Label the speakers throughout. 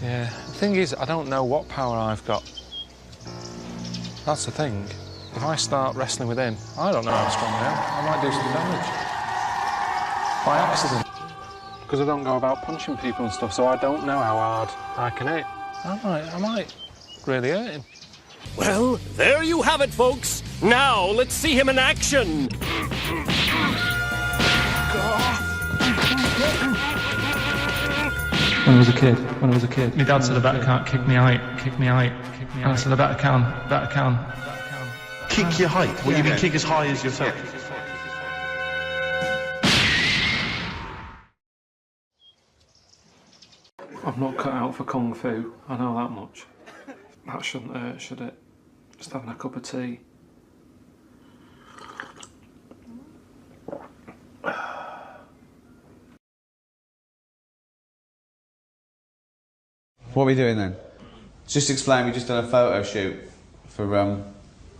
Speaker 1: Yeah, the thing is, I don't know what power I've got. That's the thing. If I start wrestling with him, I don't know how strong I am. I might do some damage. By accident. Because I don't go about punching people and stuff, so I don't know how hard I can hit. I might really hurt him.
Speaker 2: Well, there you have it, folks. Now, let's see him in action.
Speaker 1: When I was a kid, my dad said I better can't kick me height. And I said I better can.
Speaker 3: Kick your height? What, you mean kick as high as yourself?
Speaker 1: I'm not cut out for Kung Fu, I know that much. That shouldn't hurt, should it? Just having a cup of tea.
Speaker 4: What are we doing then? Just explain, we just done a photo shoot for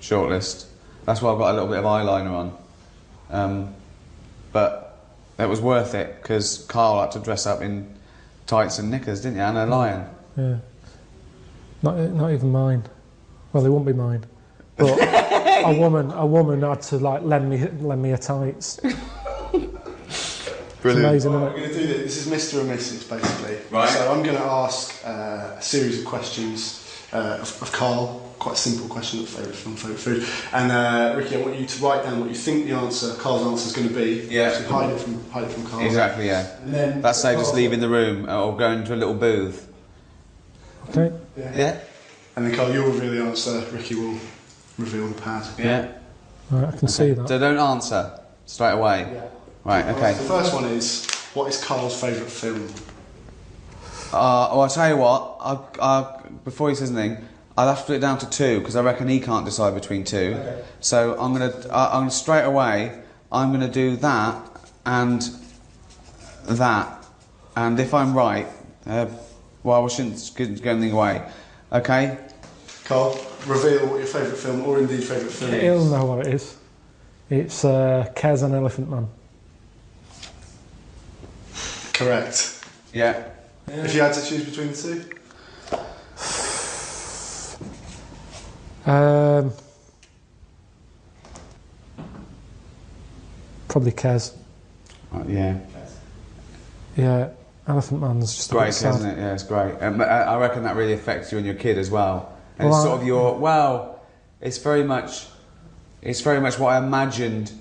Speaker 4: Shortlist. That's why I've got a little bit of eyeliner on. But it was worth it, because Karl had to dress up in tights and knickers, didn't you? And a lion.
Speaker 1: Yeah. Not even mine. Well, they wouldn't be mine. But a woman had to like lend me her tights.
Speaker 5: Brilliant.
Speaker 1: Amazing,
Speaker 5: Right, we're going to do this. This is Mr. and Mrs. basically.
Speaker 4: Right.
Speaker 5: So I'm going to ask a series of questions of Karl. Quite a simple question of favourite film, favourite food. And Ricky, I want you to write down what you think the answer, Karl's answer, is going to be.
Speaker 4: Yeah.
Speaker 5: So hide it from Karl.
Speaker 4: Exactly, yeah.
Speaker 5: And then
Speaker 4: That's safe, just leaving the room or going to a little booth.
Speaker 1: Okay.
Speaker 4: Yeah.
Speaker 5: And then Karl, you'll reveal the answer. Ricky will reveal the pad.
Speaker 4: Yeah.
Speaker 1: Right, I can see that.
Speaker 4: So don't answer straight away.
Speaker 5: Yeah.
Speaker 4: Right, okay.
Speaker 5: So the first one is, what is Karl's favourite film?
Speaker 4: Well, I'll tell you what, before he says anything, I'll have to put it down to 2, because I reckon he can't decide between 2.
Speaker 5: Okay.
Speaker 4: So I'm gonna straight away, I'm gonna do that, and if I'm right, well, I shouldn't give anything away, okay?
Speaker 5: Karl, reveal what your favourite film, or indeed favourite film is.
Speaker 1: He'll know what it is. It's Kez and Elephant Man.
Speaker 5: Correct.
Speaker 4: Yeah.
Speaker 5: If you had to choose between the two?
Speaker 1: Probably Kez.
Speaker 4: Yeah.
Speaker 1: Yeah, Elephant Man's just
Speaker 4: Great,
Speaker 1: a bit sad.
Speaker 4: isn't it? Yeah, it's great. I reckon that really affects you and your kid as well. And
Speaker 1: Well,
Speaker 4: it's sort of your, it's very much what I imagined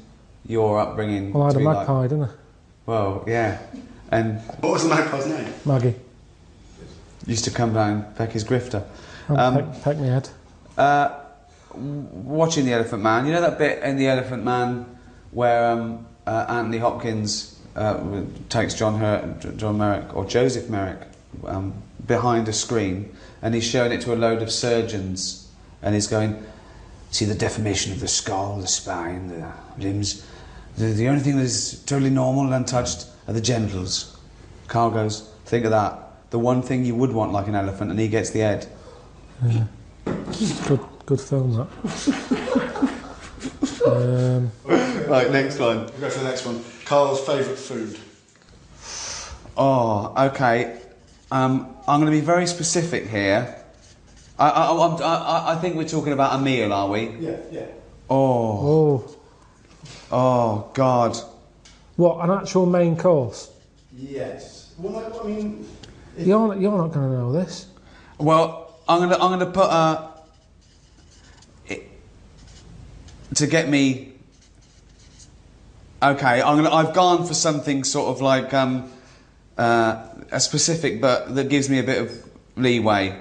Speaker 4: your upbringing
Speaker 1: Well, I had
Speaker 4: to
Speaker 1: a
Speaker 4: be
Speaker 1: magpie,
Speaker 4: like.
Speaker 1: didn't I?
Speaker 4: Well, yeah. And
Speaker 5: What was the magpie's name?
Speaker 1: Maggie.
Speaker 4: used to come down and peck his grifter.
Speaker 1: Peck me head.
Speaker 4: Watching The Elephant Man, you know that bit in The Elephant Man where Anthony Hopkins takes John Merrick, or Joseph Merrick, behind a screen, and he's showing it to a load of surgeons, and he's going, see the deformation of the skull, the spine, the limbs. The only thing that is totally normal and untouched are the genitals. Karl goes, think of that. The one thing you would want like an elephant, and he gets the head.
Speaker 1: Yeah. Good film, that.
Speaker 4: Right, next one.
Speaker 5: We'll go for the next one. Karl's favourite food.
Speaker 4: Oh, okay. I'm going to be very specific here. I think we're talking about a meal, are we?
Speaker 5: Yeah.
Speaker 4: Oh, God.
Speaker 1: What, an actual main course?
Speaker 5: Yes. Well, I mean...
Speaker 1: You're not going to know this.
Speaker 4: Well, I'm going to put to get me. Okay, I've gone for something sort of like a specific, but that gives me a bit of leeway.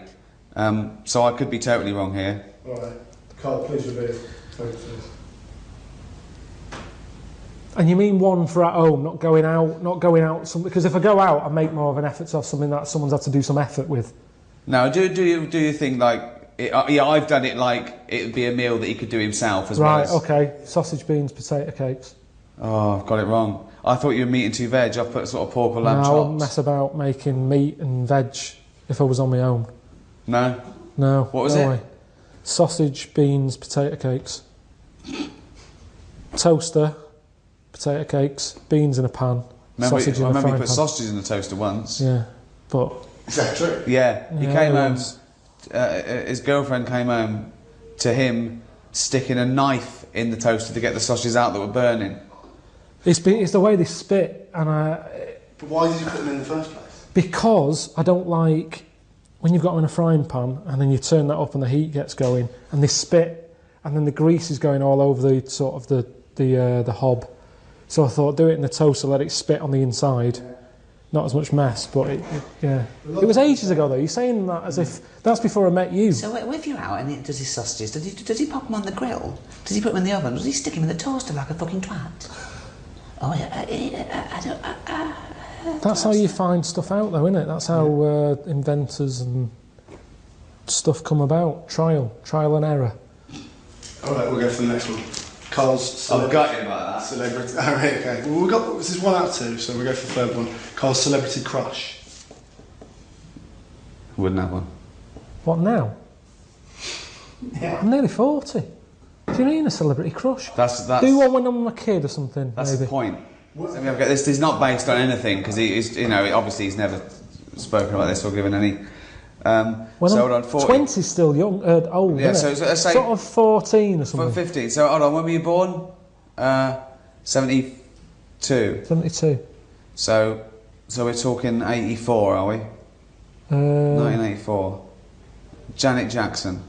Speaker 4: So I could be totally wrong here.
Speaker 5: All right. Karl, please reveal favourite food.
Speaker 1: And you mean one for at home, not going out, because if I go out, I make more of an effort to have something that someone's had to do some effort with.
Speaker 4: No, do you think like yeah, I've done it like it would be a meal that he could do himself as well.
Speaker 1: Right,
Speaker 4: as...
Speaker 1: okay. Sausage, beans, potato cakes.
Speaker 4: Oh, I've got it wrong. I thought you were meat and 2 veg. I've put sort of pork or lamb chops.
Speaker 1: I wouldn't mess about making meat and veg if I was on my own.
Speaker 4: No?
Speaker 1: No.
Speaker 4: What was
Speaker 1: no
Speaker 4: it?
Speaker 1: way. Sausage, beans, potato cakes. Toaster, potato cakes, beans in a pan, sausage in a frying
Speaker 4: I remember you
Speaker 1: pan.
Speaker 4: put sausages in the toaster once.
Speaker 1: Yeah, but
Speaker 5: Is that true?
Speaker 4: Yeah, he
Speaker 1: Yeah,
Speaker 4: came
Speaker 1: it
Speaker 4: home.
Speaker 1: was.
Speaker 4: His girlfriend came home to him sticking a knife in the toaster to get the sausages out that were burning.
Speaker 1: It's the way they spit, and
Speaker 5: But why did you put them in the first place?
Speaker 1: because I don't like when you've got them in a frying pan and then you turn that up and the heat gets going and they spit and then the grease is going all over the sort of the hob. So I thought, do it in the toaster, let it spit on the inside. Not as much mess, but yeah. It was ages ago though. You're saying that as if that's before I met you.
Speaker 6: So if you're out and he does his sausages, does he pop them on the grill? Does he put them in the oven? Does he stick them in the toaster like a fucking twat? Oh, I don't...
Speaker 1: That's how you find stuff out though, isn't it? That's how inventors and stuff come about. Trial and error.
Speaker 5: Alright, we'll go for the next one. Carl's
Speaker 4: I've got him like that.
Speaker 5: celebrity. Alright, okay. Well, this is 1 out of 2, so we'll go for the third one. Carl's celebrity crush.
Speaker 4: Wouldn't have one.
Speaker 1: What now?
Speaker 5: Yeah.
Speaker 1: I'm nearly 40. Do you mean a celebrity crush?
Speaker 4: That's
Speaker 1: Do one when I'm a kid or something,
Speaker 4: That's
Speaker 1: maybe.
Speaker 4: the point. I mean, this is not based on anything because obviously he's never spoken about this or given any.
Speaker 1: When
Speaker 4: so
Speaker 1: I'm
Speaker 4: hold on, 40.
Speaker 1: 20's still young, old,
Speaker 4: Yeah,
Speaker 1: isn't
Speaker 4: so
Speaker 1: it?
Speaker 4: let's say
Speaker 1: sort of 14 or something.
Speaker 4: 15. So hold on, when were you born? 72.
Speaker 1: 72.
Speaker 4: So we're talking 84, are we? 1984. Janet Jackson.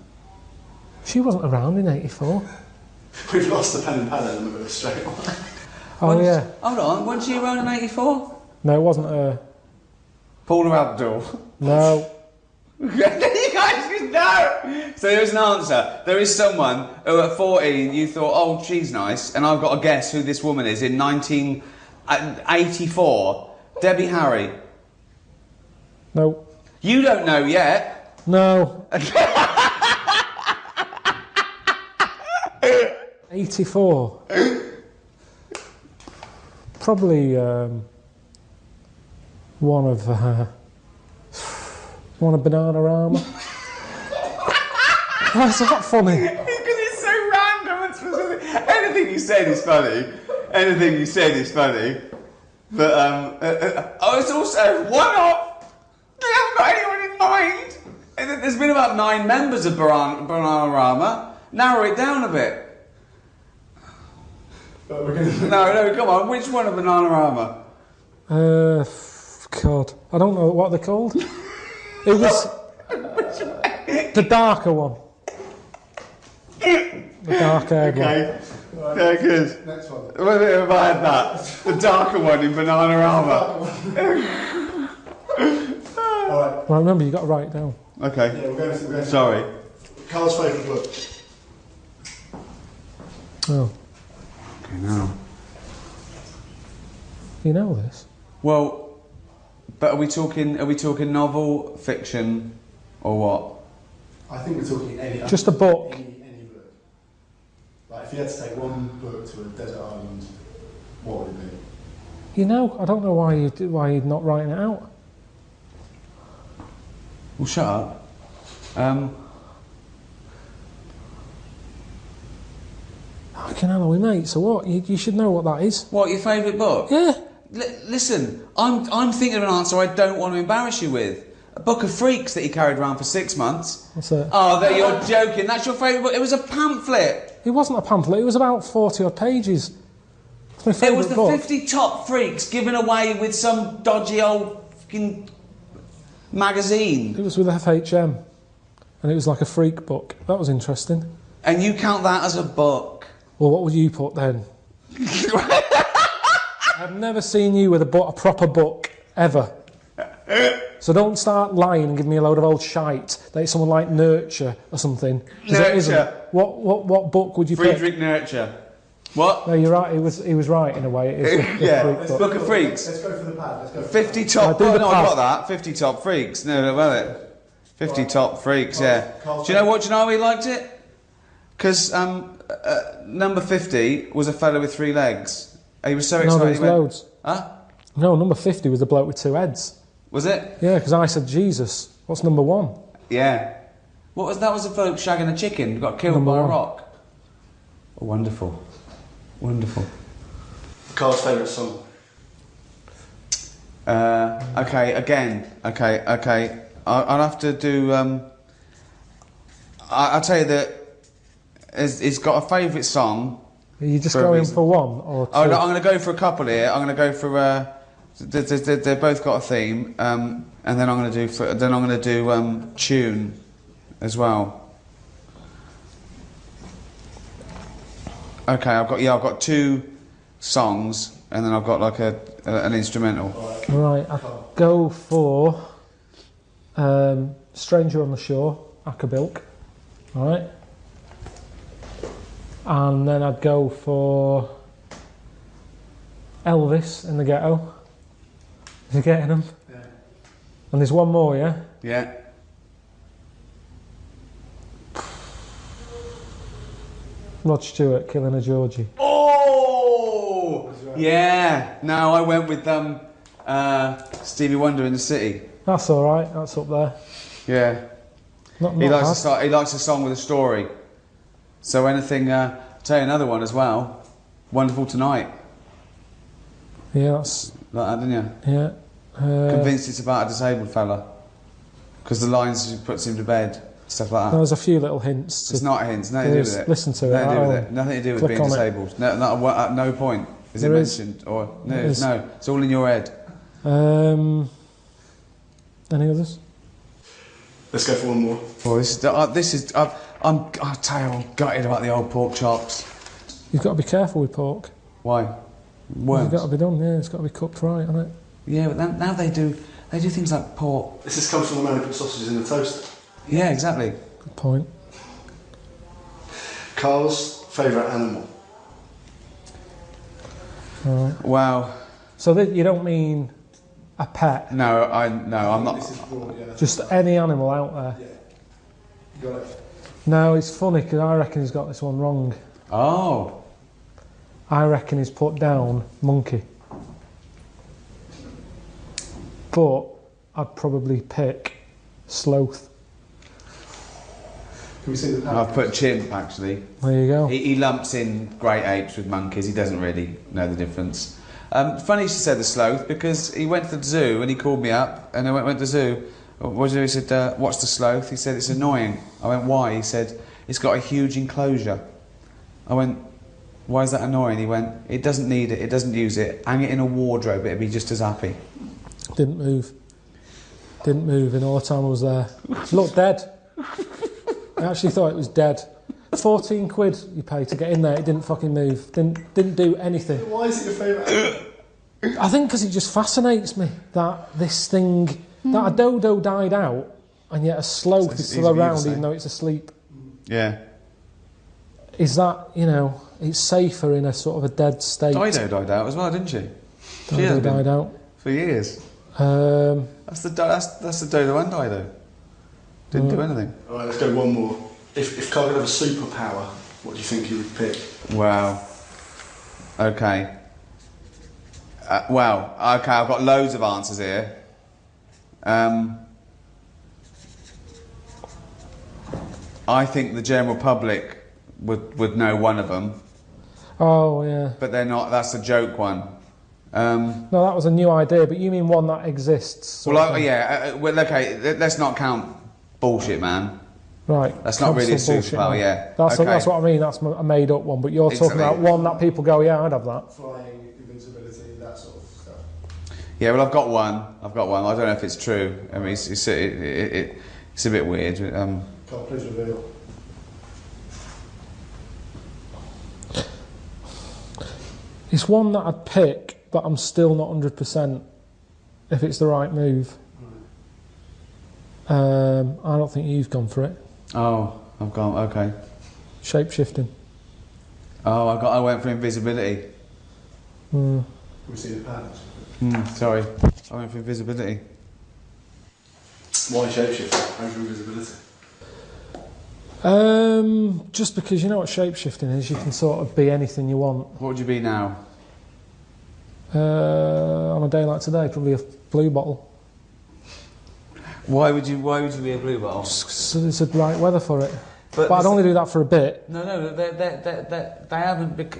Speaker 1: She wasn't around in 84.
Speaker 5: We've lost the pen and pad element of it straight away.
Speaker 1: Oh yeah.
Speaker 4: Hold on, wasn't she around in 84?
Speaker 1: No, it wasn't her.
Speaker 4: Paula Abdul.
Speaker 1: No.
Speaker 4: You guys know. So there's an answer. There is someone who at 14 you thought, oh, she's nice, and I've got to guess who this woman is in 1984. Debbie Harry.
Speaker 1: No.
Speaker 4: You don't know yet.
Speaker 1: No. 84. Probably one of Bananarama. Why is that funny?
Speaker 4: Because it's so random and specific. Anything you said is funny. Anything you said is funny. But it's also one off. They haven't got anyone in mind. And there's been about 9 members of Bananarama. Narrow it down a bit. No, come on. Which one of Bananarama?
Speaker 1: God, I don't know what they're called. It was the darker one. The dark-haired one.
Speaker 4: Okay. Yeah, good.
Speaker 5: Next one.
Speaker 4: What if I had that? The darker one in Bananarama.
Speaker 5: Alright.
Speaker 1: Well, remember, you got to write it down.
Speaker 4: Okay.
Speaker 5: Yeah, we're going to
Speaker 4: Sorry.
Speaker 5: Carl's favourite book.
Speaker 1: Oh,
Speaker 4: Okay, now.
Speaker 1: you know this?
Speaker 4: Well, but are we talking novel, fiction, or what?
Speaker 5: I think we're talking any.
Speaker 1: Just a book.
Speaker 5: Any book. Like, if you had to take one book to a desert island, what would it be?
Speaker 1: You know, I don't know why you're not writing it out.
Speaker 4: Well, shut up.
Speaker 1: Fucking hell, are we mates or what? You should know what that is.
Speaker 4: What, your favourite book?
Speaker 1: Yeah.
Speaker 4: Listen, I'm thinking of an answer I don't want to embarrass you with. A book of freaks that he carried around for 6 months.
Speaker 1: What's that?
Speaker 4: Oh, that you're joking. That's your favourite book. It was a pamphlet.
Speaker 1: It wasn't a pamphlet. It was about 40 odd pages. It's my
Speaker 4: It
Speaker 1: favourite
Speaker 4: was the
Speaker 1: book.
Speaker 4: 50 top freaks given away with some dodgy old fucking magazine.
Speaker 1: It was with FHM, and it was like a freak book. That was interesting.
Speaker 4: And you count that as a book?
Speaker 1: Well, what would you put then? I've never seen you with a proper book, ever. So don't start lying and give me a load of old shite that it's someone like Nurture or something. 'Cause it isn't.
Speaker 4: Nurture.
Speaker 1: What book would you pick?
Speaker 4: Friedrich Nurture. What?
Speaker 1: No, you're right. He was right in a way. It is a
Speaker 4: Yeah,
Speaker 1: freak book.
Speaker 4: Book of Freaks.
Speaker 5: Let's go for the pad. Let's go for
Speaker 4: 50
Speaker 5: the
Speaker 4: top.
Speaker 1: do
Speaker 4: Oh,
Speaker 1: the
Speaker 4: no, I
Speaker 1: pad.
Speaker 4: got that. 50 top freaks. No, about it. 50 top freaks. Yeah.
Speaker 5: Carl-
Speaker 4: Do you know what? Do you know how he liked it? Because number 50 was a fellow with 3 legs. He was so
Speaker 1: No,
Speaker 4: excited.
Speaker 1: there was
Speaker 4: he went,
Speaker 1: loads.
Speaker 4: Huh?
Speaker 1: No, number 50 was the bloke with 2 heads.
Speaker 4: Was it?
Speaker 1: Yeah, because I said Jesus. What's number 1?
Speaker 4: Yeah. What was that? Was a bloke shagging a chicken who got killed
Speaker 1: Number
Speaker 4: by a
Speaker 1: 1.
Speaker 4: rock. Oh, wonderful. Wonderful.
Speaker 5: Carl's favourite song.
Speaker 4: Okay, again. Okay. I'll have to do. I'll tell you that he's got a favourite song.
Speaker 7: Are you just going for one or two?
Speaker 4: Oh, no, I'm going to go for a couple here. I'm going to go for. They've both got a theme, and then I'm going to do tune as well. Okay, I've got 2 songs, and then I've got like an instrumental.
Speaker 7: Right, I'll go for Stranger on the Shore, Akabilk. Alright. And then I'd go for Elvis in the Ghetto. Is he getting them? Yeah. And there's one more, yeah?
Speaker 4: Yeah.
Speaker 7: Rod Stewart, Killing a Georgie.
Speaker 4: Oh! Yeah. No, I went with Stevie Wonder in the City.
Speaker 7: That's alright, that's up there.
Speaker 4: Yeah. He likes a song with a story. So anything, I'll tell you another one as well. Wonderful Tonight.
Speaker 7: Yeah, that's...
Speaker 4: Like that, didn't you?
Speaker 7: Yeah.
Speaker 4: Convinced it's about a disabled fella. Because the lines puts him to bed, stuff like that.
Speaker 7: There's a few little hints.
Speaker 4: It's not hints, nothing to do with it.
Speaker 7: Listen to
Speaker 4: nothing
Speaker 7: it.
Speaker 4: To do with it. Nothing to do with being disabled. No, at no point is it mentioned. Or no, it's all in your head.
Speaker 7: Any others?
Speaker 5: Let's go for one more.
Speaker 4: Oh, I'll tell you, I'm gutted about the old pork chops.
Speaker 7: You've got to be careful with pork.
Speaker 4: Why? Worms.
Speaker 7: It's got to be done, yeah. It's got to be cooked right, hasn't it?
Speaker 4: Yeah, but now they do things like pork.
Speaker 5: This just comes from the man who put sausages in the toaster.
Speaker 4: Yeah, exactly.
Speaker 7: Good point.
Speaker 5: Karl's favourite animal.
Speaker 7: Right.
Speaker 4: Wow.
Speaker 7: So you don't mean a pet?
Speaker 4: No, I'm not.
Speaker 5: This is broad, yeah.
Speaker 7: Just any animal out there?
Speaker 5: Yeah. You got it.
Speaker 7: No, it's funny because I reckon he's got this one wrong.
Speaker 4: Oh.
Speaker 7: I reckon he's put down monkey. But I'd probably pick sloth.
Speaker 5: Can we see the
Speaker 4: I've put chimp, actually.
Speaker 7: There you go.
Speaker 4: He lumps in great apes with monkeys. He doesn't really know the difference. Funny she said the sloth, because he went to the zoo and he called me up and I went to the zoo. What did he do? He said, what's the sloth? He said, it's annoying. I went, why? He said, it's got a huge enclosure. I went, why is that annoying? He went, it doesn't need it, it doesn't use it. Hang it in a wardrobe, it'd be just as happy.
Speaker 7: Didn't move in all the time I was there. It looked dead. I actually thought it was dead. 14 quid you pay to get in there, it didn't fucking move. Didn't do anything.
Speaker 5: Why is it your favourite animal?
Speaker 7: I think because it just fascinates me that this thing, that a dodo died out and yet a sloth is still around even though it's asleep.
Speaker 4: Yeah.
Speaker 7: Is that, it's safer in a sort of a dead state.
Speaker 4: Dido died out as well, didn't she?
Speaker 7: Dido died out.
Speaker 4: For years. That's the dodo and Dido. Didn't do anything.
Speaker 5: Alright, let's go one more. If Karl could have a superpower, what do you think he would pick?
Speaker 4: Wow. Okay. Okay, I've got loads of answers here. I think the general public would know one of them.
Speaker 7: Oh, yeah.
Speaker 4: But they're not, that's a joke one.
Speaker 7: No, that was a new idea, but you mean one that exists?
Speaker 4: Okay, let's not count bullshit, man.
Speaker 7: Right.
Speaker 4: That's not really a superpower, yeah.
Speaker 7: That's what I mean, that's a made up one, but you're talking about one that people go, yeah, I'd have that.
Speaker 5: Flying, invincibility, that sort of stuff.
Speaker 4: Yeah, well, I've got one. I don't know if it's true. I mean, it's a bit weird.
Speaker 5: Karl, please reveal.
Speaker 7: It's one that I'd pick, but I'm still not 100% if it's the right move. I don't think you've gone for it.
Speaker 4: Oh, I've gone, okay.
Speaker 7: Shape-shifting.
Speaker 4: Oh, I went for invisibility.
Speaker 5: Can we see the patterns?
Speaker 4: Sorry, I went for invisibility.
Speaker 5: Why shapeshifting over invisibility?
Speaker 7: Just because you know what shape-shifting is, you can sort of be anything you want.
Speaker 4: What would you be now?
Speaker 7: On a day like today, probably a blue bottle.
Speaker 4: Why would you be a blue bottle?
Speaker 7: Just so there's the right weather for it. But I'd only do that for a bit.
Speaker 4: No, they haven't.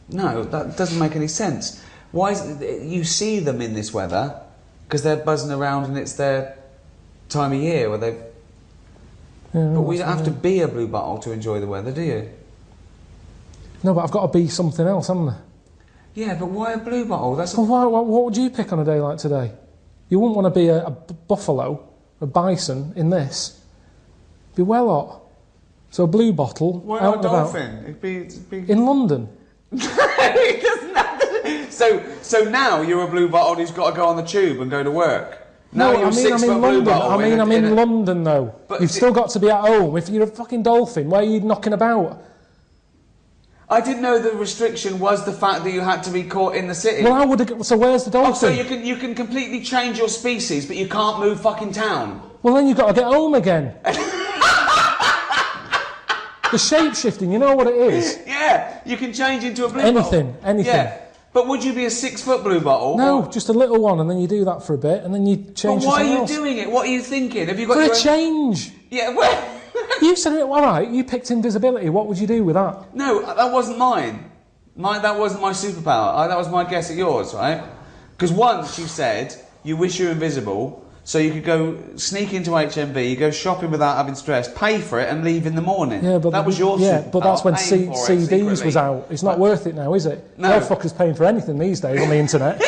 Speaker 4: No, that doesn't make any sense. Why is it, you see them in this weather, because they're buzzing around and it's their time of year where they've...
Speaker 7: Yeah,
Speaker 4: but we don't have to be a blue bottle to enjoy the weather, do you?
Speaker 7: No, but I've got to be something else, haven't I?
Speaker 4: Yeah, but why a blue bottle?
Speaker 7: Well, what would you pick on a day like today? You wouldn't want to be a buffalo, a bison in this. Be well hot. So a blue bottle.
Speaker 4: Why
Speaker 7: out
Speaker 4: not a
Speaker 7: and
Speaker 4: dolphin?
Speaker 7: About.
Speaker 4: It'd be...
Speaker 7: In London.
Speaker 4: It doesn't have to... So now you're a blue bottle who's got to go on the tube and go to work. Now
Speaker 7: No,
Speaker 4: you're
Speaker 7: I'm in London. I'm in London though.
Speaker 4: But
Speaker 7: You've still got to be at home. If you're a fucking dolphin, where are you knocking about?
Speaker 4: I didn't know the restriction was the fact that you had to be caught in the city.
Speaker 7: Well, I would have. So where's the dolphin?
Speaker 4: Oh, so you can completely change your species, but you can't move fucking town.
Speaker 7: Well, then you've got to get home again. The shape-shifting, you know what it is?
Speaker 4: Yeah, you can change into a blue bottle.
Speaker 7: Anything.
Speaker 4: Yeah. But would you be a 6-foot blue bottle?
Speaker 7: No,
Speaker 4: or...
Speaker 7: just a little one, and then you do that for a bit, and then you change.
Speaker 4: But why are you
Speaker 7: else.
Speaker 4: doing it? What are you thinking? Have you got
Speaker 7: For
Speaker 4: your
Speaker 7: a
Speaker 4: own...
Speaker 7: change?
Speaker 4: Yeah, well...
Speaker 7: You said it all right. You picked invisibility. What would you do with that?
Speaker 4: No, that wasn't mine. That wasn't my superpower. That was my guess at yours, right? Because once you said you wish you were invisible, so you could go sneak into HMV, go shopping without having stress, pay for it, and leave in the morning.
Speaker 7: Yeah, but
Speaker 4: that was your superpower.
Speaker 7: Yeah, but that's when CDs was
Speaker 4: out.
Speaker 7: out. It's not worth it now, is it?
Speaker 4: No.
Speaker 7: No fucker's paying for anything these days on the internet.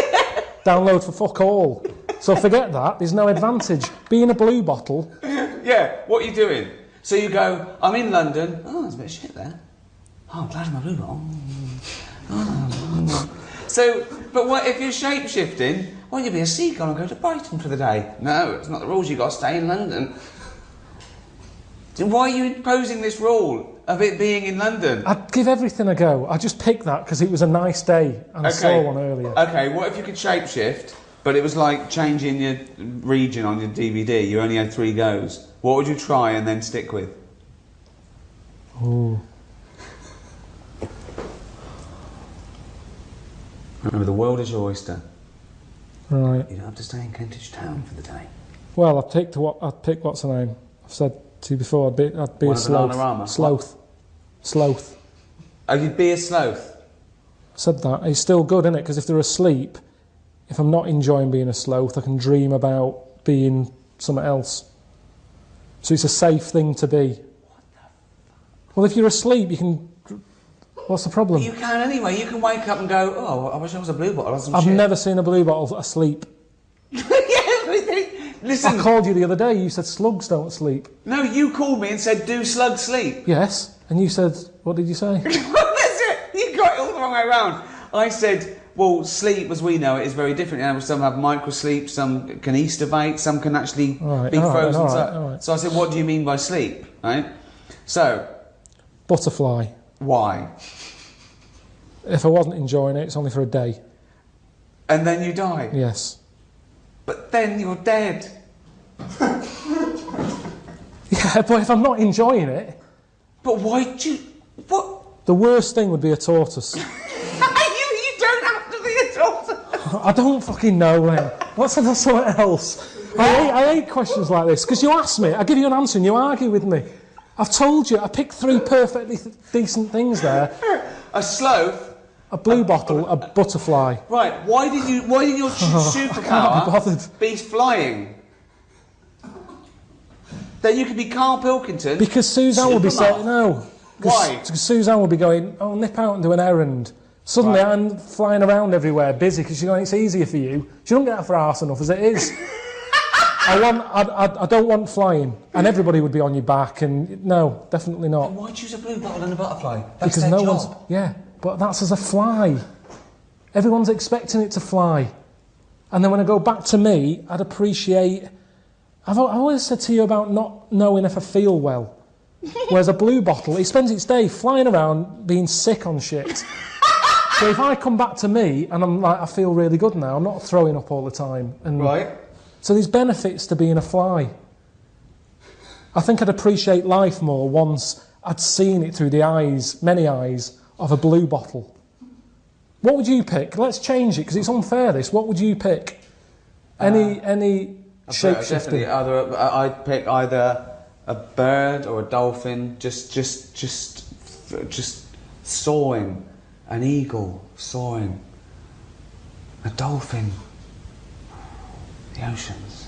Speaker 7: Download for fuck all. So forget that. There's no advantage. Being a blue bottle.
Speaker 4: Yeah, what are you doing? So you go, I'm in London. Oh, there's a bit of shit there. Oh, I'm glad I'm a blue bottle. So, but what if you're shape-shifting? Why don't you be a seagull and go to Brighton for the day? No, it's not the rules. You've got to stay in London. Why are you imposing this rule of it being in London?
Speaker 7: I'd give everything a go. I just picked that because it was a nice day and I saw one earlier.
Speaker 4: Okay, what if you could shape-shift, but it was like changing your region on your DVD? You only had 3 goes. What would you try and then stick with?
Speaker 7: Ooh.
Speaker 4: Remember, the world is your oyster.
Speaker 7: Right.
Speaker 4: You don't have to stay in Kentish Town for the day.
Speaker 7: Well, I'd pick what's her name? I've said to you before, I'd be a sloth. Sloth.
Speaker 4: Oh, you'd be a sloth?
Speaker 7: I said that. It's still good, isn't it? Because if they're asleep, if I'm not enjoying being a sloth, I can dream about being something else. So it's a safe thing to be. Well, if you're asleep, you can... What's the problem?
Speaker 4: You can anyway. You can wake up and go, oh, I wish I was a blue bottle.
Speaker 7: I've never seen a blue bottle asleep.
Speaker 4: Listen.
Speaker 7: I called you the other day, you said slugs don't sleep.
Speaker 4: No, you called me and said, do slugs sleep?
Speaker 7: Yes, and you said, what did you say?
Speaker 4: That's it. You got it all the wrong way around. I said, well, sleep, as we know it, is very different. You know, some have microsleep, some can estivate, some can actually be frozen.
Speaker 7: All right.
Speaker 4: So I said, what do you mean by sleep? Right? So...
Speaker 7: Butterfly.
Speaker 4: Why?
Speaker 7: If I wasn't enjoying it, it's only for a day.
Speaker 4: And then you die?
Speaker 7: Yes.
Speaker 4: But then you're dead.
Speaker 7: Yeah, but if I'm not enjoying it...
Speaker 4: But why'd you... What?
Speaker 7: The worst thing would be a tortoise.
Speaker 4: You don't have to be a tortoise.
Speaker 7: I don't fucking know, then. What's something else? I hate questions like this, because you ask me, I give you an answer and you argue with me. I've told you, I picked 3 perfectly decent things there.
Speaker 4: A sloth,
Speaker 7: a blue bottle, a butterfly.
Speaker 4: Right, why did your superpower be flying? Then you could be Karl Pilkington.
Speaker 7: Because Suzanne would be saying, no.
Speaker 4: Why?
Speaker 7: Because Suzanne would be going, oh, nip out and do an errand. Suddenly I'm flying around everywhere, busy, because she's going, it's easier for you. She don't get out for arse enough as it is. I don't want flying, and everybody would be on your back, and no, definitely not.
Speaker 4: Then why choose a blue bottle and a butterfly?
Speaker 7: That's because no one's... Yeah, but that's as a fly. Everyone's expecting it to fly. And then when I go back to me, I'd appreciate... I've always said to you about not knowing if I feel well. Whereas a blue bottle, it spends its day flying around being sick on shit. So if I come back to me, and I'm like, I feel really good now, I'm not throwing up all the time. And
Speaker 4: right.
Speaker 7: So there's benefits to being a fly. I think I'd appreciate life more once I'd seen it through the eyes, many eyes, of a blue bottle. What would you pick? Let's change it, because it's unfair, this. What would you pick? Any shape-shifting?
Speaker 4: I'd pick either a bird or a dolphin, just soaring. An eagle soaring. A dolphin. The oceans.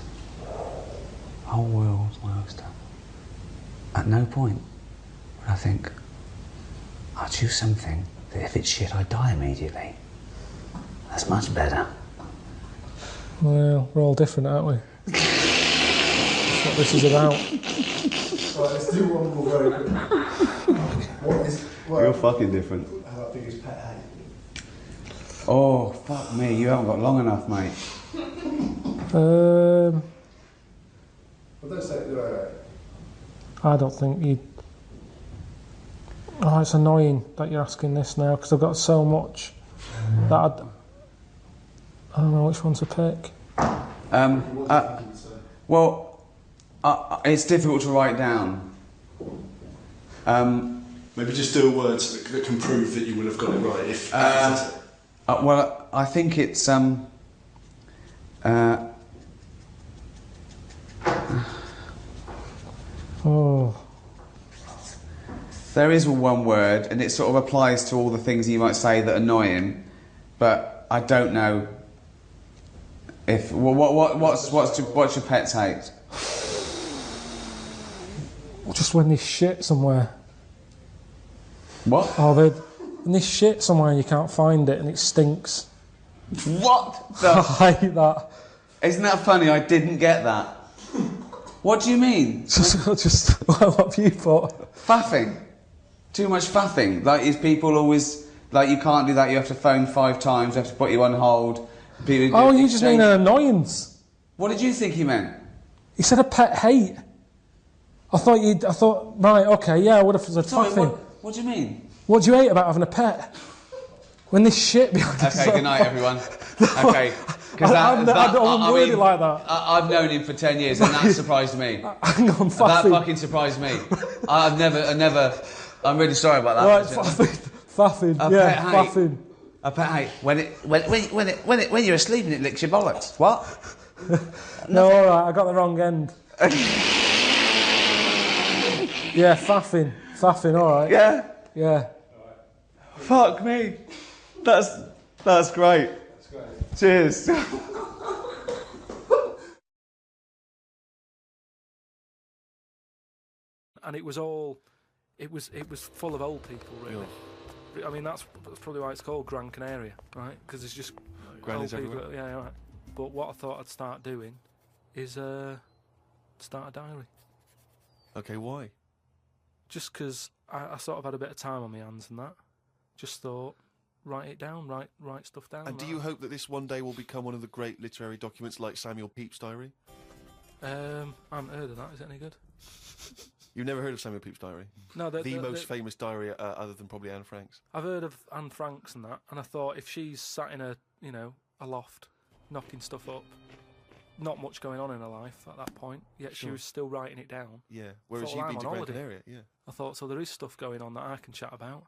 Speaker 4: Whole world's my oyster. At no point would I think, I'll choose something that if it's shit, I die immediately. That's much better.
Speaker 7: Well, we're all different, aren't we? That's what this is about.
Speaker 5: Right, let's do one more very quick.
Speaker 4: You're fucking different.
Speaker 5: How big is pet hate?
Speaker 4: Oh, fuck me, you haven't got long enough, mate.
Speaker 5: Well, don't say it, right.
Speaker 7: I don't think you. Oh, it's annoying that you're asking this now because I've got so much that I don't know which one to pick.
Speaker 4: It's difficult to write down.
Speaker 5: Maybe just do a word that can prove that you will have got it right. If
Speaker 4: Well, I think it's
Speaker 7: Oh,
Speaker 4: there is one word, and it sort of applies to all the things you might say that annoy him, but I don't know if what's your pet's hate?
Speaker 7: just when they shit somewhere.
Speaker 4: What?
Speaker 7: Oh, when they shit somewhere and you can't find it and it stinks.
Speaker 4: What?
Speaker 7: I hate that.
Speaker 4: Isn't that funny? I didn't get that. What do you mean?
Speaker 7: Just what have you put?
Speaker 4: Faffing. Too much faffing. Like, is people always like, you can't do that? You have to phone 5 times. You have to put you on hold. People
Speaker 7: Oh, you just mean an annoyance.
Speaker 4: What did you think he meant?
Speaker 7: He said a pet hate. I thought, right, okay, yeah, I would have said
Speaker 4: Sorry,
Speaker 7: faffing.
Speaker 4: what do you mean?
Speaker 7: What do you hate about having a pet? When this shit behind us.
Speaker 4: Okay, good night, everyone. Okay.
Speaker 7: I don't word it like that.
Speaker 4: I've known him for 10 years, and that surprised me.
Speaker 7: Hang on, faffing.
Speaker 4: That fucking surprised me. I'm really sorry about that.
Speaker 7: Right, faffing. Yeah, faffing.
Speaker 4: A pet hate. When you're asleep and it licks your bollocks. What?
Speaker 7: No, all right, I got the wrong end. Yeah, faffing, all right.
Speaker 4: Yeah.
Speaker 7: Yeah.
Speaker 4: Fuck me. That's great.
Speaker 5: That's great.
Speaker 4: Cheers.
Speaker 7: And it was full of old people, really. I mean, that's probably why it's called Gran Canaria, right? Because it's just
Speaker 3: Grannies
Speaker 7: old people.
Speaker 3: everywhere.
Speaker 7: Yeah, right. But what I thought I'd start doing is start a diary.
Speaker 3: Okay, why?
Speaker 7: Just because I sort of had a bit of time on my hands and that. Just thought, write it down, write stuff down.
Speaker 3: And do you hope that this one day will become one of the great literary documents like Samuel Pepys' diary?
Speaker 7: I haven't heard of that. Is it any good?
Speaker 3: You've never heard of Samuel Pepys' diary?
Speaker 7: No,
Speaker 3: the most famous diary other than probably Anne Frank's.
Speaker 7: I've heard of Anne Frank's and that, and I thought if she's sat in a loft, knocking stuff up, not much going on in her life at that point, yet she was still writing it down.
Speaker 3: Yeah, whereas
Speaker 7: Thought,
Speaker 3: you've
Speaker 7: well,
Speaker 3: been
Speaker 7: I'm
Speaker 3: to
Speaker 7: on
Speaker 3: Gran
Speaker 7: holiday.
Speaker 3: Canaria, yeah.
Speaker 7: I thought, so there is stuff going on that I can chat about.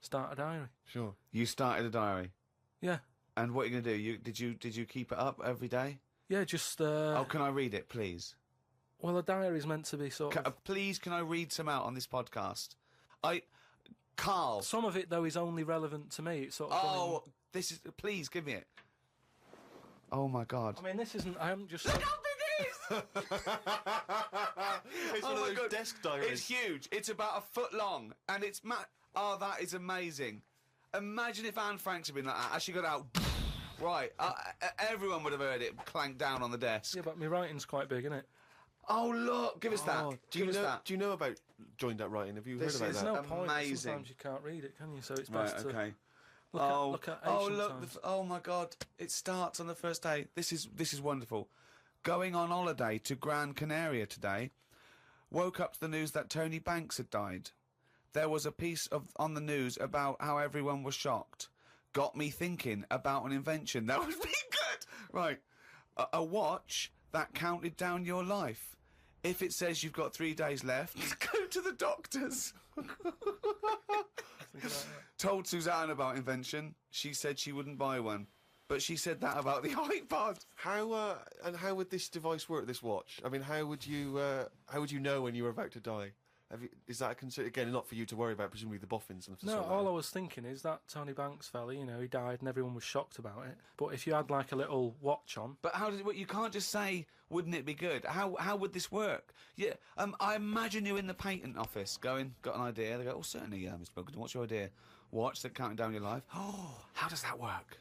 Speaker 7: Start a diary.
Speaker 3: Sure.
Speaker 4: You started a diary.
Speaker 7: Yeah.
Speaker 4: And what are you going to do? Did you keep it up every day?
Speaker 7: Yeah, just...
Speaker 4: Oh, can I read it, please?
Speaker 7: Well, a diary is meant to be sort of...
Speaker 4: Please, can I read some out on this podcast? Karl.
Speaker 7: Some of it, though, is only relevant to me. It's sort of...
Speaker 4: Oh, this is... Please, give me it. Oh, my God.
Speaker 7: I mean, this isn't... I haven't just...
Speaker 4: Look how big it is!
Speaker 3: It's one of those desk diaries.
Speaker 4: It's huge. It's about a foot long. And it's... Oh, that is amazing. Imagine if Anne Frank had been like that. As she got out... Right. Everyone would have heard it clank down on the desk.
Speaker 7: Yeah, but my writing's quite big, isn't it?
Speaker 4: Oh, look. Give us that.
Speaker 3: Do you know about joined up writing? Have you heard about
Speaker 7: There's
Speaker 3: that?
Speaker 7: no point.
Speaker 4: Amazing.
Speaker 7: Sometimes you can't read it, can you? So it's
Speaker 4: Right,
Speaker 7: best
Speaker 4: okay.
Speaker 7: to look at ancient times.
Speaker 4: Oh my God! It starts on the first day. This is wonderful. Going on holiday to Gran Canaria today. Woke up to the news that Tony Banks had died. There was a piece on the news about how everyone was shocked. Got me thinking about an invention that would be good. Right, a watch that counted down your life. If it says you've got 3 days left, go to the doctors. Told Suzanne about invention. She said she wouldn't buy one. But she said that about the iPod.
Speaker 3: How would this device work, this watch? I mean, how would you know when you were about to die? Is that a concern? Again, not for you to worry about, presumably the boffins and
Speaker 7: No, all I was thinking is that Tony Banks fella, you know, he died and everyone was shocked about it. But if you had like a little watch on...
Speaker 4: But how does it work? You can't just say, wouldn't it be good? How would this work? Yeah, I imagine you're in the patent office going, got an idea. They go, oh, certainly, Mr. Pilkington, what's your idea? Watch, they're counting down your life. Oh, how does that work?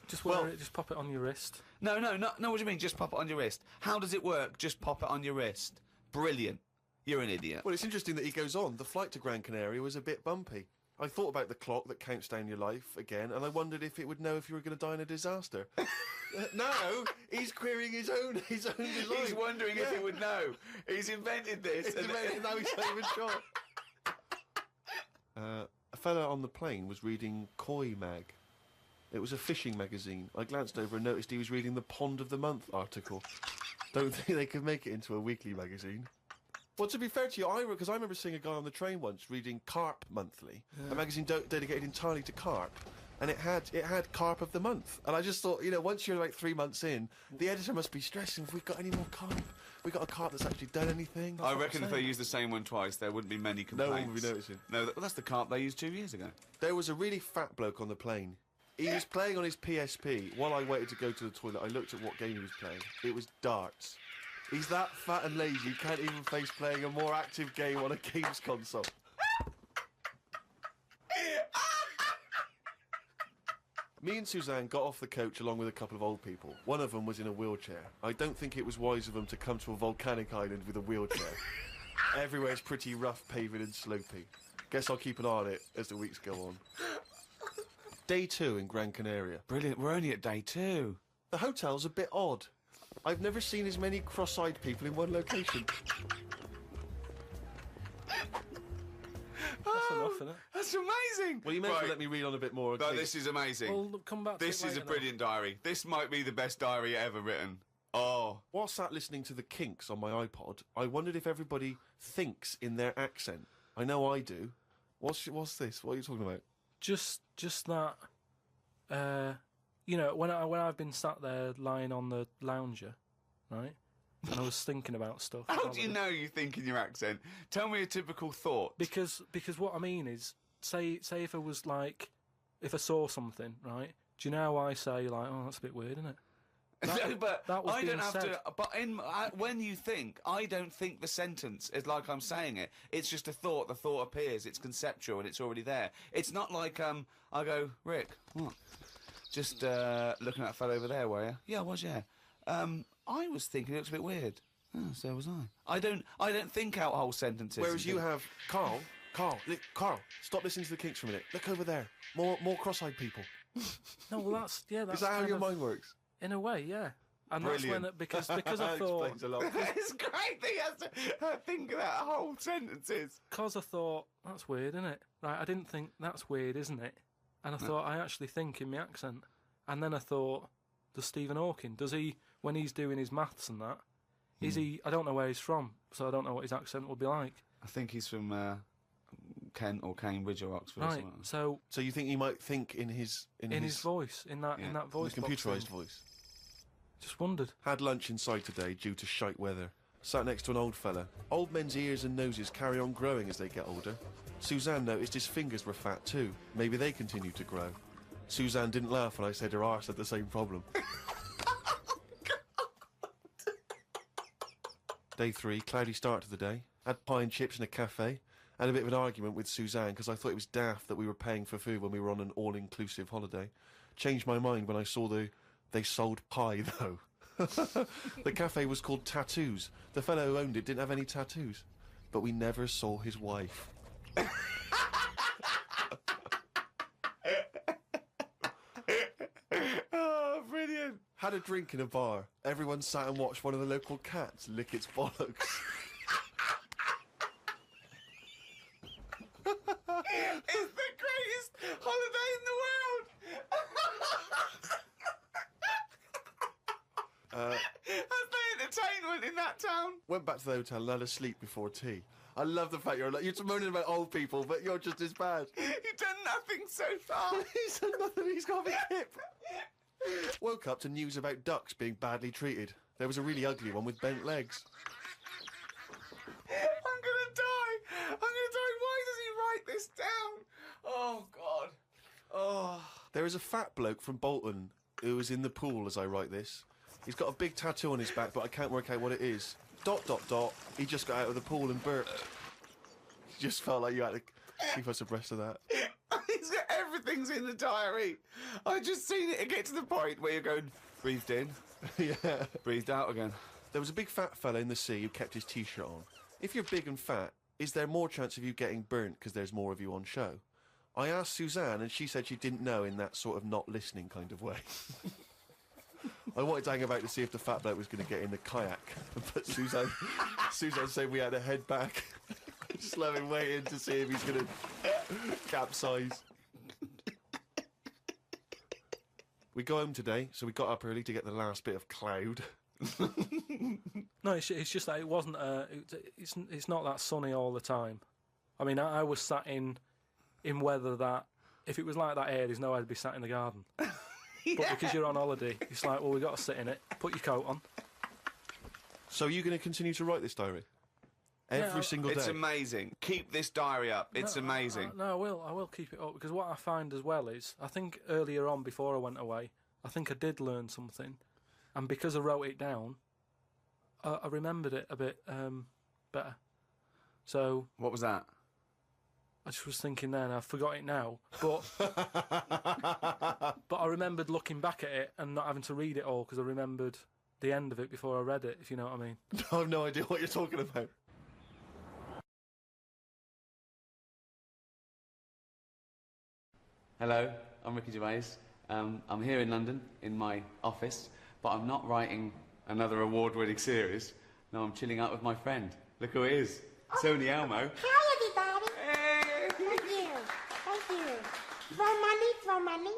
Speaker 7: Just wear it, just pop it on your wrist.
Speaker 4: No, what do you mean, just pop it on your wrist? How does it work? Just pop it on your wrist. Brilliant. You're an idiot.
Speaker 3: Well, it's interesting that he goes on. The flight to Gran Canaria was a bit bumpy. I thought about the clock that counts down your life again, and I wondered if it would know if you were going to die in a disaster. No, he's querying his own design.
Speaker 4: He's wondering if it would know. He's invented this.
Speaker 3: Now he's not even sure. A fella on the plane was reading Koi Mag. It was a fishing magazine. I glanced over and noticed he was reading the Pond of the Month article. Don't think they could make it into a weekly magazine. Well, to be fair to you, because I remember seeing a guy on the train once reading Carp Monthly, a magazine dedicated entirely to carp, and it had Carp of the Month. And I just thought, you know, once you're like 3 months in, the editor must be stressing if we've got any more carp. We got a carp that's actually done anything.
Speaker 4: I reckon if they used the same one twice, there wouldn't be many complaints.
Speaker 3: No one would be noticing.
Speaker 4: No, that's the carp they used 2 years ago.
Speaker 3: There was a really fat bloke on the plane. He was playing on his PSP. While I waited to go to the toilet, I looked at what game he was playing. It was darts. He's that fat and lazy, he can't even face playing a more active game on a games console. Me and Suzanne got off the coach along with a couple of old people. One of them was in a wheelchair. I don't think it was wise of them to come to a volcanic island with a wheelchair. Everywhere's pretty rough paving and slopey. Guess I'll keep an eye on it as the weeks go on. Day 2 in Gran Canaria.
Speaker 4: Brilliant, we're only at day 2.
Speaker 3: The hotel's a bit odd. I've never seen as many cross-eyed people in one location.
Speaker 7: That's enough, isn't it?
Speaker 4: That's amazing!
Speaker 3: Well, you may as well let me read on a bit more.
Speaker 4: No, this is amazing.
Speaker 7: We'll come back to
Speaker 4: This
Speaker 7: it
Speaker 4: is a
Speaker 7: later
Speaker 4: brilliant diary. This might be the best diary ever written. Oh.
Speaker 3: While sat listening to the Kinks on my iPod, I wondered if everybody thinks in their accent. I know I do. What's this? What are you talking about?
Speaker 7: Just that, you know, when I've been sat there lying on the lounger, right, and I was thinking about stuff.
Speaker 4: How do you know you think in your accent? Tell me a typical thought.
Speaker 7: Because what I mean is, say if I was like, if I saw something, right, do you know how I say, like, oh, that's a bit weird, isn't it?
Speaker 4: No, but
Speaker 7: that was
Speaker 4: I don't
Speaker 7: being
Speaker 4: have
Speaker 7: said.
Speaker 4: to. But when you think, I don't think the sentence is like I'm saying it. It's just a thought. The thought appears. It's conceptual and it's already there. It's not like I go, Rick, what? Just looking at that fellow over there, were you? Yeah, I was. Yeah. I was thinking it looks a bit weird. Oh, so was I. I don't think out whole sentences.
Speaker 3: Whereas you have Carl, stop listening to the Kinks for a minute. Look over there. More cross-eyed people.
Speaker 7: No, well, that's
Speaker 3: Is that how your mind works?
Speaker 7: In a way, yeah. And
Speaker 3: Brilliant.
Speaker 7: that's when because I thought
Speaker 3: explains a lot.
Speaker 4: It's great that he has to think about whole sentences.
Speaker 7: because I thought that's weird, isn't it? Right, I didn't think that's weird, isn't it? And I thought I actually think in my accent. And then I thought, does Stephen Hawking, does he, when he's doing his maths and that, is he? I don't know where he's from, so I don't know what his accent would be like.
Speaker 4: I think he's from Kent or Cambridge or Oxford. Or something.
Speaker 7: Right, so
Speaker 3: you think he might think in his
Speaker 7: voice, in that voice,
Speaker 3: the
Speaker 7: box
Speaker 3: computerised
Speaker 7: thing.
Speaker 3: voice.
Speaker 7: Just wondered.
Speaker 3: Had lunch inside today due to shite weather. Sat next to an old fella. Old men's ears and noses carry on growing as they get older. Suzanne noticed his fingers were fat too. Maybe they continue to grow. Suzanne didn't laugh when I said her arse had the same problem. Day 3, cloudy start to the day. Had pie and chips in a cafe. Had a bit of an argument with Suzanne because I thought it was daft that we were paying for food when we were on an all-inclusive holiday. Changed my mind when I saw they sold pie, though. The cafe was called Tattoos. The fellow who owned it didn't have any tattoos. But we never saw his wife.
Speaker 4: Oh, brilliant.
Speaker 3: Had a drink in a bar. Everyone sat and watched one of the local cats lick its bollocks.
Speaker 4: It's the greatest holiday in the world. That's the entertainment in that town.
Speaker 3: Went back to the hotel and had a sleep before tea. I love the fact you're moaning about old people, but you're just as bad.
Speaker 4: You've done nothing so far.
Speaker 3: He's done nothing, he's got a hip. Woke up to news about ducks being badly treated. There was a really ugly one with bent legs.
Speaker 4: I'm gonna die. I'm going to die. Why does he write this down? Oh, God. Oh.
Speaker 3: There is a fat bloke from Bolton who was in the pool as I write this. He's got a big tattoo on his back, but I can't work out what it is. ... He just got out of the pool and burped. It just felt like you had to keep us abreast of that.
Speaker 4: Everything's in the diary. I've just seen it get to the point where you're going, breathed in,
Speaker 3: Yeah.
Speaker 4: breathed out again.
Speaker 3: There was a big fat fella in the sea who kept his T-shirt on. If you're big and fat, is there more chance of you getting burnt because there's more of you on show? I asked Suzanne, and she said she didn't know in that sort of not listening kind of way. I wanted to hang about to see if the fat bloke was going to get in the kayak, but Suzanne said we had to head back. I just love him waiting to see if he's going to capsize. We go home today, so we got up early to get the last bit of cloud.
Speaker 7: No, it's just that it wasn't. It's not that sunny all the time. I mean, I was sat in weather that if it was like that here, there's no way I'd be sat in the garden.
Speaker 4: Yeah.
Speaker 7: But because you're on holiday, it's like, well, we got to sit in it. Put your coat on.
Speaker 3: So are you going to continue to write this diary? Every single day?
Speaker 4: It's amazing. Keep this diary up. It's amazing.
Speaker 7: No, I will keep it up, because what I find as well is, I think earlier on, before I went away, I think I did learn something, and because I wrote it down, I remembered it a bit better. So
Speaker 4: What was that?
Speaker 7: I just was thinking then, I forgot it now, but but I remembered looking back at it and not having to read it all, because I remembered the end of it before I read it, if you know what I mean.
Speaker 3: I have no idea what you're talking about.
Speaker 4: Hello, I'm Ricky Gervais. I'm here in London, in my office, but I'm not writing another award-winning series. No, I'm chilling out with my friend. Look who he is. It's only Elmo.
Speaker 8: Hi, everybody.
Speaker 4: Hey!
Speaker 8: Thank you. Thank you. Throw money.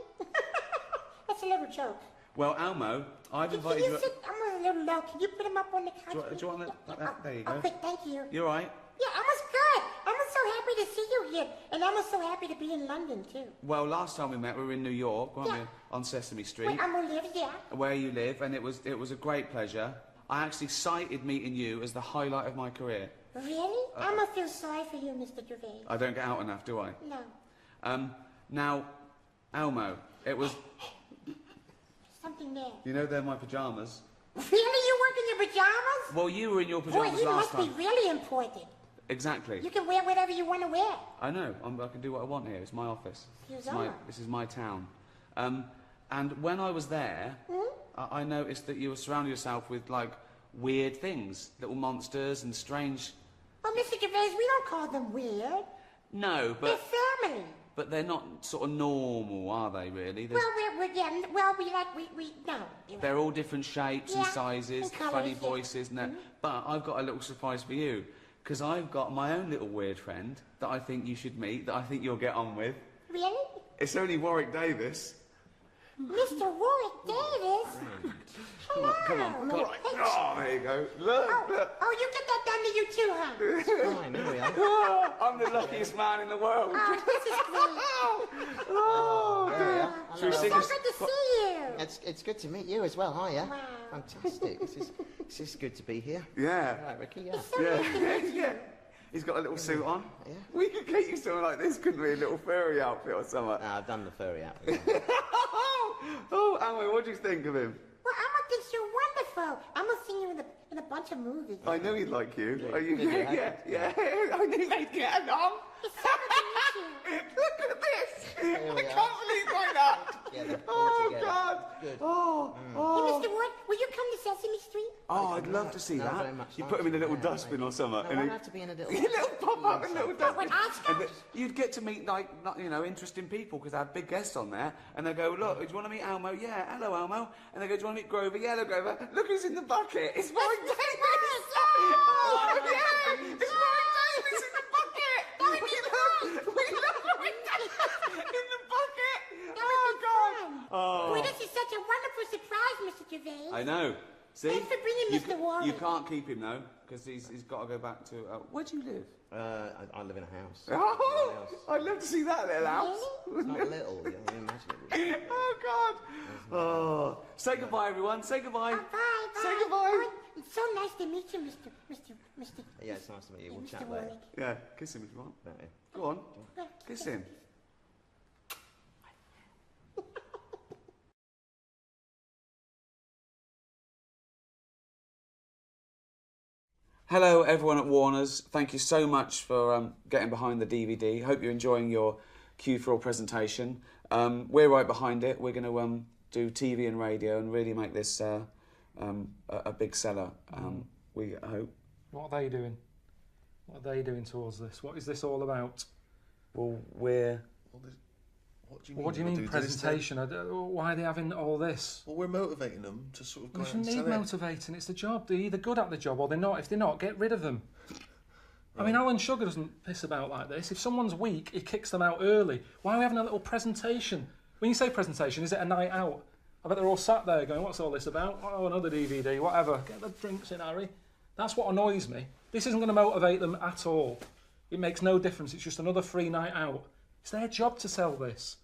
Speaker 8: That's a little joke.
Speaker 4: Well, Elmo, I've
Speaker 8: Can
Speaker 4: invited
Speaker 8: you
Speaker 4: you...
Speaker 8: sit? I'm a little low. Can you put him up on the couch?
Speaker 4: Do you want that? There you go.
Speaker 8: Okay, thank you.
Speaker 4: You all right?
Speaker 8: Yeah, Elmo's good. Elmo's so happy to see you here. And Elmo's so happy to be in London, too.
Speaker 4: Well, last time we met, we were in New York, weren't
Speaker 8: Yeah.
Speaker 4: we? On Sesame Street.
Speaker 8: Where Elmo lives, yeah.
Speaker 4: Where you live, and it was a great pleasure. I actually cited meeting you as the highlight of my career.
Speaker 8: Really? Elmo feels sorry for you, Mr. Gervais.
Speaker 4: I don't get out enough, do I?
Speaker 8: No.
Speaker 4: Now, Elmo, it was...
Speaker 8: Something there.
Speaker 4: You know they're my pyjamas.
Speaker 8: Really? You work in your pajamas?
Speaker 4: Well, you were in your
Speaker 8: Boy,
Speaker 4: pyjamas
Speaker 8: you
Speaker 4: last
Speaker 8: must
Speaker 4: time.
Speaker 8: be really important.
Speaker 4: Exactly.
Speaker 8: You can wear whatever you want to wear.
Speaker 4: I know. I can do what I want here. It's my office.
Speaker 8: Susanna.
Speaker 4: This is my town. And when I was there, I noticed that you were surrounding yourself with, like, weird things. Little monsters and strange...
Speaker 8: Oh, Mr. Gervais, we don't call them weird.
Speaker 4: No,
Speaker 8: They're
Speaker 4: but...
Speaker 8: family.
Speaker 4: But they're not sort of normal, are they, really?
Speaker 8: Well, no.
Speaker 4: They're all different shapes and
Speaker 8: Yeah,
Speaker 4: sizes,
Speaker 8: and colours,
Speaker 4: funny
Speaker 8: yeah.
Speaker 4: voices and that. But I've got a little surprise for you. Because I've got my own little weird friend that I think you should meet, that I think you'll get on with.
Speaker 8: Really?
Speaker 4: It's only Warwick Davis.
Speaker 8: Mr. Warwick Davis? Hello.
Speaker 4: Come on.
Speaker 8: Hey.
Speaker 4: Oh, there you go. Look.
Speaker 8: Oh, you get that done to you too, huh?
Speaker 6: Fine, here we are.
Speaker 4: Oh, I'm the luckiest man in the world.
Speaker 8: Oh, this is great.
Speaker 4: Oh,
Speaker 6: There we are.
Speaker 4: Should we
Speaker 8: It's
Speaker 4: sing
Speaker 8: so
Speaker 4: us-
Speaker 8: good to see you.
Speaker 6: It's good to meet you as well. Hiya.
Speaker 8: Wow.
Speaker 6: Fantastic. This is good to be here.
Speaker 4: Yeah.
Speaker 6: Right, Ricky. Yeah.
Speaker 8: So nice to meet you.
Speaker 4: Yeah. He's got a little suit on.
Speaker 6: Yeah.
Speaker 4: We could get you something like this, couldn't we? A little furry outfit or something.
Speaker 6: I've done the furry outfit.
Speaker 4: Oh, Alan, what do you think of him?
Speaker 8: Well, Elmo thinks you're wonderful. I'm gonna see you in a bunch of movies.
Speaker 4: I know he'd like you.
Speaker 6: Yeah.
Speaker 4: Are you?
Speaker 6: Did you?
Speaker 4: Yeah. I knew they'd get along.
Speaker 8: It's so good to meet you.
Speaker 4: Look at this.
Speaker 6: we
Speaker 4: I
Speaker 6: are.
Speaker 4: can't believe like that.
Speaker 6: Yeah, they're all
Speaker 4: Oh,
Speaker 6: together.
Speaker 4: God.
Speaker 6: Good.
Speaker 4: Oh,
Speaker 8: Hey,
Speaker 4: oh.
Speaker 8: Mr. Ward, will you come to Sesame Street?
Speaker 4: Oh, I'd love to see
Speaker 6: No,
Speaker 4: that.
Speaker 6: very much
Speaker 4: You
Speaker 6: like
Speaker 4: put him in a
Speaker 6: it.
Speaker 4: little
Speaker 6: Yeah,
Speaker 4: dustbin or something.
Speaker 6: No,
Speaker 4: and
Speaker 6: I'll
Speaker 4: he-
Speaker 6: have to be in a little...
Speaker 4: a little pop-up in a little
Speaker 8: Oh, when
Speaker 4: dustbin.
Speaker 8: I
Speaker 4: And you'd get to meet, like, interesting people, because I had big guests on there. And they go, look, do you want to meet Elmo? Yeah, hello, Elmo. And they go, do you want to meet Grover? Yeah, hello, Grover. Look who's in the bucket. It's Warwick Davis. Oh, yeah. It's Warwick Davis in the bucket. We love Warwick Davis in the bucket. Oh, God. Oh.
Speaker 8: Boy, this is such a wonderful surprise, Mr. Gervais.
Speaker 4: I know. See?
Speaker 8: Thanks for bringing Mr. Warwick.
Speaker 4: You can't keep him, though, because he's got to go back to... where do you live?
Speaker 6: I live in a house.
Speaker 4: Oh, I'd love to see that little house.
Speaker 6: It's not little, you imagine it.
Speaker 4: Oh, God. Oh. Say goodbye, everyone. Say goodbye.
Speaker 8: Bye, bye.
Speaker 4: Say goodbye.
Speaker 8: Oh, It's so nice to meet you, Mr.
Speaker 4: Yeah, it's nice to meet you. We'll
Speaker 8: Mr.
Speaker 4: chat
Speaker 8: Warwick.
Speaker 4: later. Yeah, kiss him if you want. Go on, kiss him. Hello everyone at Warner's. Thank you so much for getting behind the DVD. Hope you're enjoying your Q4 presentation. We're right behind it. We're going to do TV and radio and really make this a big seller. We hope.
Speaker 7: What are they doing? What are they doing towards this? What is this all about?
Speaker 4: Well, we're...
Speaker 3: What do you mean
Speaker 7: presentation? Why are they having all this?
Speaker 3: Well, we're motivating them to sort of go
Speaker 7: You
Speaker 3: out and
Speaker 7: shouldn't
Speaker 3: sell
Speaker 7: need
Speaker 3: it.
Speaker 7: motivating. It's the job. They're either good at the job or they're not. If they're not, get rid of them. I mean, Alan Sugar doesn't piss about like this. If someone's weak, he kicks them out early. Why are we having a little presentation? When you say presentation, is it a night out? I bet they're all sat there going, what's all this about? Oh, another DVD, whatever. Get the drinks in, Harry. That's what annoys me. This isn't going to motivate them at all. It makes no difference. It's just another free night out. It's their job to sell this.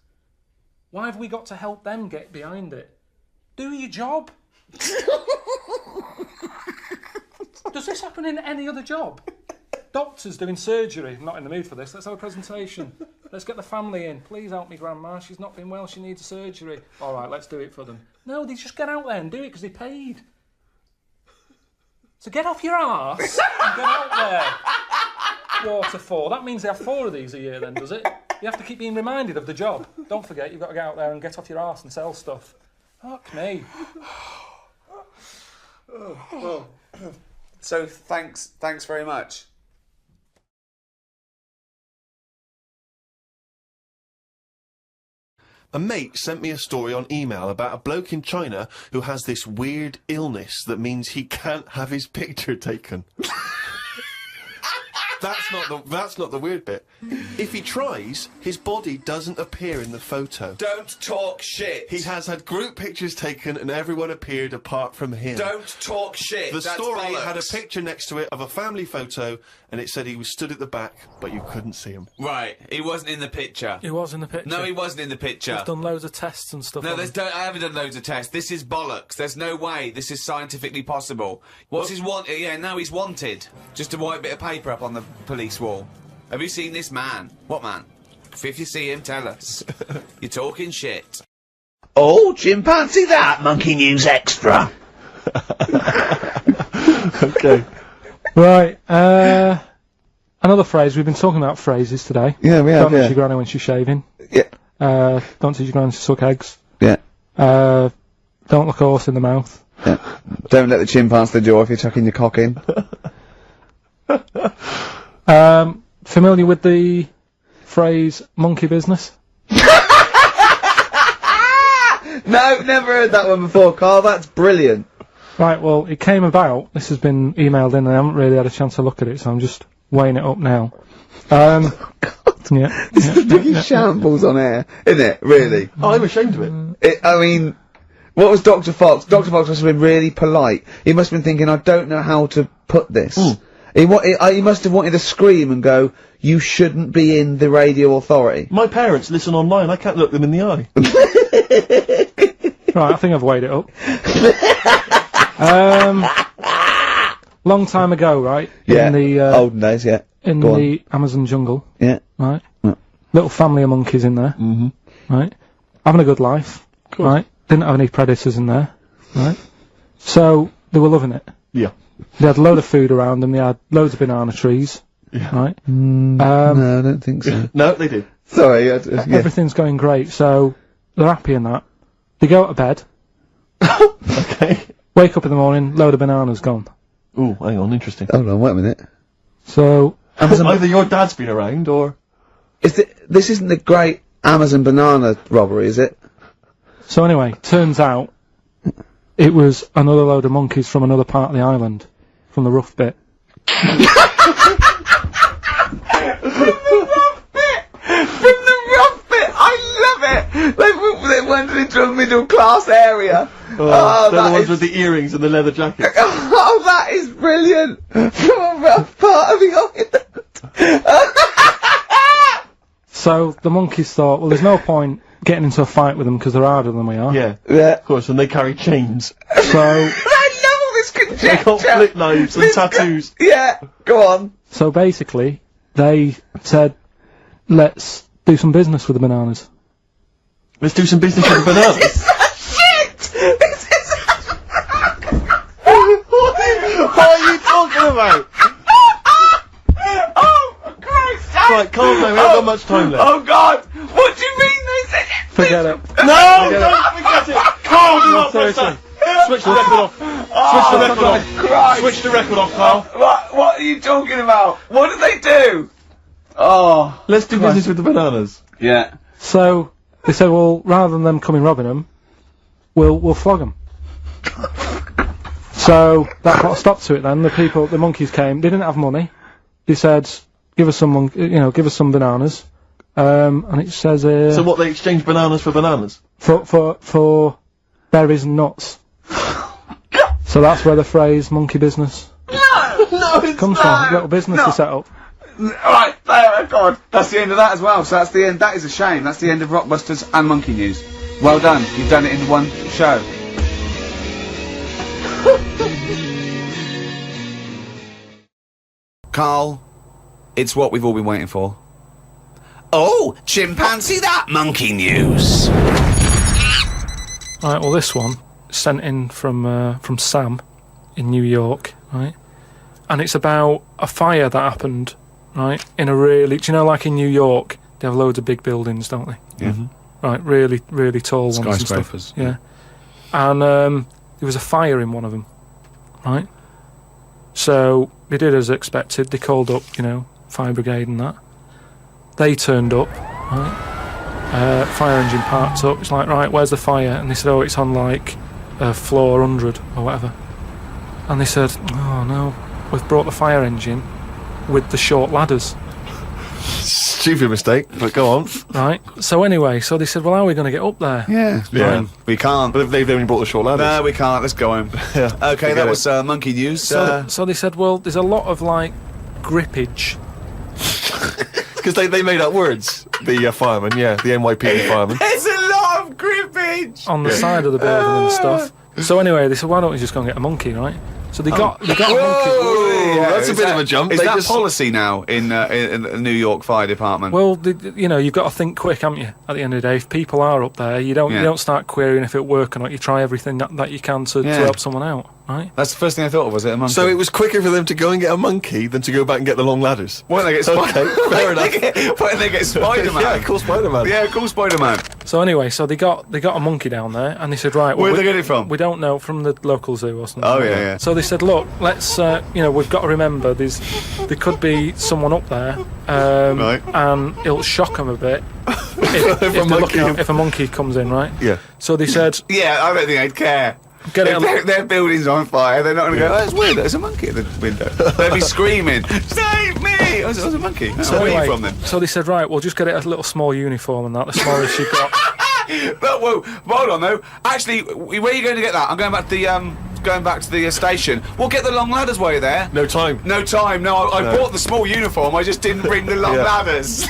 Speaker 7: Why have we got to help them get behind it? Do your job. Does this happen in any other job? Doctors doing surgery. I'm not in the mood for this. Let's have a presentation. Let's get the family in. Please help me, Grandma. She's not been well. She needs surgery. All right, let's do it for them. No, they just get out there and do it because they paid. So get off your arse and get out there. Waterfall. That means they have 4 of these a year then, does it? You have to keep being reminded of the job. Don't forget, you've got to get out there and get off your arse and sell stuff. Fuck me.
Speaker 4: So thanks very much.
Speaker 3: A mate sent me a story on email about a bloke in China who has this weird illness that means he can't have his picture taken. That's not the weird bit. If he tries, his body doesn't appear in the photo.
Speaker 4: Don't talk shit.
Speaker 3: He has had group pictures taken and everyone appeared apart from him.
Speaker 4: Don't talk shit.
Speaker 3: The
Speaker 4: That's
Speaker 3: story
Speaker 4: bollocks.
Speaker 3: had a picture next to it of a family photo and it said he was stood at the back, but you couldn't see him.
Speaker 4: Right, he wasn't in the picture.
Speaker 7: He was in the picture.
Speaker 4: No, he wasn't in the picture.
Speaker 7: I've done loads of tests and stuff.
Speaker 4: No,
Speaker 7: on him.
Speaker 4: I haven't done loads of tests. This is bollocks. There's no way this is scientifically possible. What's his want? Yeah, now he's wanted. Just a white bit of paper up on the police wall. Have you seen this man? What man? If you see him, tell us. You're talking shit.
Speaker 6: Oh, chimpanzee that, Monkey News Extra.
Speaker 3: Okay.
Speaker 7: Right, another phrase. We've been talking about phrases today.
Speaker 6: Yeah, we have,
Speaker 7: Don't touch your granny when she's shaving.
Speaker 6: Yeah.
Speaker 7: Don't touch your granny to suck eggs.
Speaker 6: Yeah.
Speaker 7: Don't look a horse in the mouth.
Speaker 6: Yeah. Don't let the chimpanzee jaw if you're chucking your cock in.
Speaker 7: Familiar with the phrase monkey business?
Speaker 6: No, never heard that one before, Carl. That's brilliant.
Speaker 7: Right, well, it came about. This has been emailed in and I haven't really had a chance to look at it, so I'm just weighing it up now.
Speaker 6: God.
Speaker 7: Yeah.
Speaker 6: This is the biggest shambles on air, isn't it? Really?
Speaker 3: Oh, I'm ashamed of it.
Speaker 6: I mean, what was Dr. Fox? Dr. Fox must have been really polite. He must have been thinking, I don't know how to put this. He must have wanted to scream and go, you shouldn't be in the radio authority.
Speaker 3: My parents listen online, I can't look them in the eye.
Speaker 7: Right, I think I've weighed it up. Long time ago, right?
Speaker 6: Yeah,
Speaker 7: in the,
Speaker 6: olden days, yeah.
Speaker 7: In
Speaker 6: Go
Speaker 7: the Amazon jungle.
Speaker 6: Yeah.
Speaker 7: Right?
Speaker 6: Yeah.
Speaker 7: Little family of monkeys in there.
Speaker 6: Mm-hmm.
Speaker 7: Right? Having a good life. Right? Didn't have any predators in there. Right? So, they were loving it.
Speaker 3: Yeah.
Speaker 7: They had a load of food around them, they had loads of banana trees.
Speaker 3: Yeah.
Speaker 7: Right?
Speaker 6: No, I don't think so.
Speaker 3: No, they did.
Speaker 6: Sorry, yeah.
Speaker 7: Everything's going great, so they're happy in that. They go to bed.
Speaker 3: Okay.
Speaker 7: Wake up in the morning, load of bananas gone.
Speaker 3: Ooh, hang on, interesting.
Speaker 6: Hold on, wait a minute.
Speaker 7: So,
Speaker 3: Either your dad's been around, or...
Speaker 6: This isn't the great Amazon banana robbery, is it?
Speaker 7: So anyway, turns out it was another load of monkeys from another part of the island, from the rough bit.
Speaker 6: From the rough bit! I love it! They went into a middle class area.
Speaker 3: Oh, they're the ones with the earrings and the leather jackets.
Speaker 6: Oh, that is brilliant! From a rough part of the island.
Speaker 7: So the monkeys thought, well, there's no point getting into a fight with them because they're harder than we are.
Speaker 3: Yeah.
Speaker 6: Yeah.
Speaker 3: Of course, and they carry chains.
Speaker 7: So
Speaker 6: I love all this
Speaker 3: They got flip knives and tattoos.
Speaker 6: Yeah, go on.
Speaker 7: So basically, they said, let's do some business with the bananas.
Speaker 3: Let's do some business with the bananas.
Speaker 6: Shit! This is...
Speaker 3: What are you talking about?
Speaker 6: Oh, Christ!
Speaker 3: Right, calm down, we haven't got much time left.
Speaker 6: Oh, God! What do you mean they said it?
Speaker 7: Forget it.
Speaker 3: No, don't forget it! Carl, do not press that! Switch the record off. Switch the record off.
Speaker 6: Christ.
Speaker 3: Switch the record off, Carl.
Speaker 6: What are you talking about? What did they do? Oh.
Speaker 3: Let's do business with the bananas.
Speaker 6: Yeah.
Speaker 7: So they said, well, rather than them coming robbing them, we'll flog them. So that put a stop to it then. The monkeys came. They didn't have money. They said, give us some, give us some bananas. And it says here...
Speaker 3: So what, they exchange bananas for bananas?
Speaker 7: For berries and nuts. So that's where the phrase monkey business
Speaker 6: No, it's
Speaker 7: comes from. Little business to set up.
Speaker 6: Right, there, God. That's the end of that as well. So that's the end. That is a shame. That's the end of Rockbusters and Monkey News. Well done. You've done it in one show. Carl, it's what we've all been waiting for.
Speaker 9: Oh, chimpanzee that monkey news.
Speaker 7: Right, well this one sent in from Sam in New York, right? And it's about a fire that happened, right? In a really, do you know, like in New York, they have loads of big buildings, don't they?
Speaker 6: Yeah.
Speaker 7: Right, really, really tall ones and stuff.
Speaker 6: Skyscrapers.
Speaker 7: Yeah. And there was a fire in one of them, right? So they did as expected. They called up, fire brigade and that. They turned up, right? Fire engine parked up. It's like, right, where's the fire? And they said, oh, it's on like floor 100 or whatever. And they said, oh no, we've brought the fire engine with the short ladders.
Speaker 3: Stupid mistake, but go on.
Speaker 7: Right. So anyway, so they said, well, how are we going to get up there?
Speaker 6: Yeah.
Speaker 3: Yeah.
Speaker 6: We can't.
Speaker 3: But they've only brought the short ladders.
Speaker 6: No, we can't. Let's go home.
Speaker 3: Yeah.
Speaker 6: Okay, that was Monkey News.
Speaker 7: So they said, well, there's a lot of like grippage.
Speaker 3: Because they made up words. The firemen, yeah, the NYPD firemen.
Speaker 6: There's a lot of grippage
Speaker 7: On the side of the building and stuff. So anyway, they said, why don't we just go and get a monkey, right? So they got a monkey.
Speaker 6: Yeah,
Speaker 3: that's a bit of a jump.
Speaker 6: Is
Speaker 3: They
Speaker 6: that
Speaker 3: just-
Speaker 6: policy now in the New York Fire Department?
Speaker 7: Well, you've got to think quick, haven't you? At the end of the day, if people are up there, you don't start querying if it'll work or not. You try everything that you can to help someone out, right?
Speaker 6: That's the first thing I thought of, was it a monkey?
Speaker 3: So it was quicker for them to go and get a monkey than to go back and get the long ladders.
Speaker 6: Why don't they get
Speaker 3: Okay, fair enough.
Speaker 6: Why don't they get Spider-Man?
Speaker 3: Yeah, call Spider-Man.
Speaker 6: Yeah, call Spider-Man.
Speaker 7: So anyway, so they got a monkey down there, and they said, right,
Speaker 6: Where did they get it from?
Speaker 7: We don't know, from the local zoo or something.
Speaker 6: Oh,
Speaker 7: like
Speaker 6: yeah,
Speaker 7: that.
Speaker 6: yeah.
Speaker 7: So they said, look, let's, we've got to remember there could be someone up there,
Speaker 6: Right.
Speaker 7: and it'll shock them a bit if a monkey comes in, right?
Speaker 3: Yeah.
Speaker 7: So they said,
Speaker 6: Yeah, I don't think they'd care.
Speaker 7: Get it
Speaker 6: If their building's on fire, they're not going to go, oh, it's weird, there's a monkey at the window. They'll be screaming, save me! Oh, there's a monkey.
Speaker 7: so
Speaker 6: Away
Speaker 7: anyway,
Speaker 6: from them.
Speaker 7: so they said, right, we'll just get it a little small uniform and that, the smallest you've got.
Speaker 6: But whoa, hold on though. Actually, where are you going to get that? I'm going back to the station. We'll get the long ladders while you're there.
Speaker 3: No time.
Speaker 6: No time. No, I bought the small uniform. I just didn't bring the long
Speaker 3: Yeah.
Speaker 6: ladders.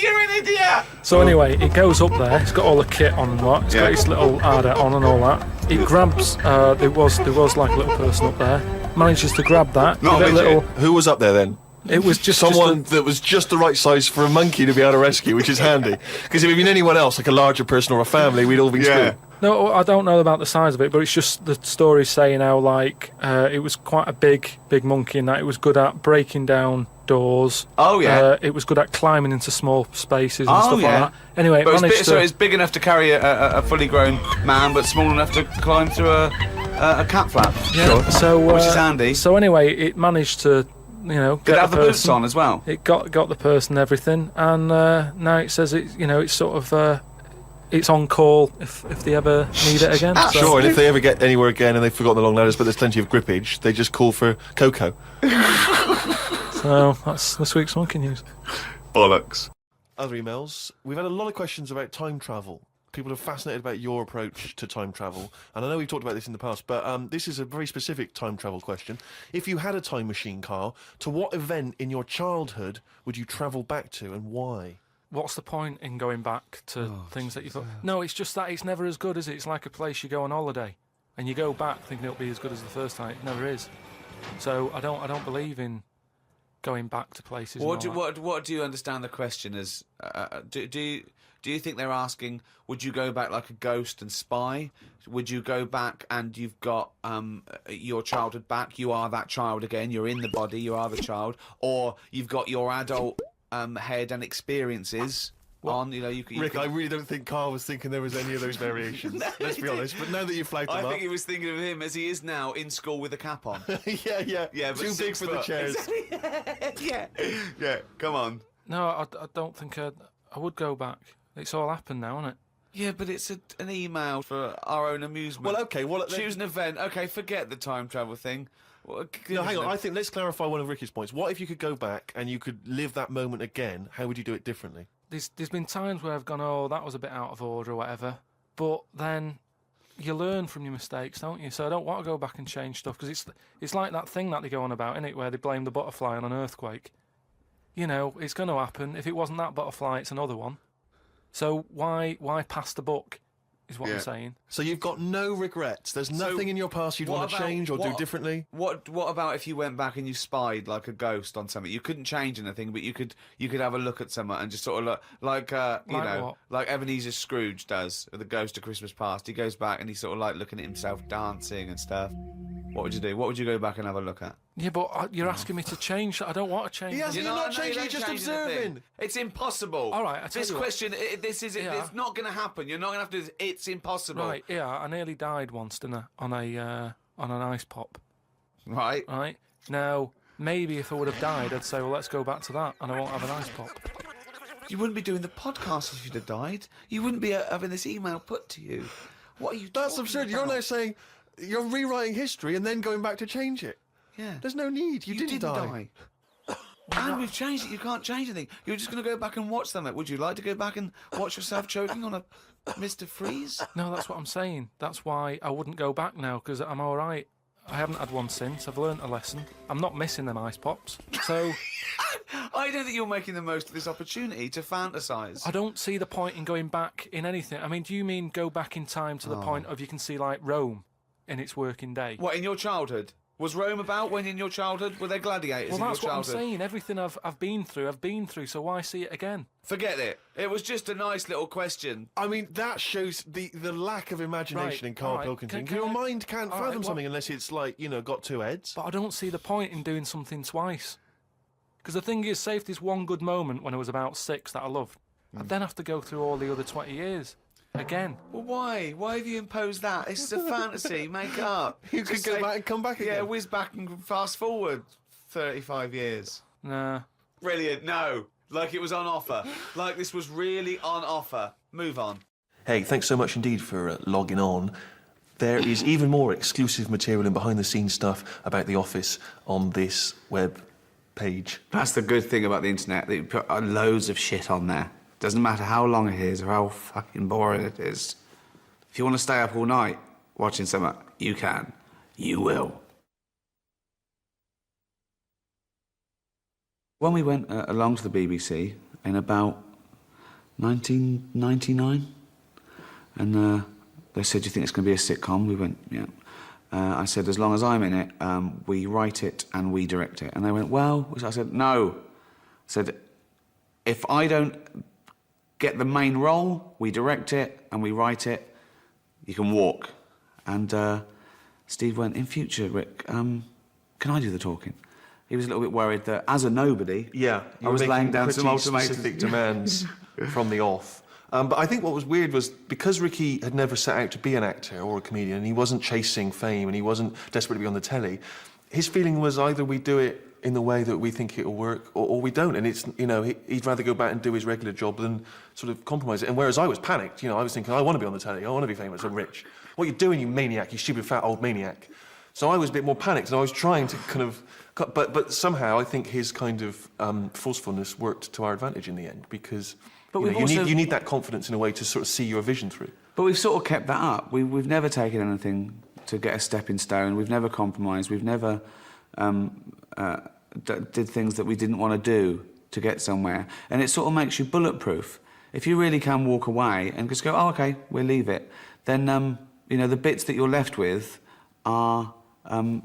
Speaker 6: You're an idiot.
Speaker 7: So anyway, it goes up there. It's got all the kit on and what. It's got its little adder on and all that. It grabs. There was like a little person up there. Manages to grab that.
Speaker 6: Not
Speaker 7: give it
Speaker 6: a midget.
Speaker 3: Who was up there then?
Speaker 7: It was just
Speaker 3: Someone that was just the right size for a monkey to be able to rescue, which is handy. Because if it had been anyone else, like a larger person or a family, we'd all been screwed.
Speaker 7: No, I don't know about the size of it, but it's just the story saying how like it was quite a big monkey, and that it was good at breaking down doors.
Speaker 6: Oh yeah.
Speaker 7: It was good at climbing into small spaces and
Speaker 6: Oh,
Speaker 7: stuff
Speaker 6: yeah.
Speaker 7: like that. Anyway,
Speaker 6: But
Speaker 7: it managed
Speaker 6: so it's big enough to carry a fully grown man, but small enough to climb through a cat flap.
Speaker 7: yeah, so
Speaker 6: Which is handy.
Speaker 7: So anyway, it managed to
Speaker 6: Did it
Speaker 7: get
Speaker 6: have the boots
Speaker 7: person.
Speaker 6: on as well?
Speaker 7: It got the person and everything, and now it says it's sort of it's on call if they ever need it again. So.
Speaker 3: Sure, and if they ever get anywhere again and they've forgotten the long ladders, but there's plenty of grippage, they just call for Coco.
Speaker 7: So that's this week's monkey news.
Speaker 6: Bollocks.
Speaker 3: Other emails. We've had a lot of questions about time travel. People are fascinated about your approach to time travel. And I know we've talked about this in the past, but this is a very specific time travel question. If you had a time machine, Carl, to what event in your childhood would you travel back to and why?
Speaker 7: What's the point in going back to things that you thought? No, it's just that it's never as good as it. It's like a place you go on holiday.
Speaker 1: and you go back thinking it'll be as good as the first time. It never is. So I don't believe in going back to places.
Speaker 4: What do you understand the question as? Do you think they're asking, would you go back like a ghost and spy? Would you go back and you've got your childhood back? You are that child again. You're in the body. You are the child, or you've got your adult head and experiences.
Speaker 3: Rick, I really don't think Karl was thinking there was any of those variations.
Speaker 4: No,
Speaker 3: let's be honest. But now that you've flagged them up,
Speaker 4: I think he was thinking of him as he is now in school with a cap on.
Speaker 3: yeah.
Speaker 4: But
Speaker 3: Too big for the chairs.
Speaker 4: yeah. Come on.
Speaker 1: No, I don't think I would go back. It's all happened now, isn't it?
Speaker 4: Yeah, but it's an email for our own amusement.
Speaker 3: Well, okay.
Speaker 4: Choose an event. Okay, forget the time travel thing.
Speaker 3: No, hang on. I think let's clarify one of Ricky's points. What if you could go back and you could live that moment again? How would you do it differently?
Speaker 1: There's been times where I've gone, oh, that was a bit out of order or whatever. But then you learn from your mistakes, don't you? So I don't want to go back and change stuff, because it's like that thing that they go on about, innit, where they blame the butterfly on an earthquake. You know, it's going to happen. If it wasn't that butterfly, it's another one. So why pass the buck, is what I'm saying.
Speaker 3: So you've got no regrets. There's nothing in your past you'd want to change or do differently?
Speaker 4: What about if you went back and you spied like a ghost on something? You couldn't change anything, but you could have a look at someone and just sort of look like Ebenezer Scrooge does with the Ghost of Christmas Past. He goes back and he's sort of like looking at himself dancing and stuff. What would you do? What would you go back and have a look at?
Speaker 1: Yeah, but you're asking me to change. I don't want to change.
Speaker 3: You're not changing, you're just observing.
Speaker 4: It's impossible.
Speaker 1: All right,
Speaker 4: this question, it's not going to happen. You're not going to have to do this. It's impossible.
Speaker 1: Right, yeah, I nearly died once, didn't I, on an ice pop.
Speaker 4: Right.
Speaker 1: Right. Now, maybe if I would have died, I'd say, well, let's go back to that, and I won't have an ice pop.
Speaker 4: You wouldn't be doing the podcast if you'd have died. You wouldn't be having this email put to you. What are you
Speaker 3: That's absurd.
Speaker 4: About?
Speaker 3: You're now saying you're rewriting history and then going back to change it.
Speaker 4: Yeah.
Speaker 3: There's no need. You didn't die.
Speaker 4: And we've changed it. You can't change anything. You're just going to go back and watch them. Would you like to go back and watch yourself choking on a Mr. Freeze?
Speaker 1: No, that's what I'm saying. That's why I wouldn't go back now, because I'm all right. I haven't had one since. I've learnt a lesson. I'm not missing them ice pops. So
Speaker 4: I don't think you're making the most of this opportunity to fantasise.
Speaker 1: I don't see the point in going back in anything. I mean, do you mean go back in time to the point of you can see, like, Rome in its working day?
Speaker 4: What, in your childhood? Was Rome about when in your childhood? Were there gladiators in your childhood?
Speaker 1: Well, that's what I'm saying. Everything I've been through, so why see it again?
Speaker 4: Forget it. It was just a nice little question.
Speaker 3: I mean, that shows the lack of imagination in Karl Pilkington. Your mind can't fathom something unless it's, like, you know, got two heads.
Speaker 1: But I don't see the point in doing something twice. Because the thing is, say if there's one good moment when I was about 6 that I loved, I'd then have to go through all the other 20 years. Again.
Speaker 4: Well, why? Why have you imposed that? It's a fantasy. Make up.
Speaker 3: You could go back and come back again.
Speaker 4: Yeah, whiz back and fast forward 35 years.
Speaker 1: Nah.
Speaker 4: Brilliant. No. Like it was on offer. Like this was really on offer. Move on.
Speaker 3: Hey, thanks so much indeed for logging on. There is even more exclusive material and behind-the-scenes stuff about The Office on this web page.
Speaker 4: That's the good thing about the internet. That you put loads of shit on there. Doesn't matter how long it is or how fucking boring it is. If you want to stay up all night watching something, you can. You will. When we went along to the BBC in about 1999, and they said, do you think it's going to be a sitcom? We went, yeah. I said, as long as I'm in it, we write it and we direct it. And they went, well, I said, no. I said, if I don't get the main role, we direct it and we write it, you can walk. And Steve went, in future, Rick, can I do the talking? He was a little bit worried that as a nobody, I was laying down some
Speaker 3: specific demands from the off. But I think what was weird was because Ricky had never set out to be an actor or a comedian, and he wasn't chasing fame and he wasn't desperate to be on the telly, his feeling was either we do it in the way that we think it'll work, or we don't. And it's, you know, he'd rather go back and do his regular job than sort of compromise it. And whereas I was panicked, you know, I was thinking, I want to be on the telly, I want to be famous and rich. What are you doing, you maniac, you stupid fat old maniac? So I was a bit more panicked, and I was trying to kind of, but somehow I think his kind of forcefulness worked to our advantage in the end, because you need that confidence in a way to sort of see your vision through.
Speaker 4: But we've sort of kept that up. We've never taken anything to get a stepping stone. We've never compromised. We've never did things that we didn't want to do to get somewhere. And it sort of makes you bulletproof. If you really can walk away and just go, oh, OK, we'll leave it, then You know, the bits that you're left with are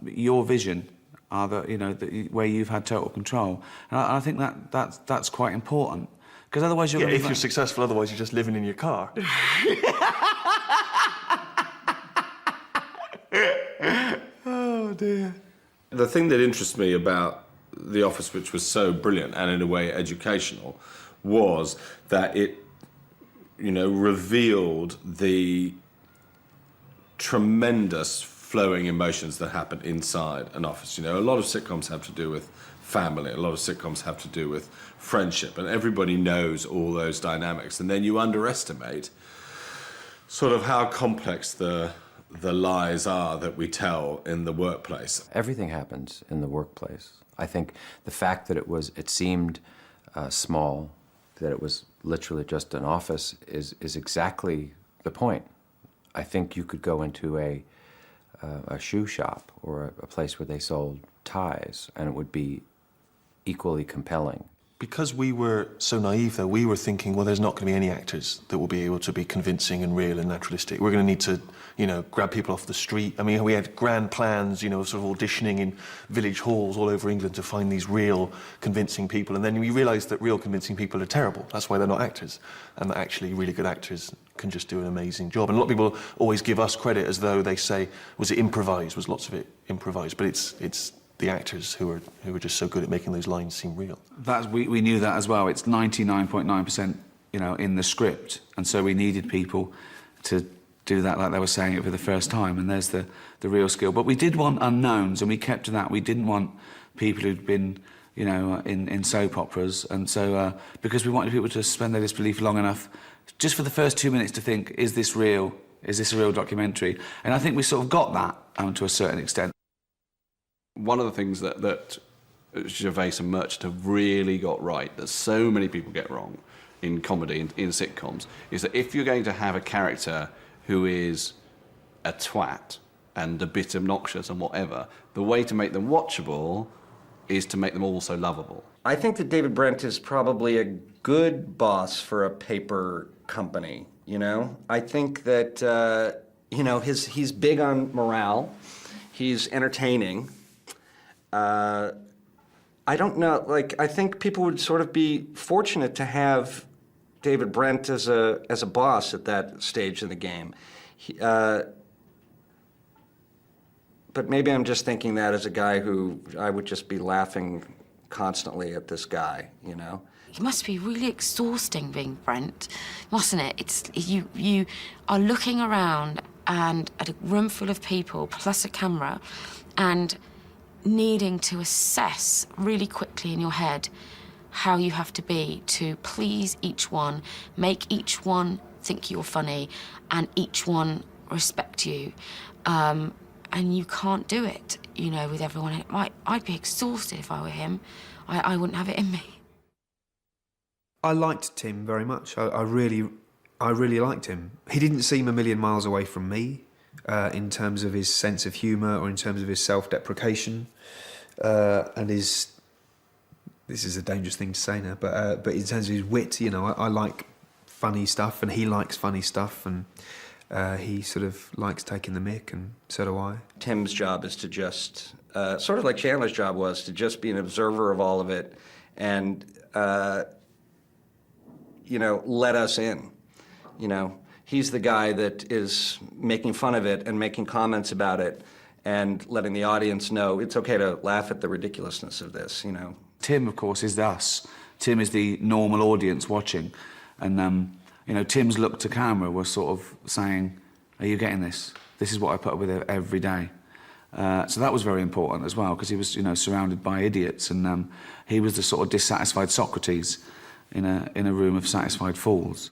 Speaker 4: your vision, are where you've had total control. And I think that's quite important, because otherwise you're...
Speaker 3: Yeah, if you're successful, otherwise you're just living in your car.
Speaker 4: Oh, dear.
Speaker 10: The thing that interests me about The Office, which was so brilliant and in a way educational, was that it, revealed the tremendous flowing emotions that happen inside an office. A lot of sitcoms have to do with family, a lot of sitcoms have to do with friendship, and everybody knows all those dynamics. And then you underestimate sort of how complex the lies are that we tell in the workplace.
Speaker 11: Everything happens in the workplace. I think the fact that it seemed small, that it was literally just an office, is exactly the point. I think you could go into a shoe shop or a place where they sold ties, and it would be equally compelling.
Speaker 3: Because we were so naive, though, we were thinking, well, there's not going to be any actors that will be able to be convincing and real and naturalistic. We're going to need to, grab people off the street. I mean, we had grand plans, sort of auditioning in village halls all over England to find these real convincing people. And then we realised that real convincing people are terrible. That's why they're not actors. And that actually really good actors can just do an amazing job. And a lot of people always give us credit as though they say, was it improvised? Was lots of it improvised? But it's the actors who are just so good at making those lines seem real.
Speaker 4: We knew that as well. It's 99.9%, in the script, and so we needed people to do that like they were saying it for the first time, and there's the real skill. But we did want unknowns, and we kept to that. We didn't want people who'd been, in soap operas, and so because we wanted people to suspend their disbelief long enough, just for the first 2 minutes, to think, is this real? Is this a real documentary? And I think we sort of got that to a certain extent.
Speaker 12: One of the things that Gervais and Merchant have really got right, that so many people get wrong in comedy, in sitcoms, is that if you're going to have a character who is a twat and a bit obnoxious and whatever, the way to make them watchable is to make them also lovable.
Speaker 13: I think that David Brent is probably a good boss for a paper company, I think that, he's big on morale, he's entertaining. I don't know, I think people would sort of be fortunate to have David Brent as a boss at that stage of the game. But maybe I'm just thinking that as a guy who I would just be laughing constantly at this guy,
Speaker 14: It must be really exhausting being Brent, mustn't it? It's you are looking around and at a room full of people plus a camera, and needing to assess really quickly in your head how you have to be to please each one, make each one think you're funny, and each one respect you. And you can't do it, with everyone. I'd be exhausted if I were him. I wouldn't have it in me.
Speaker 15: I liked Tim very much. I really liked him. He didn't seem a million miles away from me. In terms of his sense of humour or in terms of his self-deprecation and his... This is a dangerous thing to say now, but in terms of his wit, I like funny stuff and he likes funny stuff, and he sort of likes taking the mick, and so do I.
Speaker 13: Tim's job is to just, sort of like Chandler's job was, to just be an observer of all of it and, let us in, He's the guy that is making fun of it and making comments about it and letting the audience know it's okay to laugh at the ridiculousness of this,
Speaker 4: Tim, of course, is us. Tim is the normal audience watching. And, Tim's look to camera was sort of saying, are you getting this? This is what I put up with every day. So that was very important as well, because he was, surrounded by idiots, and he was the sort of dissatisfied Socrates in a room of satisfied fools.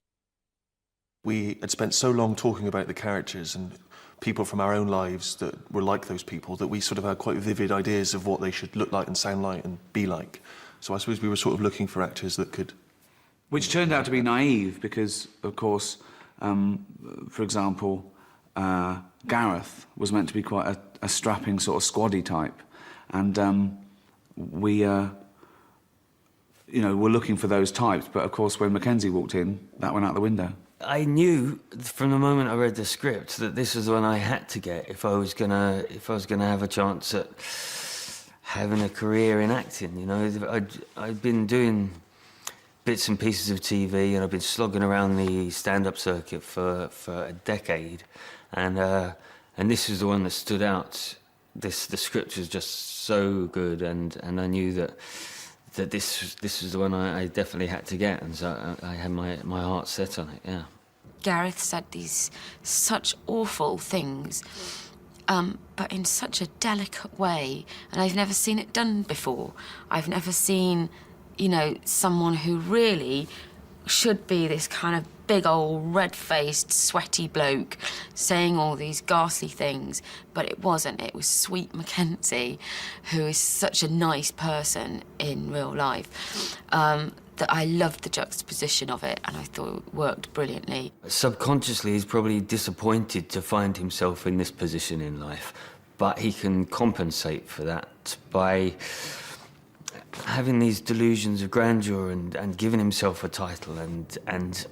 Speaker 3: We had spent so long talking about the characters and people from our own lives that were like those people that we sort of had quite vivid ideas of what they should look like and sound like and be like. So I suppose we were sort of looking for actors that could...
Speaker 4: Which turned out to be naive because, of course, for example, Gareth was meant to be quite a strapping sort of squaddy type. And we, were looking for those types. But, of course, when Mackenzie walked in, that went out the window.
Speaker 16: I knew from the moment I read the script that this was the one I had to get if I was gonna have a chance at having a career in acting. You know, I'd been doing bits and pieces of TV, and I've been slogging around the stand-up circuit for a decade, and this was the one that stood out. The script was just so good, and I knew that this was the one I definitely had to get, and so I had my heart set on it. Yeah.
Speaker 14: Gareth said these such awful things, but in such a delicate way, and I've never seen it done before. I've never seen, you know, someone who really should be this kind of big old red-faced, sweaty bloke saying all these ghastly things, but it wasn't. It was Sweet Mackenzie, who is such a nice person in real life, that I loved the juxtaposition of it, and I thought it worked brilliantly.
Speaker 16: Subconsciously, he's probably disappointed to find himself in this position in life, but he can compensate for that by having these delusions of grandeur and giving himself a title and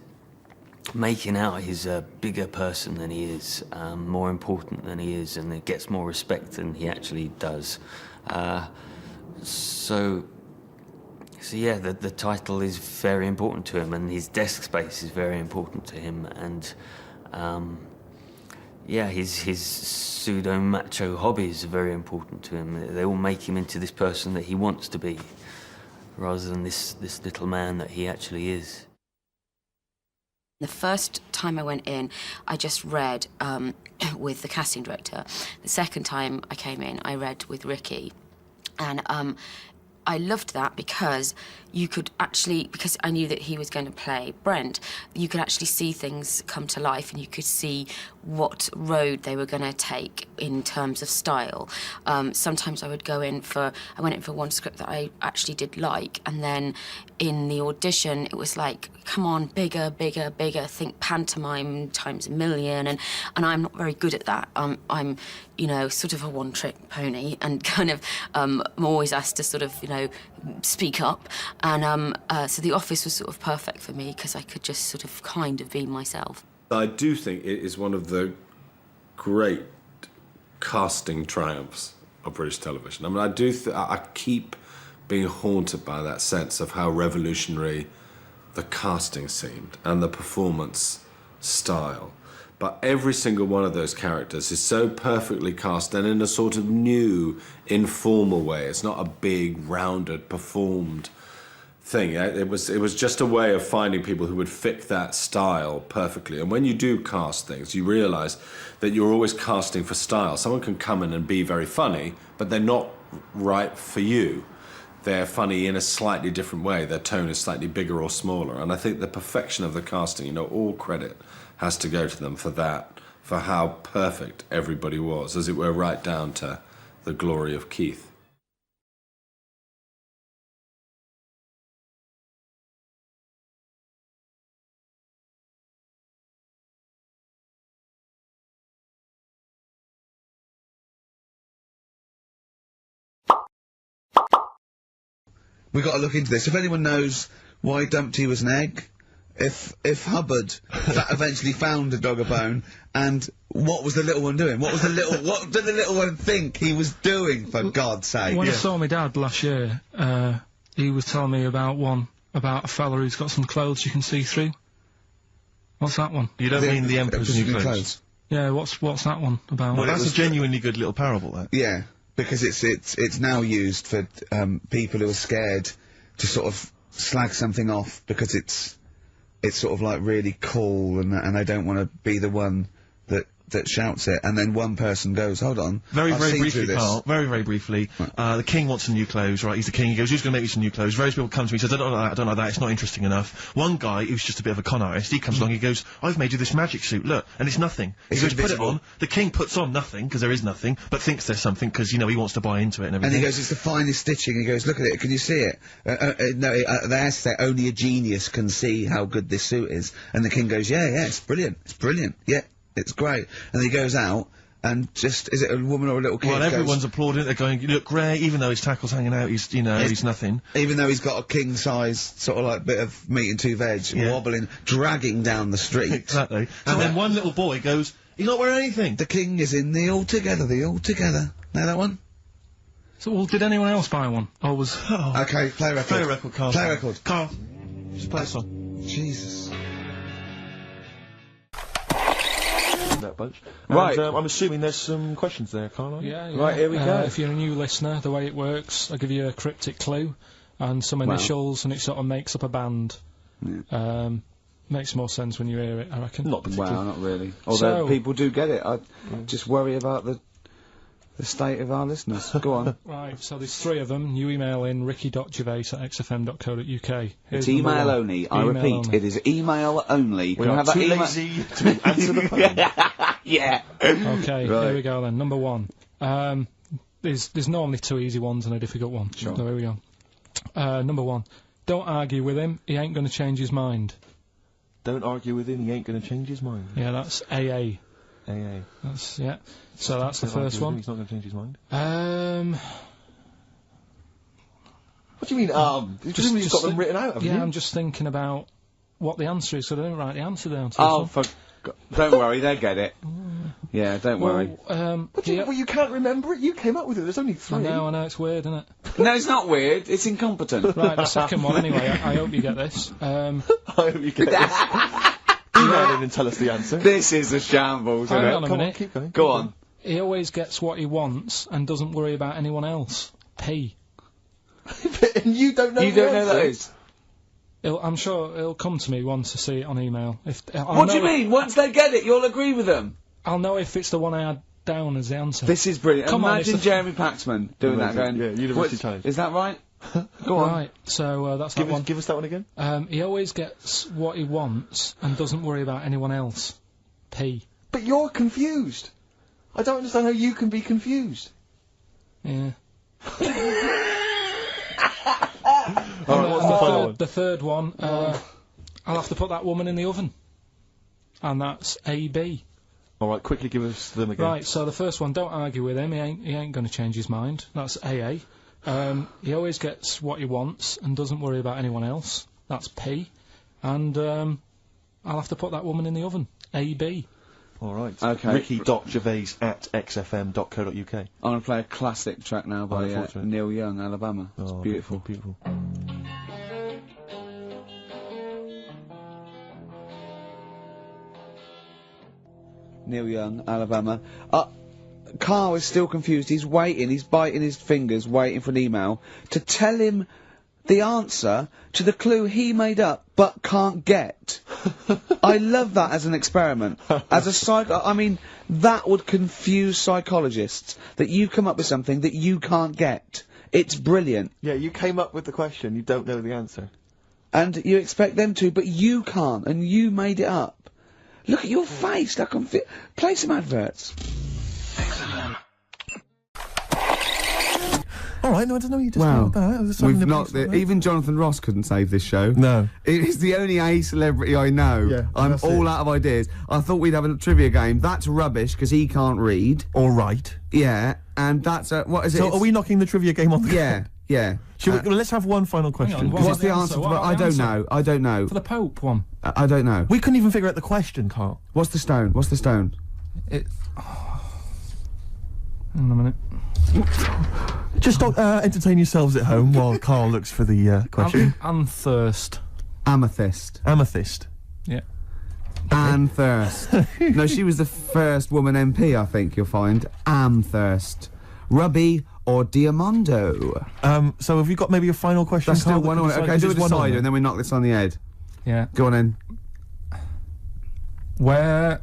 Speaker 16: making out he's a bigger person than he is, more important than he is, and it gets more respect than he actually does. So yeah, the title is very important to him, and his desk space is very important to him, and yeah, his pseudo-macho hobbies are very important to him. They all make him into this person that he wants to be, rather than this little man that he actually is.
Speaker 14: The first time I went in, I just read with the casting director. The second time I came in, I read with Ricky. And I loved that because you could actually, because I knew that he was going to play Brent, you could actually see things come to life, and you could see what road they were going to take in terms of style. Sometimes I went in for one script that I actually did like, and then in the audition it was like, come on, bigger, bigger, bigger, think pantomime times a million, and I'm not very good at that. I'm, you know, sort of a one-trick pony, and kind of I'm always asked to sort of, you know, speak up, and so The Office was sort of perfect for me because I could just sort of kind of be myself.
Speaker 10: I do think it is one of the great casting triumphs of British television. I mean, I keep being haunted by that sense of how revolutionary the casting seemed and the performance style. But every single one of those characters is so perfectly cast, and in a sort of new, informal way. It's not a big, rounded, performed thing. It was just a way of finding people who would fit that style perfectly. And when you do cast things, you realise that you're always casting for style. Someone can come in and be very funny, but they're not right for you. They're funny in a slightly different way. Their tone is slightly bigger or smaller. And I think the perfection of the casting, you know, all credit has to go to them for that, for how perfect everybody was, as it were, right down to the glory of Keith.
Speaker 6: We got to look into this. If anyone knows why Dumpty was an egg, if Hubbard eventually found a dog a bone, and what was the little one doing? What did the little one think he was doing, for God's sake?
Speaker 17: When I saw my dad last year, he was telling me about a fella who's got some clothes you can see through. What's that one?
Speaker 18: You don't mean the Emperor's New Clothes?
Speaker 17: Yeah, what's that one about?
Speaker 18: Well, that's a genuinely good little parable, that.
Speaker 6: Yeah. Because it's now used for people who are scared to sort of slag something off because it's sort of like really cool, and they don't want to be the one that shouts it, and then one person goes, hold on,
Speaker 18: very briefly, Carl, very briefly, the king wants some new clothes, right? He's the king, he goes, who's going to make me some new clothes? Various people come to me and says, I don't like that, it's not interesting enough. One guy, who's just a bit of a con artist, he comes along, he goes, I've made you this magic suit, look, and it's nothing. He goes, put it on, the king puts on nothing, because there is nothing, but thinks there's something, because, you know, he wants to buy into it and everything.
Speaker 6: And he goes, it's the finest stitching, he goes, look at it, can you see it? No, they ask that only a genius can see how good this suit is, and the king goes, yeah, it's brilliant, yeah. It's great. And he goes out, and just, is it a woman or a little kid?
Speaker 18: Well, everyone's applauding it. They're going, "You look great," even though his tackle's hanging out. He's, he's nothing.
Speaker 6: Even though he's got a king size sort of like bit of meat and two veg, wobbling, dragging down the street.
Speaker 18: Exactly. And then one little boy goes, "He's not wearing anything."
Speaker 6: The king is in the altogether. Know that one?
Speaker 17: So, well, did anyone else buy one? Or was...
Speaker 6: Okay, play a record.
Speaker 18: Play a record, Carl.
Speaker 6: Play a record.
Speaker 18: Carl, just play a song.
Speaker 6: Jesus.
Speaker 18: That bunch.
Speaker 6: Right.
Speaker 18: And, I'm assuming there's some questions there, Carl.
Speaker 17: Yeah.
Speaker 6: Right, here we go.
Speaker 17: If you're a new listener, the way it works, I'll give you a cryptic clue and some initials, and it sort of makes up a band.
Speaker 6: Yeah.
Speaker 17: Makes more sense when you hear it, I reckon.
Speaker 18: Not particularly.
Speaker 6: Well, not really. Although people do get it. I just worry about the state of our listeners. Go on.
Speaker 17: Right, so there's 3 of them. You email in ricky.gervais@xfm.co.uk.
Speaker 6: It's email only. I repeat, it is email only.
Speaker 18: We are too lazy to answer the phone.
Speaker 6: Yeah.
Speaker 17: Okay, here we go then. Number 1. There's normally 2 easy ones and a difficult one.
Speaker 6: Sure.
Speaker 17: So here we go. Number 1. Don't argue with him. He ain't going to change his mind.
Speaker 18: Don't argue with him. He ain't going to change his mind.
Speaker 17: Yeah, that's AA.
Speaker 18: AA.
Speaker 17: That's So that's the first one.
Speaker 18: He's not going to change his mind.
Speaker 6: What do you mean, You've got them written out, haven't you?
Speaker 17: I'm just thinking about what the answer is, so I didn't write the answer down.
Speaker 6: Oh, don't worry, they get it. Yeah, don't worry.
Speaker 18: What do you can't remember it? You came up with it. There's only 3.
Speaker 17: I know, it's weird, isn't it?
Speaker 6: No, it's not weird. It's incompetent.
Speaker 17: Right, the second one, anyway. I hope you get this.
Speaker 18: I hope you get this. Email in and tell us the answer.
Speaker 6: This is a shambles, isn't it?
Speaker 17: Hang on a minute.
Speaker 18: Keep going.
Speaker 6: Go on.
Speaker 17: He always gets what he wants and doesn't worry about anyone else. P.
Speaker 18: And you don't know
Speaker 6: You don't know that is?
Speaker 17: I'm sure it'll come to me once I see it on email.
Speaker 6: What do you mean? Once they get it, you'll agree with them?
Speaker 17: I'll know if it's the one I had down as the answer.
Speaker 6: This is brilliant.
Speaker 17: Come
Speaker 6: Imagine
Speaker 17: on,
Speaker 6: Jeremy Paxman doing that, going...
Speaker 18: Yeah, University Challenge.
Speaker 6: Is that right? Go on.
Speaker 17: Right, so that's that one.
Speaker 18: Give us that one again.
Speaker 17: He always gets what he wants and doesn't worry about anyone else. P.
Speaker 18: But you're confused. I don't understand how you can be confused.
Speaker 17: Yeah.
Speaker 18: Alright, what's the final one?
Speaker 17: The third one, I'll have to put that woman in the oven. And that's AB.
Speaker 18: Alright, quickly give us them again.
Speaker 17: Right, so the first one, don't argue with him, he ain't going to change his mind. That's AA. He always gets what he wants and doesn't worry about anyone else. That's P. And I'll have to put that woman in the oven. AB.
Speaker 18: Alright.
Speaker 6: Okay.
Speaker 18: Ricky.gervais@xfm.co.uk.
Speaker 6: I'm going to play a classic track now by Neil Young, Alabama. It's beautiful.
Speaker 18: Beautiful.
Speaker 6: Neil Young, Alabama. Carl is still confused. He's waiting. He's biting his fingers, waiting for an email to tell him the answer to the clue he made up but can't get. I love that as an experiment. As a I mean, that would confuse psychologists, that you come up with something that you can't get. It's brilliant.
Speaker 18: Yeah, you came up with the question, you don't know the answer.
Speaker 6: And you expect them to, but you can't, and you made it up. Look at your face, like play some adverts.
Speaker 18: Alright, no, I don't know what you just
Speaker 6: Wow.
Speaker 18: We've
Speaker 6: not even Jonathan Ross couldn't save this show.
Speaker 18: No.
Speaker 6: It is the only A celebrity I know.
Speaker 18: Yeah,
Speaker 6: I'm all out of ideas. I thought we'd have a trivia game. That's rubbish, because he can't read.
Speaker 18: All right.
Speaker 6: Yeah, and that's what is it?
Speaker 18: So are we knocking the trivia game on the
Speaker 6: Yeah, yeah.
Speaker 18: Let's have one final question.
Speaker 6: What's the answer? I don't know. I don't know.
Speaker 17: For the Pope one.
Speaker 6: I don't know.
Speaker 18: We couldn't even figure out the question, Carl.
Speaker 6: What's the stone? What's the stone?
Speaker 17: Hang on a minute.
Speaker 18: Just entertain yourselves at home while Carl looks for the question.
Speaker 17: Anthurst.
Speaker 6: Amethyst.
Speaker 18: Amethyst.
Speaker 17: Yeah.
Speaker 6: Amthurst. No, she was the first woman MP, I think, you'll find. Amthurst. Ruby or Diamondo.
Speaker 18: So have you got maybe a final question,
Speaker 6: That's
Speaker 18: Carl?
Speaker 6: still one on it. Okay, do a decider and then we knock this on the head.
Speaker 17: Yeah.
Speaker 6: Go on then.
Speaker 17: What?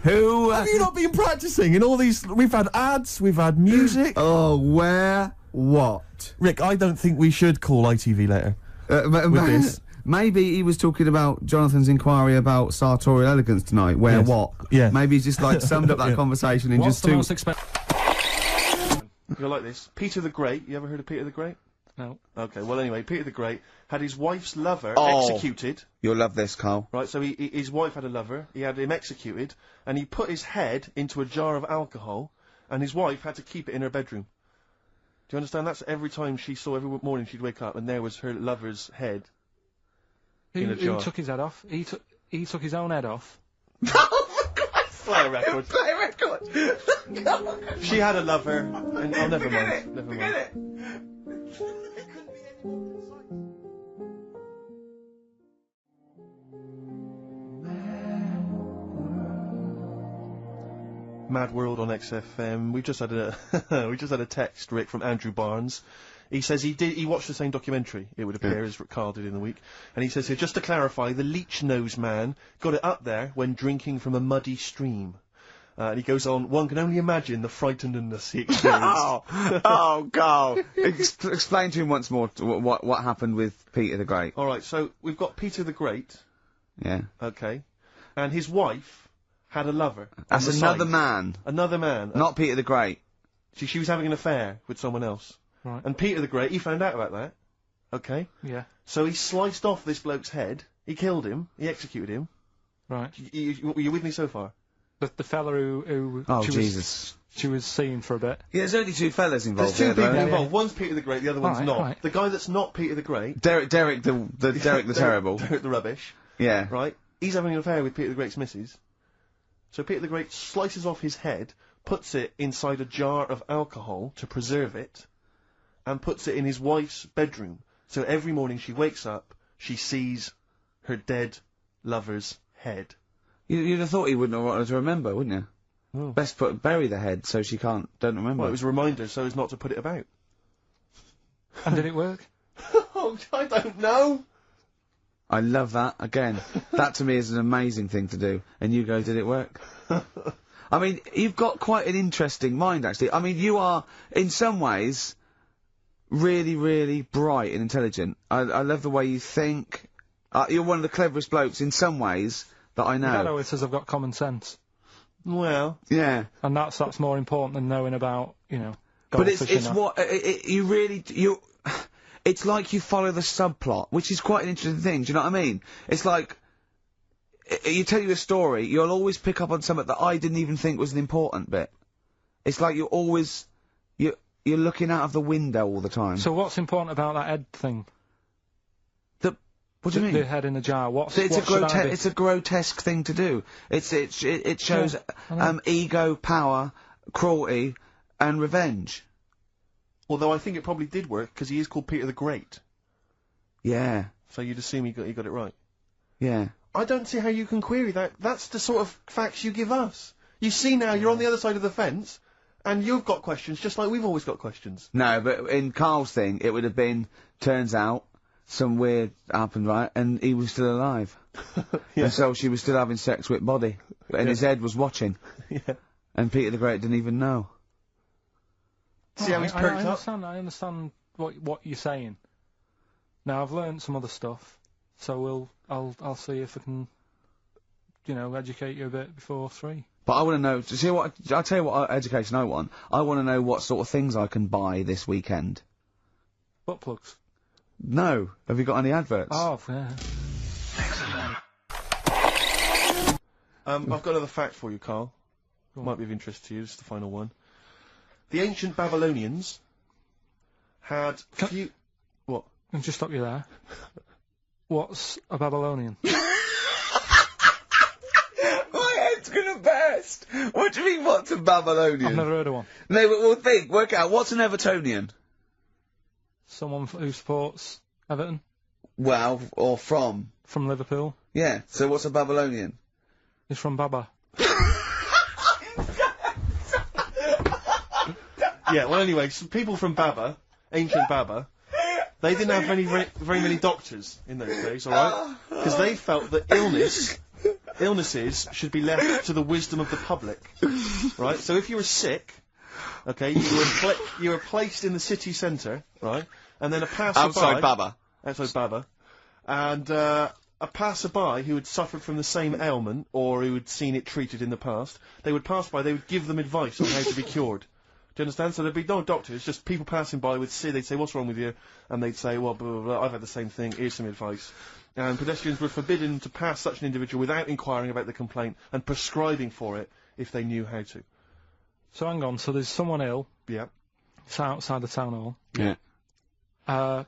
Speaker 6: Who?
Speaker 18: Have you not been practicing in all these? We've had ads, we've had music.
Speaker 6: Oh, where? What?
Speaker 18: Rick, I don't think we should call ITV later with this.
Speaker 6: Maybe he was talking about Jonathan's inquiry about sartorial elegance tonight. Where
Speaker 18: Yes.
Speaker 6: what?
Speaker 18: Yeah.
Speaker 6: Maybe he's just like summed up that conversation in
Speaker 17: What's
Speaker 6: just
Speaker 17: the
Speaker 6: two.
Speaker 17: most expensive?
Speaker 18: You're like this. Peter the Great. You ever heard of Peter the Great?
Speaker 17: No.
Speaker 3: Okay, well anyway, Peter the Great had his wife's lover
Speaker 6: Oh.
Speaker 3: executed.
Speaker 6: You'll love this, Carl.
Speaker 3: Right, so his wife had a lover, he had him executed, and he put his head into a jar of alcohol, and his wife had to keep it in her bedroom. Do you understand? That's every time she saw, every morning she'd wake up, and there was her lover's head in a jar.
Speaker 17: Who took his head off? He took his own head off.
Speaker 3: Play a record.
Speaker 6: Play a record!
Speaker 3: She had a lover, and oh, never mind. Never mind. Mad World on XFM. We just had a text, Rick, from Andrew Barnes. He says he watched the same documentary, it would appear, as Carl did in the week. And he says here, just to clarify, the leech nose man got it up there when drinking from a muddy stream. And he goes on, one can only imagine the frightenedness he experienced.
Speaker 6: Oh, Carl. Explain to him once more what happened with Peter the Great.
Speaker 3: Alright, so we've got Peter the Great.
Speaker 6: Yeah.
Speaker 3: Okay. And his wife had a lover.
Speaker 6: That's
Speaker 3: on the
Speaker 6: another
Speaker 3: side.
Speaker 6: man.
Speaker 3: Another man.
Speaker 6: Not Peter the Great.
Speaker 3: She was having an affair with someone else.
Speaker 17: Right.
Speaker 3: And Peter the Great, he found out about that. Okay?
Speaker 17: Yeah.
Speaker 3: So he sliced off this bloke's head, he killed him, he executed him.
Speaker 17: Right.
Speaker 3: You with me so far?
Speaker 17: The fella who
Speaker 6: Oh,
Speaker 17: she
Speaker 6: Jesus.
Speaker 17: she was seeing for a bit.
Speaker 6: Yeah, there's only two fellas involved.
Speaker 3: There's two
Speaker 6: here,
Speaker 3: people
Speaker 6: though.
Speaker 3: involved. One's Peter the Great, the other one's
Speaker 17: Right,
Speaker 3: not.
Speaker 17: right.
Speaker 3: The guy that's not Peter the Great...
Speaker 6: Derek the Terrible.
Speaker 3: Derek the Rubbish.
Speaker 6: Yeah.
Speaker 3: Right? He's having an affair with Peter the Great's missus. So Peter the Great slices off his head, puts it inside a jar of alcohol to preserve it, and puts it in his wife's bedroom. So every morning she wakes up, she sees her dead lover's head.
Speaker 6: You'd have thought he wouldn't have wanted to remember, wouldn't you?
Speaker 3: Oh.
Speaker 6: Best bury the head so she don't remember.
Speaker 3: Well, it was a reminder so as not to put it about.
Speaker 17: And did it work?
Speaker 3: Oh, I don't know.
Speaker 6: I love that. Again, that to me is an amazing thing to do. And you go, did it work? I mean, you've got quite an interesting mind, actually. I mean, you are, in some ways, really, really bright and intelligent. I love the way you think. You're one of the cleverest blokes in some ways that I know.
Speaker 17: My dad always says I've got common sense.
Speaker 3: Well.
Speaker 6: Yeah.
Speaker 17: And that's more important than knowing about,
Speaker 6: But it's
Speaker 17: goldfish and
Speaker 6: it's like you follow the subplot, which is quite an interesting thing, do you know what I mean? It's like, you tell you a story, you'll always pick up on something that I didn't even think was an important bit. It's like you're looking out of the window all the time.
Speaker 17: So what's important about that head thing?
Speaker 6: What do you mean?
Speaker 17: The head in the jar.
Speaker 6: It's a grotesque thing to do. It shows ego, power, cruelty, and revenge.
Speaker 3: Although I think it probably did work, because he is called Peter the Great.
Speaker 6: Yeah.
Speaker 3: So you'd assume he got it right.
Speaker 6: Yeah.
Speaker 3: I don't see how you can query that. That's the sort of facts you give us. You see now, you're on the other side of the fence, and you've got questions, just like we've always got questions.
Speaker 6: No, but in Carl's thing, it would have been, turns out, some weird happened, right, and he was still alive.
Speaker 3: Yeah.
Speaker 6: And so she was still having sex with body, and his head was watching.
Speaker 3: Yeah.
Speaker 6: And Peter the Great didn't even know.
Speaker 3: See how he's perked up?
Speaker 17: I understand what you're saying. Now I've learned some other stuff, so I'll see if I can, educate you a bit before 3.
Speaker 6: But I want to know. See what? I'll tell you what education I want. I want to know what sort of things I can buy this weekend.
Speaker 17: Butt plugs.
Speaker 6: No. Have you got any adverts?
Speaker 17: Oh, yeah.
Speaker 3: I've got another fact for you, Carl. Might be of interest to you. This is the final one. The ancient Babylonians had What?
Speaker 17: Can I just stop you there? What's a Babylonian?
Speaker 6: My head's gonna burst! What do you mean, what's a Babylonian?
Speaker 17: I've never heard of one.
Speaker 6: No, but work out, what's an Evertonian?
Speaker 17: Someone who supports Everton.
Speaker 6: Well, or from?
Speaker 17: From Liverpool.
Speaker 6: Yeah, so what's a Babylonian?
Speaker 17: He's from Baba.
Speaker 3: Yeah, well anyway, some people from Baba, ancient Baba, they didn't have very many doctors in those days, alright? Because they felt that illnesses should be left to the wisdom of the public, right? So if you were sick, okay, you were placed in the city centre, right? And then a passerby...
Speaker 6: Outside Baba.
Speaker 3: Outside Baba. And, a passerby who had suffered from the same ailment, or who had seen it treated in the past, they would pass by, they would give them advice on how to be cured. Do you understand? So there'd be no doctor, it's just people passing by would see, they'd say, what's wrong with you? And they'd say, well, blah, blah, blah, I've had the same thing, here's some advice. And pedestrians were forbidden to pass such an individual without inquiring about the complaint and prescribing for it if they knew how to.
Speaker 17: So hang on, so there's someone ill.
Speaker 3: Yeah.
Speaker 17: It's outside the town hall.
Speaker 4: Yeah.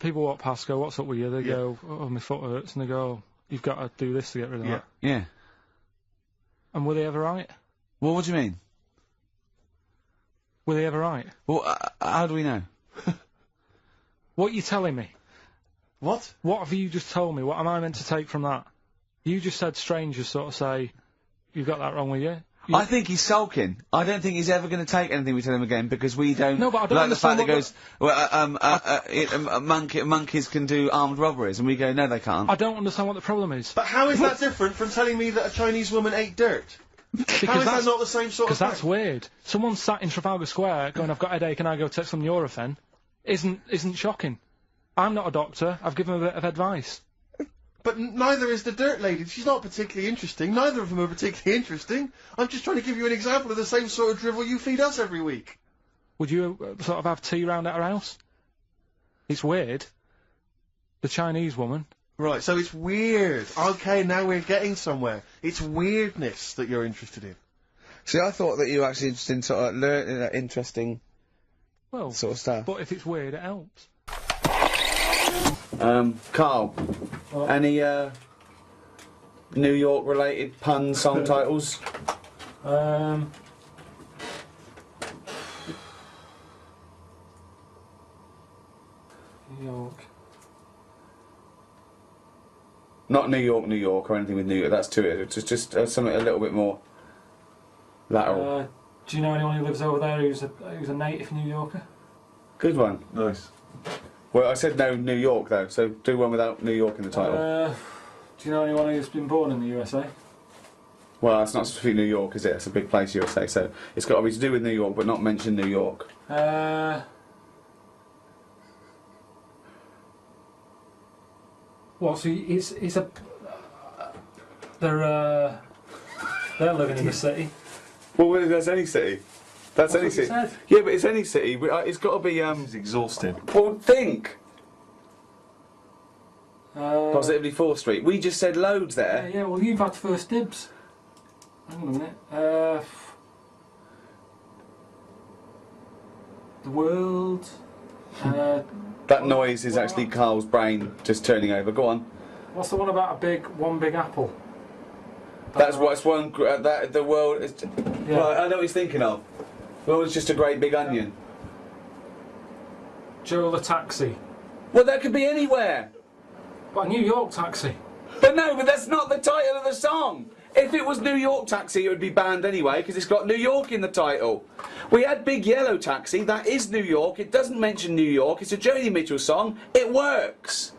Speaker 17: People walk past, go, what's up with you? They go, oh, my foot hurts, and they go, you've got to do this to get rid of that.
Speaker 4: Yeah.
Speaker 17: And were they ever right?
Speaker 4: Well, what do you mean?
Speaker 17: Were they ever right?
Speaker 4: Well, how do we know?
Speaker 17: What are you telling me?
Speaker 3: What?
Speaker 17: What have you just told me? What am I meant to take from that? You just said strangers sort of say, you've got that wrong with you.
Speaker 6: I think he's sulking. I don't think he's ever going to take anything we tell him again because we don't.
Speaker 17: No, but I don't
Speaker 6: like the fact
Speaker 17: understand
Speaker 6: that goes, monkeys can do armed robberies, and we go, no, they can't.
Speaker 17: I don't understand what the problem is.
Speaker 3: But how is that different from telling me that a Chinese woman ate dirt? How is that not the same sort of thing?
Speaker 17: Because that's weird. Someone sat in Trafalgar Square going, I've got a headache, and I go take some Nurofen, isn't shocking. I'm not a doctor. I've given a bit of advice.
Speaker 3: But neither is the dirt lady. She's not particularly interesting. Neither of them are particularly interesting. I'm just trying to give you an example of the same sort of drivel you feed us every week.
Speaker 17: Would you sort of have tea round at her house? It's weird. The Chinese woman.
Speaker 3: Right, so it's weird. Okay, now we're getting somewhere. It's weirdness that you're interested in.
Speaker 6: See, I thought that you were actually interested in sort of interesting sort of stuff.
Speaker 17: But if it's weird, it helps.
Speaker 4: Carl, any New York related pun song titles?
Speaker 17: New York.
Speaker 4: Not New York or anything with New York, that's too it. It's just something a little bit more lateral.
Speaker 17: Do you know anyone who lives over there who's a native New Yorker?
Speaker 4: Good one.
Speaker 3: Nice.
Speaker 4: Well, I said no New York though, so do one without New York in the title.
Speaker 17: Do you know anyone who's been born in the USA?
Speaker 4: Well, that's not specifically New York, is it? It's a big place, USA, so it's got to be to do with New York, but not mention New York.
Speaker 17: Well, so it's a... They're living in the city.
Speaker 4: Well, that's any city. That's any city.
Speaker 17: Said.
Speaker 4: Yeah, but it's any city. It's got to be.
Speaker 3: This is exhausting.
Speaker 4: Well, think. Positively 4th Street. We just said loads there.
Speaker 17: Yeah, well, you've had first dibs. Hang on a minute. The world.
Speaker 4: That noise is actually Carl's brain just turning over. Go on.
Speaker 17: What's the one about one big apple?
Speaker 4: That's what's one. The world is.
Speaker 17: Yeah.
Speaker 4: Right, I know what he's thinking of. The world is just a great big onion.
Speaker 17: Joe the taxi.
Speaker 4: Well, that could be anywhere.
Speaker 17: But a New York taxi.
Speaker 4: But no, but that's not the title of the song. If it was New York Taxi, it would be banned anyway, because it's got New York in the title. We had Big Yellow Taxi, that is New York, it doesn't mention New York, it's a Joni Mitchell song, it works.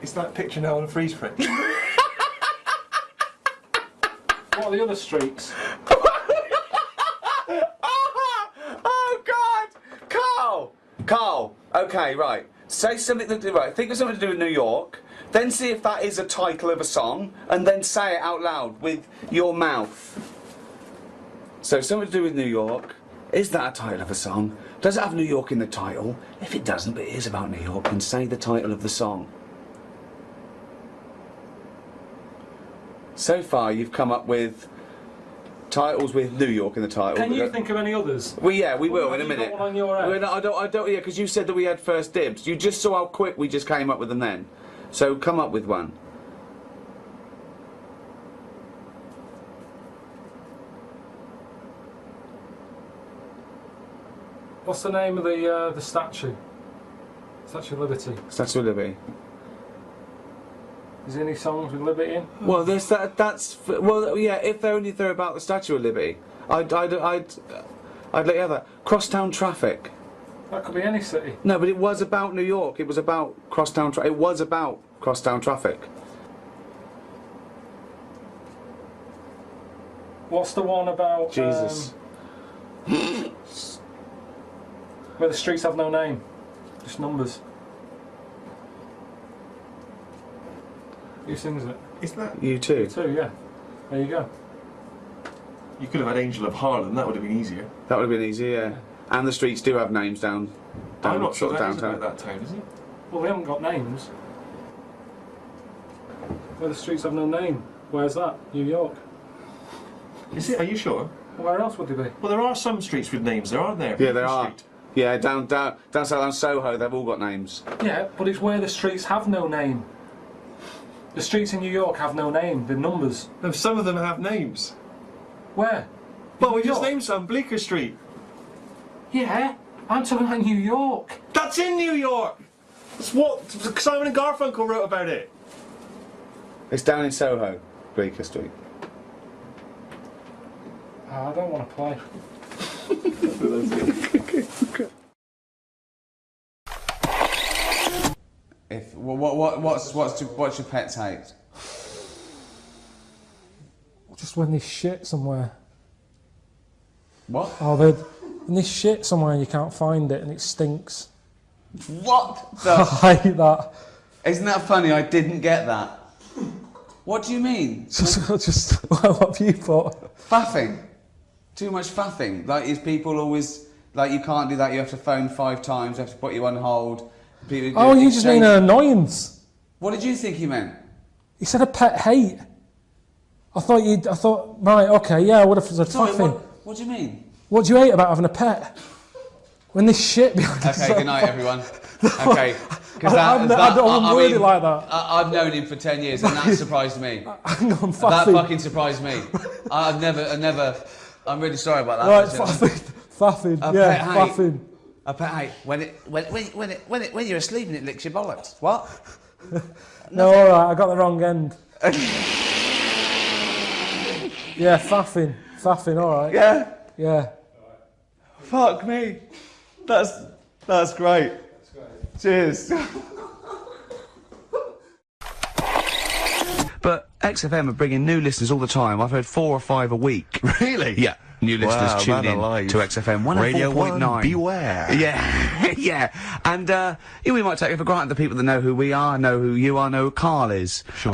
Speaker 3: Is that picture now on a freeze print?
Speaker 17: What are the other streets?
Speaker 4: Oh God! Carl! Okay, right. Say something that right. Think of something to do with New York. Then see if that is a title of a song, and then say it out loud with your mouth. So something to do with New York. Is that a title of a song? Does it have New York in the title? If it doesn't, but it is about New York, then say the title of the song. So far, you've come up with titles with New York in the title.
Speaker 17: Can you think of any others?
Speaker 4: Well, yeah, we will in a minute.
Speaker 17: Got one on your head?
Speaker 4: I don't. Yeah, because you said that we had first dibs. You just saw how quick we just came up with them then. So come up with one.
Speaker 17: What's the name of the statue? Statue of Liberty.
Speaker 4: Statue of Liberty.
Speaker 17: Is there any songs with Liberty in?
Speaker 4: Well, there's that's well, yeah. If they're about the Statue of Liberty, I'd let you have that. Crosstown Traffic.
Speaker 17: That could be any city.
Speaker 4: No, but it was about New York. It was about crosstown. It was about crosstown traffic.
Speaker 17: What's the one about?
Speaker 4: Jesus.
Speaker 17: Where the streets have no name, just numbers. Who sings it?
Speaker 3: Is that
Speaker 4: You too?
Speaker 17: You too, yeah. There you go.
Speaker 3: You could have had Angel of Harlem. That would have been easier.
Speaker 4: That would have been easier, yeah. And the streets do have names down
Speaker 3: I'm not sure
Speaker 4: sort of
Speaker 3: that is
Speaker 4: downtown.
Speaker 3: about that town, is it?
Speaker 7: Well, they haven't got names. Where the streets have no name. Where's that? New York.
Speaker 3: Is it? Are you sure?
Speaker 7: Where else would they be?
Speaker 3: Well, there are some streets with names, there aren't there?
Speaker 4: Yeah, there
Speaker 3: Bleecker
Speaker 4: are.
Speaker 3: Street.
Speaker 4: Yeah, down south on Soho, they've all got names.
Speaker 7: Yeah, but it's where the streets have no name. The streets in New York have no name. They're numbers.
Speaker 3: No, some of them have names.
Speaker 7: Where?
Speaker 3: Well, we just named some. Bleecker Street.
Speaker 7: Yeah, I'm talking about New York.
Speaker 3: That's in New York! That's what Simon and Garfunkel wrote about it.
Speaker 4: It's down in Soho, Bleecker Street.
Speaker 7: I don't want to play.
Speaker 4: What's your pet hate?
Speaker 7: Just when there's shit somewhere.
Speaker 4: What?
Speaker 7: Oh, when there's shit somewhere and you can't find it and it stinks.
Speaker 4: What?
Speaker 7: I hate that.
Speaker 4: Isn't that funny? I didn't get that. What do you mean?
Speaker 7: Just what have you thought?
Speaker 4: Faffing. Too much faffing. Like, is people always like, you can't do that? You have to phone 5 times. You have to put you on hold. People
Speaker 7: Oh, you just mean an annoyance.
Speaker 4: What did you think he meant?
Speaker 7: He said a pet hate. I thought, right, okay, yeah, I would have said faffing.
Speaker 4: What do you mean?
Speaker 7: What do you hate about having a pet? When there's shit behind
Speaker 4: Okay, good night, everyone. Okay.
Speaker 7: I wouldn't word it like that.
Speaker 4: I've known him for 10 years, and that surprised me.
Speaker 7: Hang on,
Speaker 4: That
Speaker 7: faffing.
Speaker 4: fucking surprised me. I'm really sorry about that.
Speaker 7: Right, faffing, yeah, faffing.
Speaker 4: A pet hate. When you're asleep and it licks your bollocks. What?
Speaker 7: No, alright, I got the wrong end. Yeah, faffing, alright.
Speaker 4: Yeah?
Speaker 7: Yeah.
Speaker 4: Fuck me. That's great. Cheers. But XFM are bringing new listeners all the time. I've heard 4 or 5 a week.
Speaker 18: Really?
Speaker 4: Yeah. New listeners
Speaker 18: Wow,
Speaker 4: tune
Speaker 18: man
Speaker 4: in
Speaker 18: alive.
Speaker 4: to XFM 104.9.
Speaker 18: Radio 1, beware.
Speaker 4: Yeah, yeah. And we might take it for granted the people that know who we are, know who you are, know who Karl is.
Speaker 18: Sure.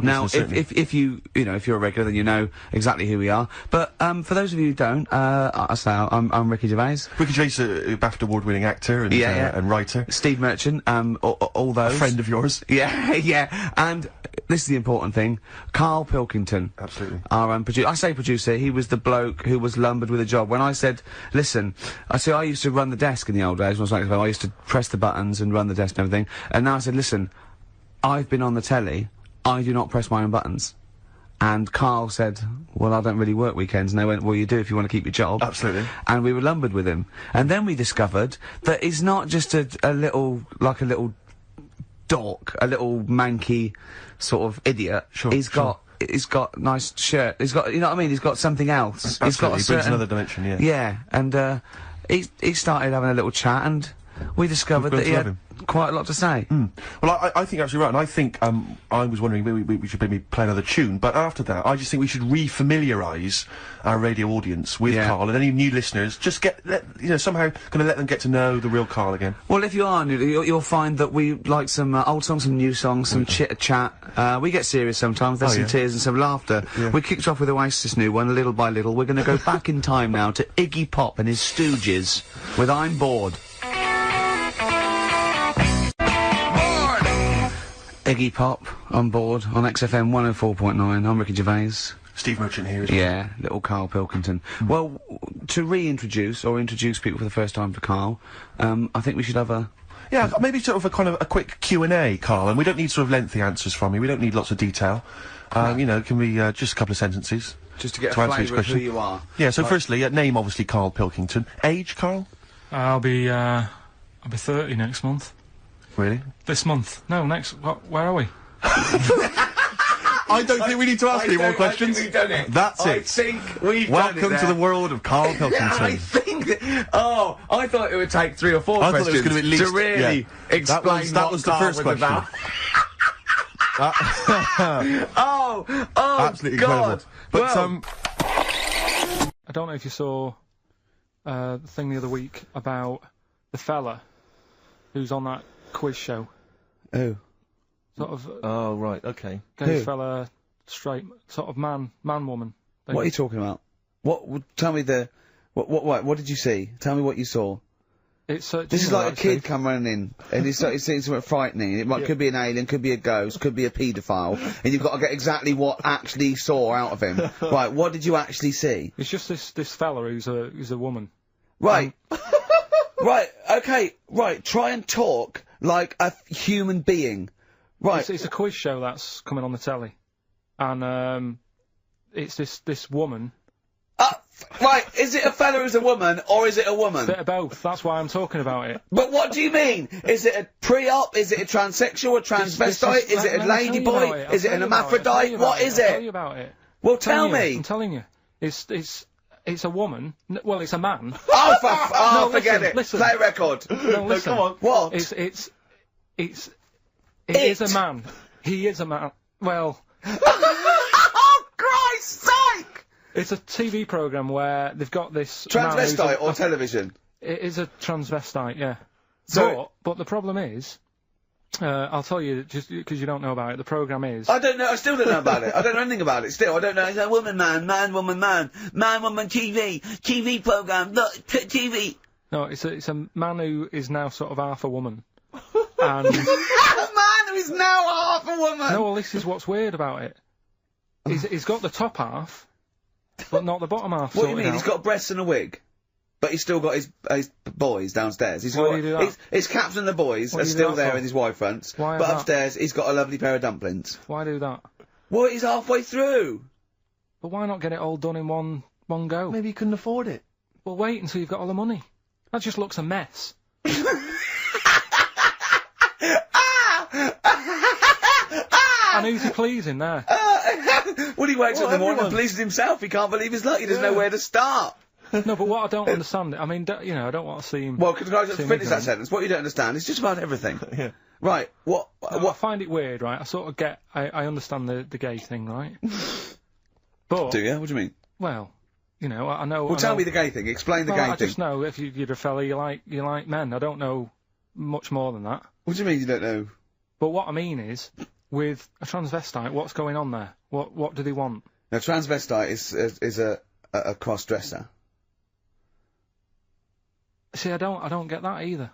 Speaker 4: Now,
Speaker 18: certainly.
Speaker 4: if you're a regular, then you know exactly who we are. But for those of you who don't, I'm Ricky Gervais.
Speaker 18: Ricky Gervais, BAFTA award-winning actor and, and writer.
Speaker 4: Steve Merchant, all those.
Speaker 18: A friend of yours.
Speaker 4: Yeah, yeah. And this is the important thing. Karl Pilkington.
Speaker 18: Absolutely.
Speaker 4: Our producer. I say producer, he was the bloke who was lumbered with a job. When I said, listen, I used to run the desk in the old days when I was like, I used to press the buttons and run the desk and everything. And now I said, listen, I've been on the telly. I do not press my own buttons. And Karl said, well, I don't really work weekends. And they went, well, you do if you want to keep your job.
Speaker 18: Absolutely.
Speaker 4: And we were lumbered with him. And then we discovered that he's not just a little dork, a little manky sort of idiot.
Speaker 18: Sure,
Speaker 4: He's got nice shirt. He's got, you know what I mean? He's got something else.
Speaker 18: Absolutely.
Speaker 4: He's got a
Speaker 18: He brings another dimension, yeah.
Speaker 4: Yeah. And, he started having a little chat and we discovered that he had quite a lot to say.
Speaker 18: Well, I think you're absolutely right, and I think, I was wondering maybe we should maybe play another tune, but after that, I just think we should re-familiarise our radio audience with Karl, and any new listeners, just somehow gonna let them get to know the real Karl again.
Speaker 4: Well, if you are new, you'll find that we like some old songs, some new songs, some chitter-chat. We get serious sometimes, there's some tears and some laughter.
Speaker 18: Yeah.
Speaker 4: We kicked off with Oasis' new one, Little by Little. We're gonna go back in time now to Iggy Pop and his Stooges with I'm Bored. Iggy Pop on board on XFM 104.9. I'm Ricky Gervais.
Speaker 18: Steve Merchant here as well.
Speaker 4: Yeah, little Karl Pilkington. Well, to reintroduce or introduce people for the first time to Karl, I think we should have a...
Speaker 18: Yeah, maybe sort of a kind of a quick Q&A, Karl, and we don't need sort of lengthy answers from you. We don't need lots of detail. It can be just a couple of sentences.
Speaker 4: Just to get
Speaker 18: to
Speaker 4: a
Speaker 18: answer his
Speaker 4: flavour of who
Speaker 18: question.
Speaker 4: you are.
Speaker 18: Yeah, so firstly, name obviously Karl Pilkington. Age, Karl?
Speaker 17: I'll be 30 next month.
Speaker 18: Really?
Speaker 17: This month? No, next. Where are we?
Speaker 18: I don't think we need to ask any more questions.
Speaker 4: I think we've done it.
Speaker 18: That's it.
Speaker 4: I think we've
Speaker 18: Welcome
Speaker 4: done it
Speaker 18: to the world of Karl Pilkington.
Speaker 4: I think that, I thought it would take 3 or 4
Speaker 18: I thought
Speaker 4: questions
Speaker 18: it was going to be at least,
Speaker 4: to really explain
Speaker 18: that was the
Speaker 4: Karl
Speaker 18: first
Speaker 4: was
Speaker 18: question.
Speaker 4: about.
Speaker 18: Absolutely
Speaker 4: God.
Speaker 18: incredible. But
Speaker 17: I don't know if you saw the thing the other week about the fella who's on that quiz show.
Speaker 4: Who?
Speaker 17: Sort of.
Speaker 18: Oh right, okay.
Speaker 17: Gay fella, straight, sort of man, woman
Speaker 7: thing.
Speaker 6: What are you talking about? Tell me what did you see? Tell me what you saw.
Speaker 7: It's
Speaker 6: this is like a kid come running in, and he's seeing something frightening. Could be an alien, could be a ghost, could be a paedophile, and you've got to get exactly what actually saw out of him. Right, what did you actually see?
Speaker 7: It's just this fella who's a woman.
Speaker 6: Right. Right, okay, right, try and talk like a human being. Right.
Speaker 7: It's a quiz show that's coming on the telly. And, it's this woman.
Speaker 6: Right, is it a fella who's a woman, or is it a woman?
Speaker 7: Bit of both, that's why I'm talking about it.
Speaker 6: But what do you mean? Is it a pre-op? Is it a transsexual, a transvestite? Is it a ladyboy? Is it an hermaphrodite? What is it?
Speaker 7: I'll tell you about it.
Speaker 6: Well, tell me.
Speaker 7: I'm telling you. It's a woman. Well, it's a man.
Speaker 6: Oh, forget it.
Speaker 7: Listen.
Speaker 6: Play a record.
Speaker 7: No, listen.
Speaker 6: Come on. What?
Speaker 7: It is a man. He is a man. Well.
Speaker 6: Oh, Christ's sake!
Speaker 7: It's a TV programme where they've got this...
Speaker 6: Transvestite or television?
Speaker 7: It is a transvestite, yeah.
Speaker 6: So...
Speaker 7: But the problem is... I'll tell you, just because you don't know about it, the programme is...
Speaker 6: I don't know, I still don't know about it. I don't know anything about it, still. I don't know. It's a woman, man, woman, TV programme, look, TV.
Speaker 7: No, it's a man who is now sort of half a woman. And...
Speaker 6: A man who is now half a woman!
Speaker 7: No, well, this is what's weird about it. He's got the top half, but not the bottom half.
Speaker 6: What do you mean? He's got breasts and a wig? But he's still got his boys downstairs.
Speaker 7: Why do you do that?
Speaker 6: His caps and the boys are still there in his Y fronts. But upstairs, he's got a lovely pair of dumplings.
Speaker 7: Why do that?
Speaker 6: Well, he's halfway through.
Speaker 7: But why not get it all done in one go?
Speaker 3: Maybe he couldn't afford it.
Speaker 7: Well, wait until you've got all the money. That just looks a mess. And who's he pleasing there?
Speaker 6: Well, he wakes up in the morning and pleases himself. He can't believe his luck. He doesn't know where to start.
Speaker 7: No, but what I don't understand, I mean, you know, I don't want to see him...
Speaker 6: Well, can I just finish that sentence? What you don't understand is just about everything.
Speaker 3: Yeah.
Speaker 6: Right, what...
Speaker 7: I find it weird, right? I sort of get... I understand the gay thing, right? But...
Speaker 6: Do you? What do you mean?
Speaker 7: Well, you know, I know...
Speaker 6: Well, tell me the gay thing. Explain the gay thing.
Speaker 7: I just know if you're a fella, you like men. I don't know much more than that.
Speaker 6: What do you mean you don't know?
Speaker 7: But what I mean is, with a transvestite, what's going on there? What do they want?
Speaker 6: Now, transvestite is a cross-dresser.
Speaker 7: See, I don't get that either.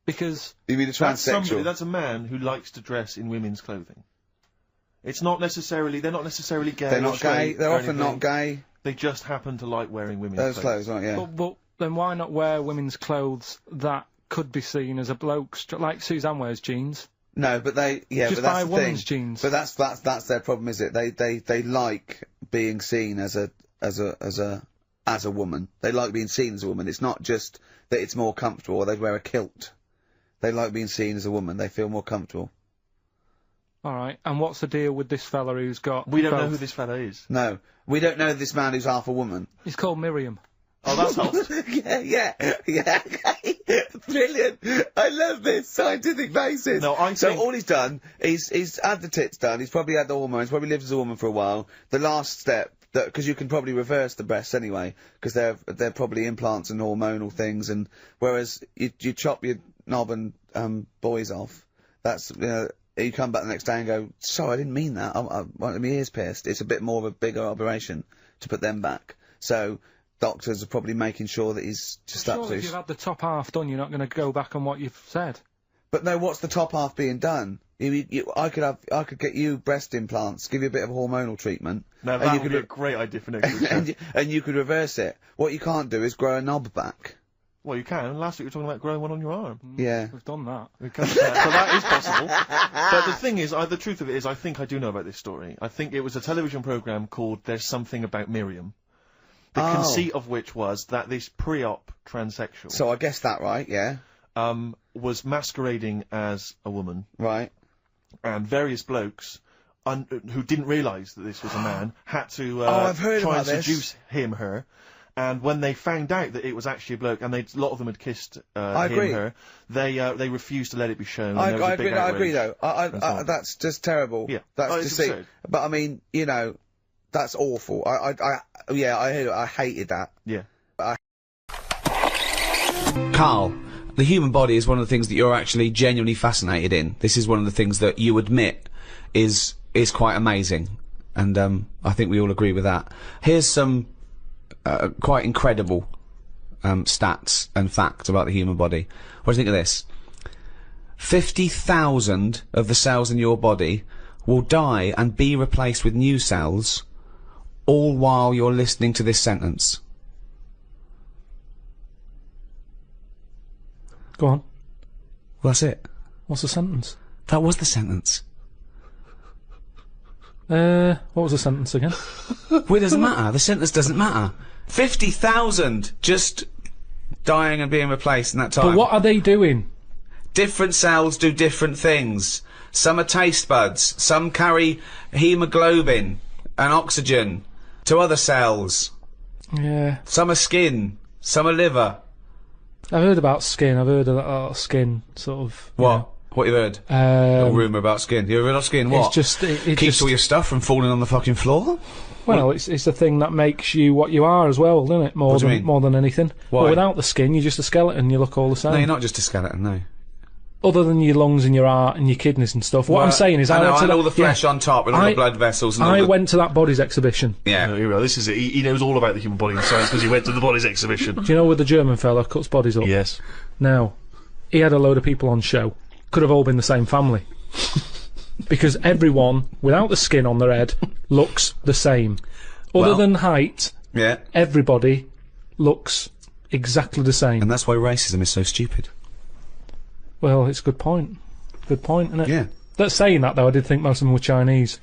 Speaker 7: Because...
Speaker 6: You mean a transsexual?
Speaker 3: That's a man who likes to dress in women's clothing. It's not necessarily... They're not necessarily gay.
Speaker 6: They're not gay. They're often not gay.
Speaker 3: They just happen to like wearing women's
Speaker 6: clothes, right, yeah.
Speaker 7: But then why not wear women's clothes that could be seen as a bloke's... Like Suzanne wears jeans.
Speaker 6: No, but they... Yeah,
Speaker 7: just
Speaker 6: but that's
Speaker 7: buy
Speaker 6: the
Speaker 7: women's
Speaker 6: thing.
Speaker 7: jeans.
Speaker 6: But that's their problem, is it? They like being seen as a woman. They like being seen as a woman. It's not just that it's more comfortable, or they'd wear a kilt. They like being seen as a woman. They feel more comfortable.
Speaker 7: Alright, and what's the deal with this fella who's got...
Speaker 3: We don't know who this fella is.
Speaker 6: No. We don't know this man who's half a woman.
Speaker 7: He's called Miriam.
Speaker 3: Oh, that's hot.
Speaker 6: yeah. Brilliant. I love this scientific basis.
Speaker 3: No, I
Speaker 6: So
Speaker 3: think...
Speaker 6: all he's done, he's had the tits done, he's probably had the hormones, probably lived as a woman for a while. The last step, because you can probably reverse the breasts anyway, because they're probably implants and hormonal things, and whereas you chop your knob and boys off, that's, you come back the next day and go, sorry, I didn't mean that, I wanted my ears pierced. It's a bit more of a bigger operation to put them back. So doctors are probably making sure that he's just up to...
Speaker 7: If you've had the top half done, you're not going to go back on what you've said.
Speaker 6: But no, what's the top half being done? I could get you breast implants, give you a bit of hormonal treatment.
Speaker 3: No, that would be a great idea for next week.
Speaker 6: and you could reverse it. What you can't do is grow a knob back.
Speaker 3: Well, you can. Last week we were talking about growing one on your arm.
Speaker 6: Yeah.
Speaker 7: We've done that.
Speaker 3: We can, so that is possible. But the thing is, the truth of it is, I think I do know about this story. I think it was a television programme called There's Something About Miriam. The conceit of which was that this pre-op transsexual...
Speaker 6: So I guessed that right, yeah.
Speaker 3: Was masquerading as a woman.
Speaker 6: Right.
Speaker 3: And various blokes, who didn't realise that this was a man, had to
Speaker 6: I've heard
Speaker 3: try
Speaker 6: about
Speaker 3: and
Speaker 6: this.
Speaker 3: seduce her. And when they found out that it was actually a bloke, and a lot of them had kissed her, they refused to let it be shown.
Speaker 6: I agree though. That's just terrible.
Speaker 3: Yeah.
Speaker 6: That's
Speaker 3: it's
Speaker 6: deceit.
Speaker 3: absurd.
Speaker 6: But I mean, that's awful. I hated that.
Speaker 3: Yeah.
Speaker 4: Karl, the human body is one of the things that you're actually genuinely fascinated in. This is one of the things that you admit is quite amazing. and I think we all agree with that. Here's some quite incredible stats and facts about the human body. What do you think of this? 50,000 of the cells in your body will die and be replaced with new cells, all while you're listening to this sentence.
Speaker 7: Go on.
Speaker 4: Well, that's it.
Speaker 7: What's the sentence?
Speaker 4: That was the sentence.
Speaker 7: What was the sentence again?
Speaker 4: Well, it doesn't matter. The sentence doesn't matter. 50,000 just dying and being replaced in that time.
Speaker 7: But what are they doing?
Speaker 4: Different cells do different things. Some are taste buds. Some carry hemoglobin and oxygen to other cells.
Speaker 7: Yeah.
Speaker 4: Some are skin. Some are liver.
Speaker 7: I've heard about skin. I've heard a lot of skin, sort of.
Speaker 4: What? What you heard? A rumour about skin. You heard about skin? What?
Speaker 7: It's just it
Speaker 4: keeps
Speaker 7: just,
Speaker 4: all your stuff from falling on the fucking floor.
Speaker 7: Well, it's the thing that makes you what you are as well, isn't it?
Speaker 4: What do you mean?
Speaker 7: More than anything.
Speaker 4: Why?
Speaker 7: Well, without the skin, you're just a skeleton. You look all the same.
Speaker 4: No, you're not just a skeleton. No.
Speaker 7: Other than your lungs and your heart and your kidneys and stuff. What I'm saying is,
Speaker 4: I know,
Speaker 7: went to
Speaker 4: and
Speaker 7: that,
Speaker 4: all the flesh on top and all the blood vessels. And
Speaker 7: I
Speaker 4: all the...
Speaker 7: went to that bodies exhibition.
Speaker 4: Yeah.
Speaker 5: This is it. He knows all about the human body and science because he went to the bodies exhibition.
Speaker 7: Do you know where the German fella cuts bodies up?
Speaker 5: Yes.
Speaker 7: Now, he had a load of people on show. Could have all been the same family. Because everyone, without the skin on their head, looks the same. Other than height, everybody looks exactly the same.
Speaker 4: And that's why racism is so stupid.
Speaker 7: Well, it's a good point. Good point, isn't it?
Speaker 4: Yeah.
Speaker 7: That's saying that, though, I did think most of them were Chinese.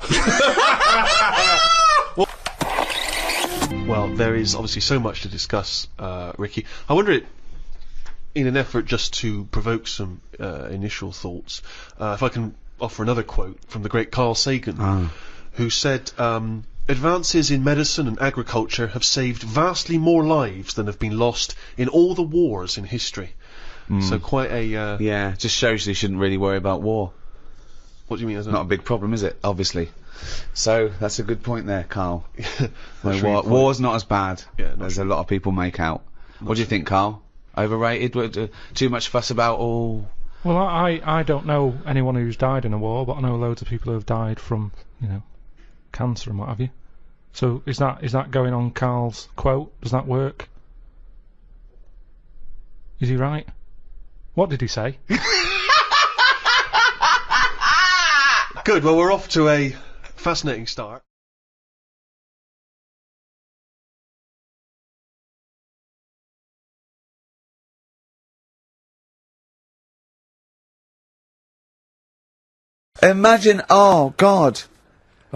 Speaker 5: Well, there is obviously so much to discuss, Ricky. I wonder, in an effort just to provoke some initial thoughts, if I can offer another quote from the great Carl Sagan, who said, advances in medicine and agriculture have saved vastly more lives than have been lost in all the wars in history. So quite a...
Speaker 4: yeah, just shows you shouldn't really worry about war.
Speaker 5: What do you mean?
Speaker 4: It's not a big problem, is it? Obviously. So, that's a good point there, Carl. War's not as bad as a lot of people make out. What do you think, Carl? Overrated? Too much fuss about all...
Speaker 7: Well, I don't know anyone who's died in a war, but I know loads of people who have died from, you know, cancer and what have you. So, is that going on Carl's quote? Does that work? Is he right? What did he say?
Speaker 5: Good, well, we're off to a fascinating start.
Speaker 6: Imagine, oh God.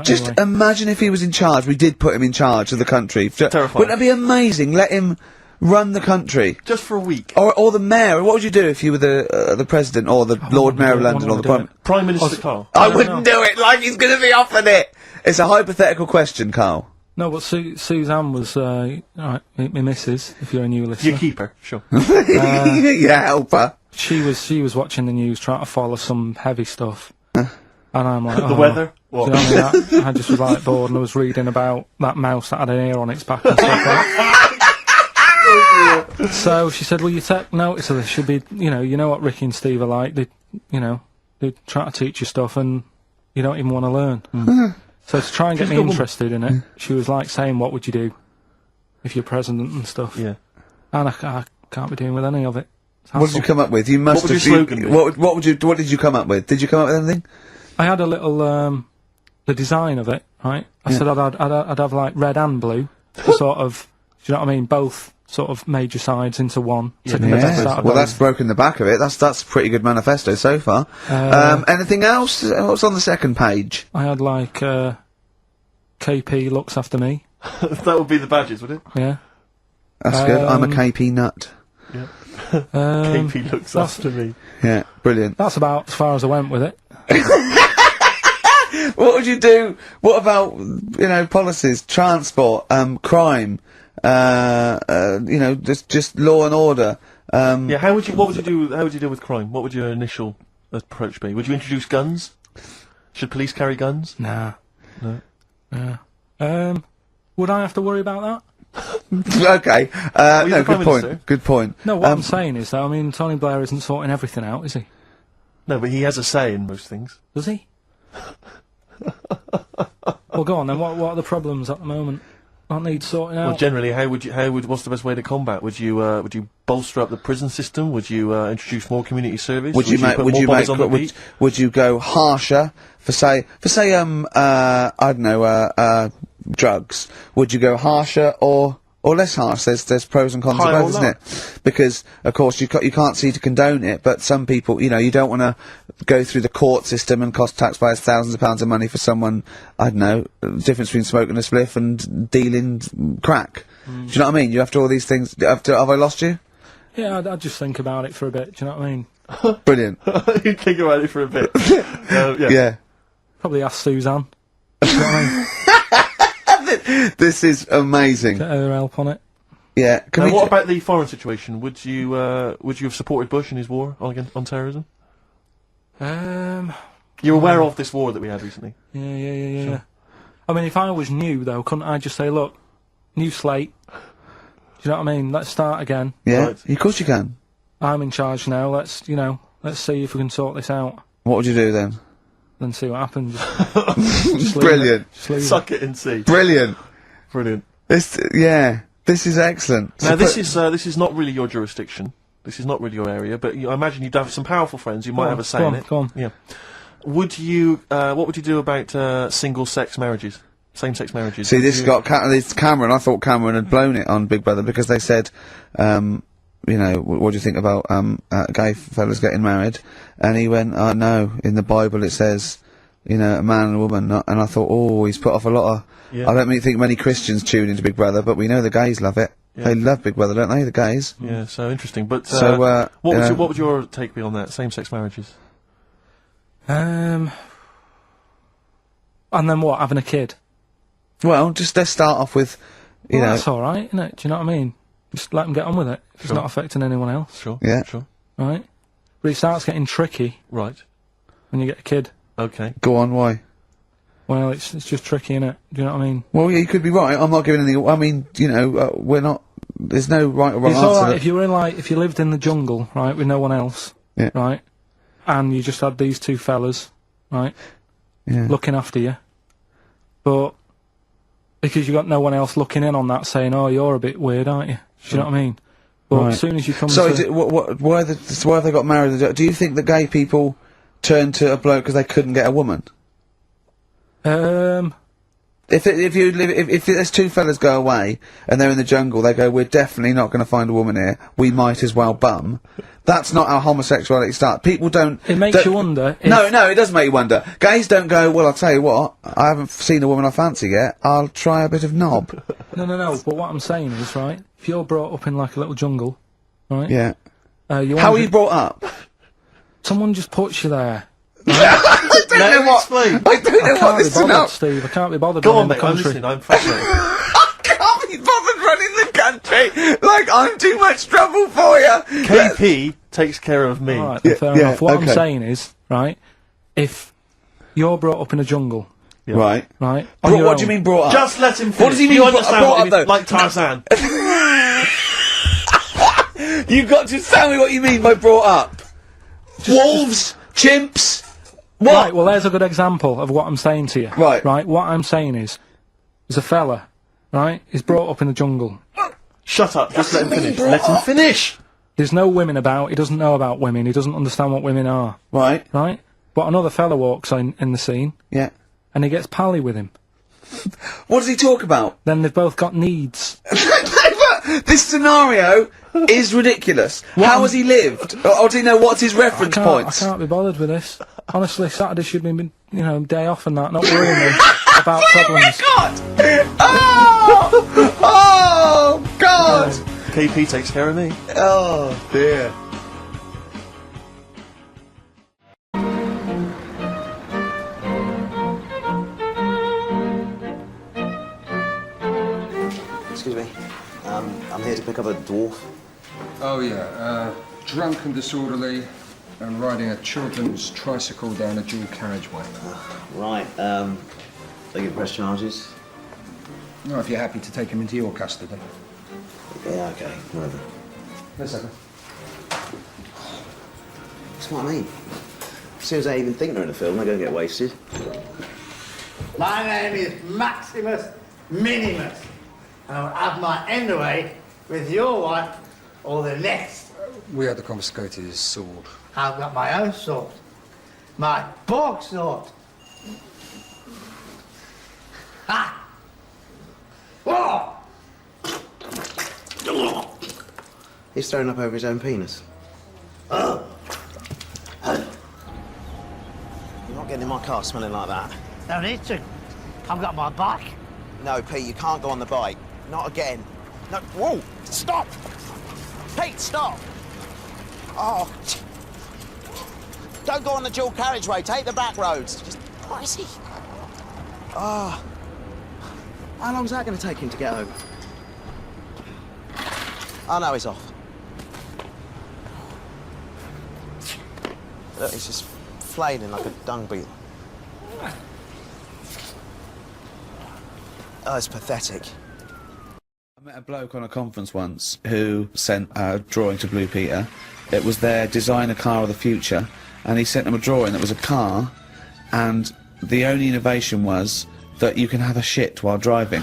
Speaker 6: Just
Speaker 7: anyway.
Speaker 6: imagine if he was in charge. We did put him in charge of the country.
Speaker 5: Terrifying.
Speaker 6: Wouldn't that be amazing? Let him run the country.
Speaker 5: Just for a week.
Speaker 6: Or the mayor. What would you do if you were the president or the Lord Mayor of London or the
Speaker 5: Prime Minister Carl?
Speaker 6: I wouldn't do it like he's going to be offered it. It's a hypothetical question, Carl.
Speaker 7: No, but Suzanne was, alright, my missus, if you're a new listener.
Speaker 5: Your keeper, sure.
Speaker 6: Yeah, help her.
Speaker 7: She was watching the news, trying to follow some heavy stuff. And I'm like,
Speaker 5: The weather? What?
Speaker 7: Do you know what I mean? I just was like bored and I was reading about that mouse that had an ear on its back and stuff like that. So she said, well, you take notice of this. Should be, you know what Ricky and Steve are like. They try to teach you stuff and you don't even want to learn. So to try and get me interested in it, she was like saying, what would you do if you're president and stuff?
Speaker 5: Yeah.
Speaker 7: And I can't be doing with any of it.
Speaker 6: What did you come up with? You must
Speaker 5: what would
Speaker 6: have.
Speaker 5: your slogan be?
Speaker 6: What did you come up with? Did you come up with anything?
Speaker 7: I had a little the design of it, right? I said I'd have like red and blue, to sort of, do you know what I mean? Both sort of major sides into one.
Speaker 6: Well, that's broken the back of it. That's a pretty good manifesto so far. Anything else? What's on the second page?
Speaker 7: I had like KP looks after me.
Speaker 5: That would be the badges, would it?
Speaker 7: Yeah.
Speaker 6: That's good. I'm a KP nut.
Speaker 5: Yeah. KP looks after me.
Speaker 6: Yeah, brilliant.
Speaker 7: That's about as far as I went with it.
Speaker 6: What would you do? What about, policies, transport, crime, just law and order?
Speaker 5: Yeah, what would you do, how would you deal with crime? What would your initial approach be? Would you introduce guns? Should police carry guns?
Speaker 7: Nah.
Speaker 5: No.
Speaker 7: Would I have to worry about that?
Speaker 6: Okay. No, good point. Good point.
Speaker 7: No, what I'm saying is that, Tony Blair isn't sorting everything out, is he?
Speaker 5: No, but he has a say in most things.
Speaker 7: Does he?
Speaker 17: Well, go on then. What are the problems at the moment? That need sorting out.
Speaker 5: Well, generally, what's the best way to combat? Would you bolster up the prison system? Would you introduce more community service?
Speaker 6: Would you go harsher for say I don't know drugs? Would you go harsher or less harsh? There's pros and cons to both, isn't it? Because of course you can't see to condone it, but some people, you know, you don't want to go through the court system and cost taxpayers thousands of pounds of money for someone, I don't know, difference between smoking a spliff and dealing crack. Do you know what I mean? You have to all these things. Have I lost you?
Speaker 17: Yeah, I'd just think about it for a bit. Do you know what I mean?
Speaker 6: Brilliant.
Speaker 5: You think about it for a bit.
Speaker 6: Yeah.
Speaker 17: Probably ask Suzanne. Do you know what I mean?
Speaker 6: This is amazing.
Speaker 17: Get her help on it.
Speaker 6: Yeah.
Speaker 5: And what about the foreign situation? Would you have supported Bush in his war on terrorism? You're aware of this war that we had recently?
Speaker 17: Yeah.
Speaker 5: Sure.
Speaker 17: I mean, if I was new, though, couldn't I just say, look, new slate, do you know what I mean? Let's start again.
Speaker 6: Yeah, right. Of course you can.
Speaker 17: I'm in charge now, let's see if we can sort this out.
Speaker 6: What would you do then?
Speaker 17: Then see what happens.
Speaker 6: Brilliant.
Speaker 5: Suck it and see.
Speaker 6: Brilliant.
Speaker 5: Brilliant.
Speaker 6: This is excellent.
Speaker 5: Now, this is not really your jurisdiction. This is not really your area, but I imagine you'd have some powerful friends who might have a say in it.
Speaker 17: Go on.
Speaker 5: Yeah. Would you, what would you do about, single-sex marriages? Same-sex marriages?
Speaker 6: See, this Cameron, I thought Cameron had blown it on Big Brother because they said, you know, what do you think about, gay fellas getting married? And he went, no, in the Bible it says, you know, a man and a woman, and I thought, oh, he's put off a lot of, I don't think many Christians tune into Big Brother, but we know the gays love it. Yeah. They love Big Brother, don't they, the gays?
Speaker 5: Yeah, so interesting. But,
Speaker 6: what
Speaker 5: would your take be on that, same-sex marriages?
Speaker 17: And then what, having a kid?
Speaker 6: Well, just let's start off with, you know...
Speaker 17: that's alright, isn't it? Do you know what I mean? Just let them get on with it. It's not affecting anyone else.
Speaker 5: Sure.
Speaker 6: Yeah.
Speaker 5: Sure.
Speaker 17: Right? But it starts getting tricky.
Speaker 5: Right.
Speaker 17: When you get a kid.
Speaker 5: Okay.
Speaker 6: Go on, why?
Speaker 17: Well, it's just tricky, innit? Do you know what I mean?
Speaker 6: Well, yeah, you could be right. I'm not giving any... I mean, you know, we're not... There's no right or wrong
Speaker 17: it's
Speaker 6: answer.
Speaker 17: It's alright if you were in, if you lived in the jungle, right, with no one else, right, and you just had these two fellas, right, looking after you, but because you got no one else looking in on that saying, oh, you're a bit weird, aren't you? Do you know what I mean? But as soon as you come to...
Speaker 6: why have they got married? Do you think that gay people turn to a bloke because they couldn't get a woman? If there's two fellas go away and they're in the jungle, they go, we're definitely not going to find a woman here. We might as well bum. That's not how homosexuality starts. People don't...
Speaker 17: It makes you wonder...
Speaker 6: No, it does make you wonder. Gays don't go, well, I'll tell you what, I haven't seen a woman I fancy yet, I'll try a bit of knob.
Speaker 17: No, but what I'm saying is, right, if you're brought up in, like, a little jungle, right?
Speaker 6: Yeah. How are you brought up?
Speaker 17: Someone just puts you there.
Speaker 6: I don't know what this is about.
Speaker 17: Steve, I can't be bothered
Speaker 5: running
Speaker 17: the country.
Speaker 5: I'm fascinated.
Speaker 6: I can't be bothered running the country! Like, I'm too much trouble for you!
Speaker 5: KP takes care of me.
Speaker 17: Alright, fair enough. What I'm saying is, right, if you're brought up in a jungle...
Speaker 6: Right.
Speaker 17: Right?
Speaker 6: What do you mean brought up?
Speaker 5: Just let him finish.
Speaker 6: What does he mean
Speaker 5: understand
Speaker 6: brought up, though?
Speaker 5: Like Tarzan.
Speaker 6: You've got to tell me what you mean by brought up. Wolves, chimps... What?
Speaker 17: Right, well, there's a good example of what I'm saying to you.
Speaker 6: Right.
Speaker 17: Right, what I'm saying is, there's a fella, right, he's brought up in the jungle.
Speaker 5: Shut up, just let him finish. Let him finish!
Speaker 17: There's no women about, he doesn't know about women, he doesn't understand what women are.
Speaker 6: Right.
Speaker 17: Right? But another fella walks in the scene.
Speaker 6: Yeah.
Speaker 17: And he gets pally with him.
Speaker 6: What does he talk about?
Speaker 17: Then they've both got needs.
Speaker 6: This scenario is ridiculous. How has he lived? Or do you know what's his reference points?
Speaker 17: I can't be bothered with this. Honestly, Saturday should be, you know, day off and that, not worrying me about problems.
Speaker 6: Oh God!
Speaker 5: KP takes care of me.
Speaker 6: Oh dear.
Speaker 19: Excuse me. I'm here to pick up a dwarf.
Speaker 20: Oh, yeah. Drunk and disorderly and riding a children's tricycle down a dual carriageway.
Speaker 19: Right. They can press charges?
Speaker 20: No, if you're happy to take him into your custody.
Speaker 19: Yeah, okay. Whatever.
Speaker 20: Wait a second.
Speaker 19: That's what I mean. As soon as they even think they're in a film, they're going to get wasted.
Speaker 21: My name is Maximus Minimus. And I'll have my end away with your wife or the next.
Speaker 20: We had to confiscate his sword.
Speaker 21: I've got my own sword. My bog sword. Ha! Whoa!
Speaker 22: He's thrown up over his own penis.
Speaker 21: Oh!
Speaker 22: You're not getting in my car smelling like that.
Speaker 21: No need to. I've got my bike.
Speaker 22: No, Pete, you can't go on the bike. Not again. No, whoa! Stop! Pete, stop! Oh. Don't go on the dual carriageway. Take the back roads. Just, what is he? Oh. How long's that going to take him to get home? Oh, no, he's off. Look, he's just flailing like a dung beetle. Oh, it's pathetic.
Speaker 6: I met a bloke on a conference once who sent a drawing to Blue Peter. It was their designer car of the future, and he sent them a drawing that was a car, and the only innovation was that you can have a shit while driving.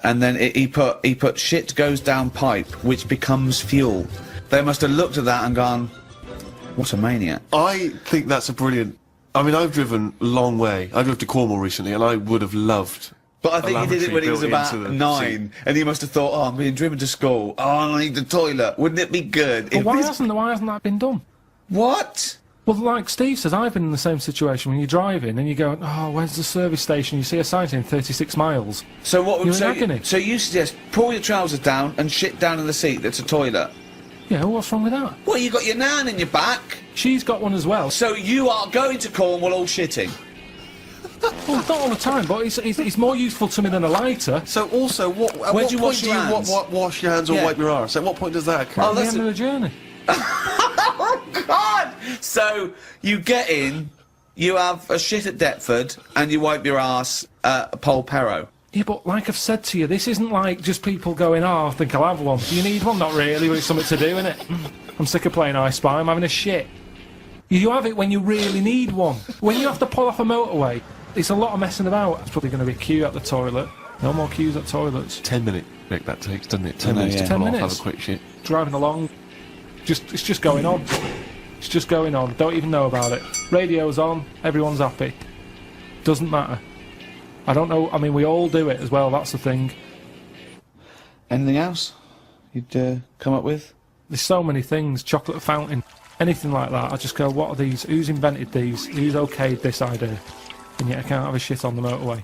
Speaker 6: And then he put shit goes down pipe, which becomes fuel. They must have looked at that and gone, what a maniac.
Speaker 3: I think that's a brilliant... I mean, I've driven a long way. I drove to Cornwall recently, and I would have loved...
Speaker 6: But I think he did it when he was about 9, and he must have thought, oh, I'm being driven to school. Oh, I need the toilet. Wouldn't it be good?
Speaker 7: But why hasn't that been done?
Speaker 6: What?
Speaker 7: Well, like Steve says, I've been in the same situation when you're driving and you go, oh, where's the service station? You see a sign saying 36 miles.
Speaker 6: So what would
Speaker 7: you're in agony.
Speaker 6: So you suggest pull your trousers down and shit down in the seat that's a toilet?
Speaker 7: Yeah, what's wrong with that?
Speaker 6: Well, you got your nan in your back.
Speaker 7: She's got one as well.
Speaker 6: So you are going to Cornwall all shitting?
Speaker 7: Well, not all the time, but it's more useful to me than a lighter.
Speaker 3: So also,
Speaker 6: Where do you wash your hands?
Speaker 3: Wash your hands or wipe your arse? At what point does that occur?
Speaker 7: At the end of the journey.
Speaker 6: Oh, God! So, you get in, you have a shit at Deptford, and you wipe your arse at Polperro.
Speaker 7: Yeah, but like I've said to you, this isn't like just people going, oh, I think I'll have one. Do you need one? Not really, but it's something to do, innit? I'm sick of playing I Spy, I'm having a shit. You have it when you really need one. When you have to pull off a motorway, it's a lot of messing about. There's probably going to be a queue at the toilet. No more queues at toilets.
Speaker 3: 10 minute break that takes, doesn't it? 10 minutes to
Speaker 7: 10
Speaker 3: pull off,
Speaker 7: minutes.
Speaker 3: have a quick shit.
Speaker 7: Driving along, it's just going on. It's just going on. Don't even know about it. Radio's on, everyone's happy. Doesn't matter. I don't know, I mean, we all do it as well, that's the thing.
Speaker 6: Anything else you'd come up with?
Speaker 7: There's so many things. Chocolate fountain, anything like that. I just go, what are these? Who's invented these? Who's okayed this idea? And yet I can't have a shit on the motorway.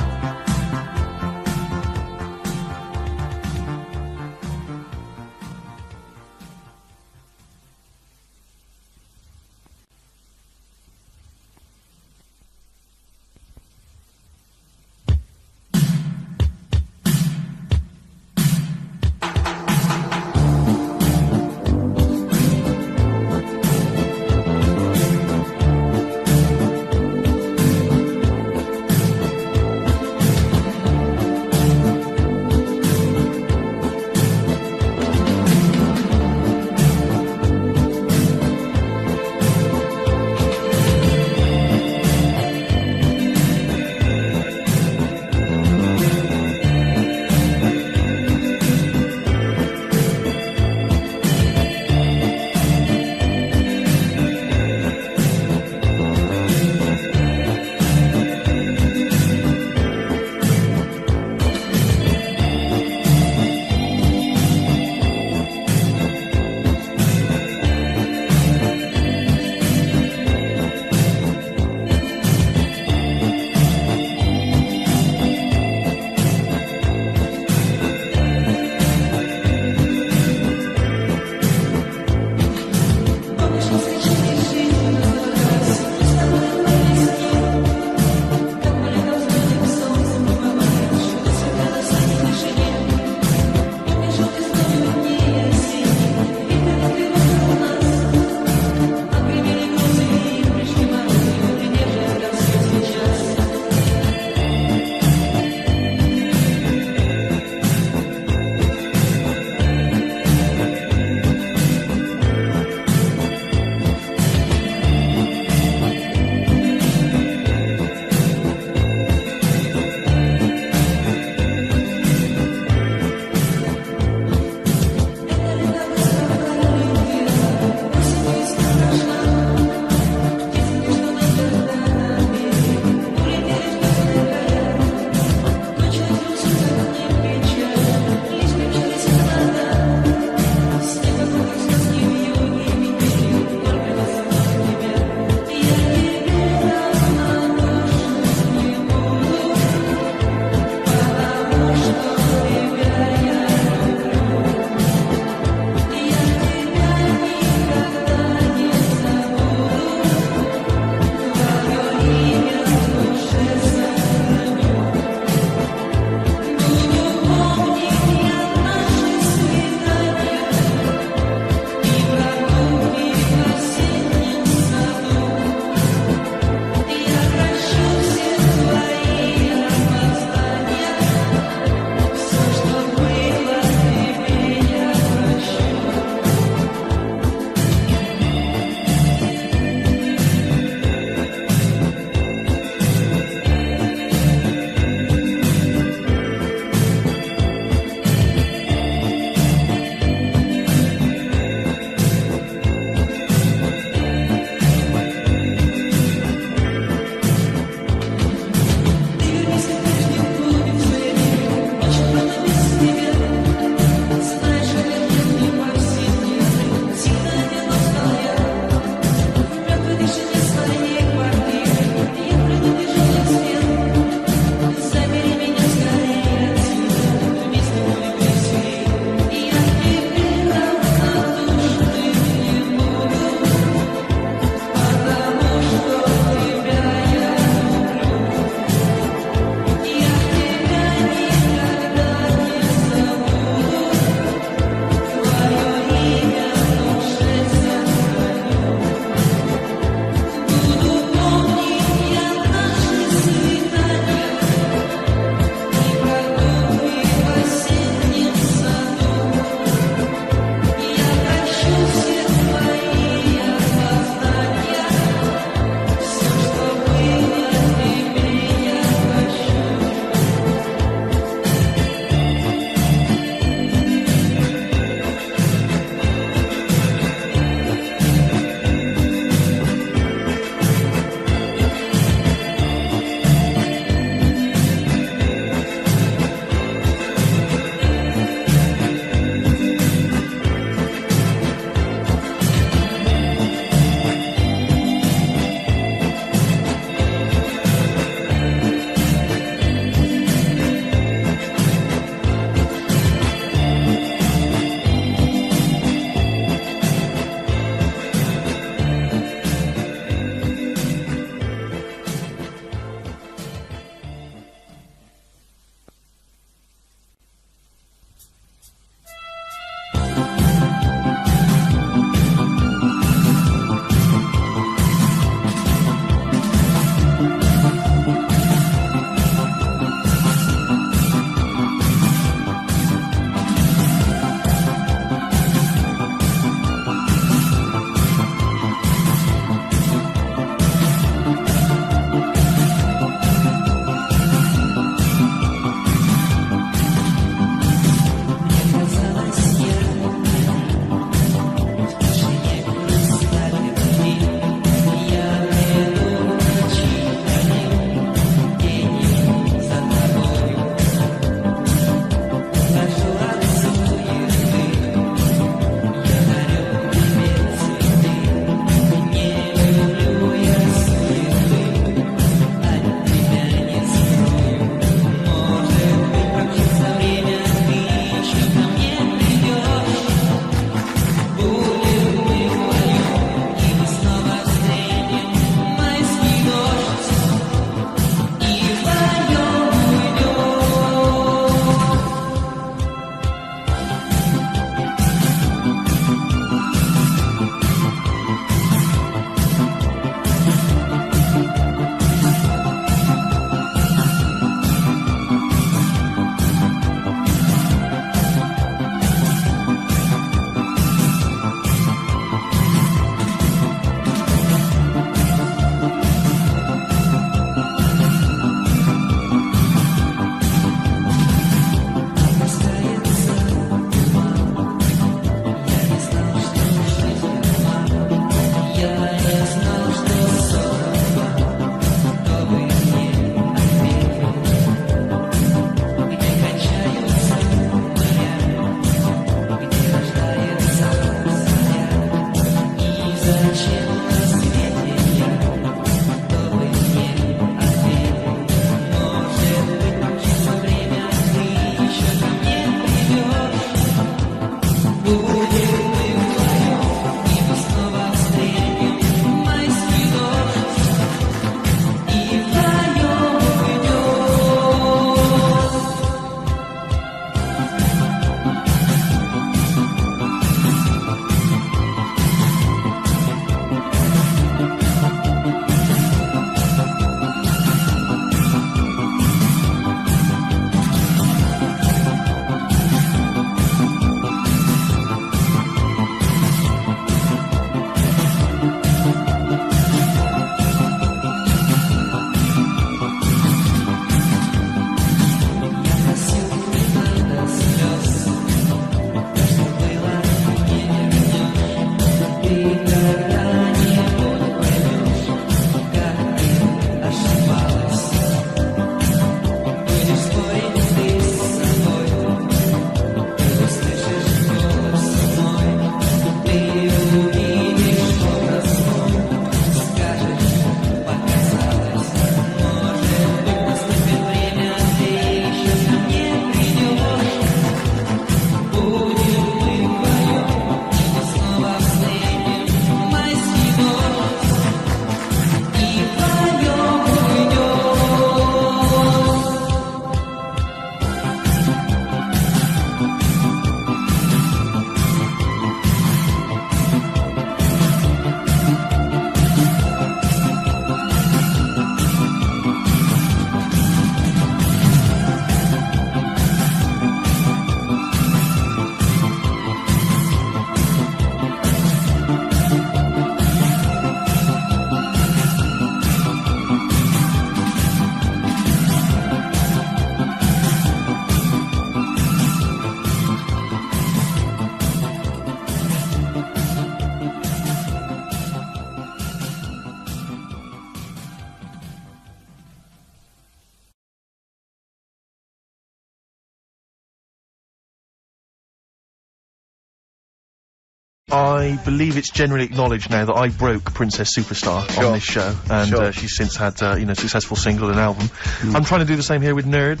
Speaker 18: I believe it's generally acknowledged now that I broke Princess Superstar on this show, and she's since had, you know, successful single and album. I'm trying to do the same here with Nerd.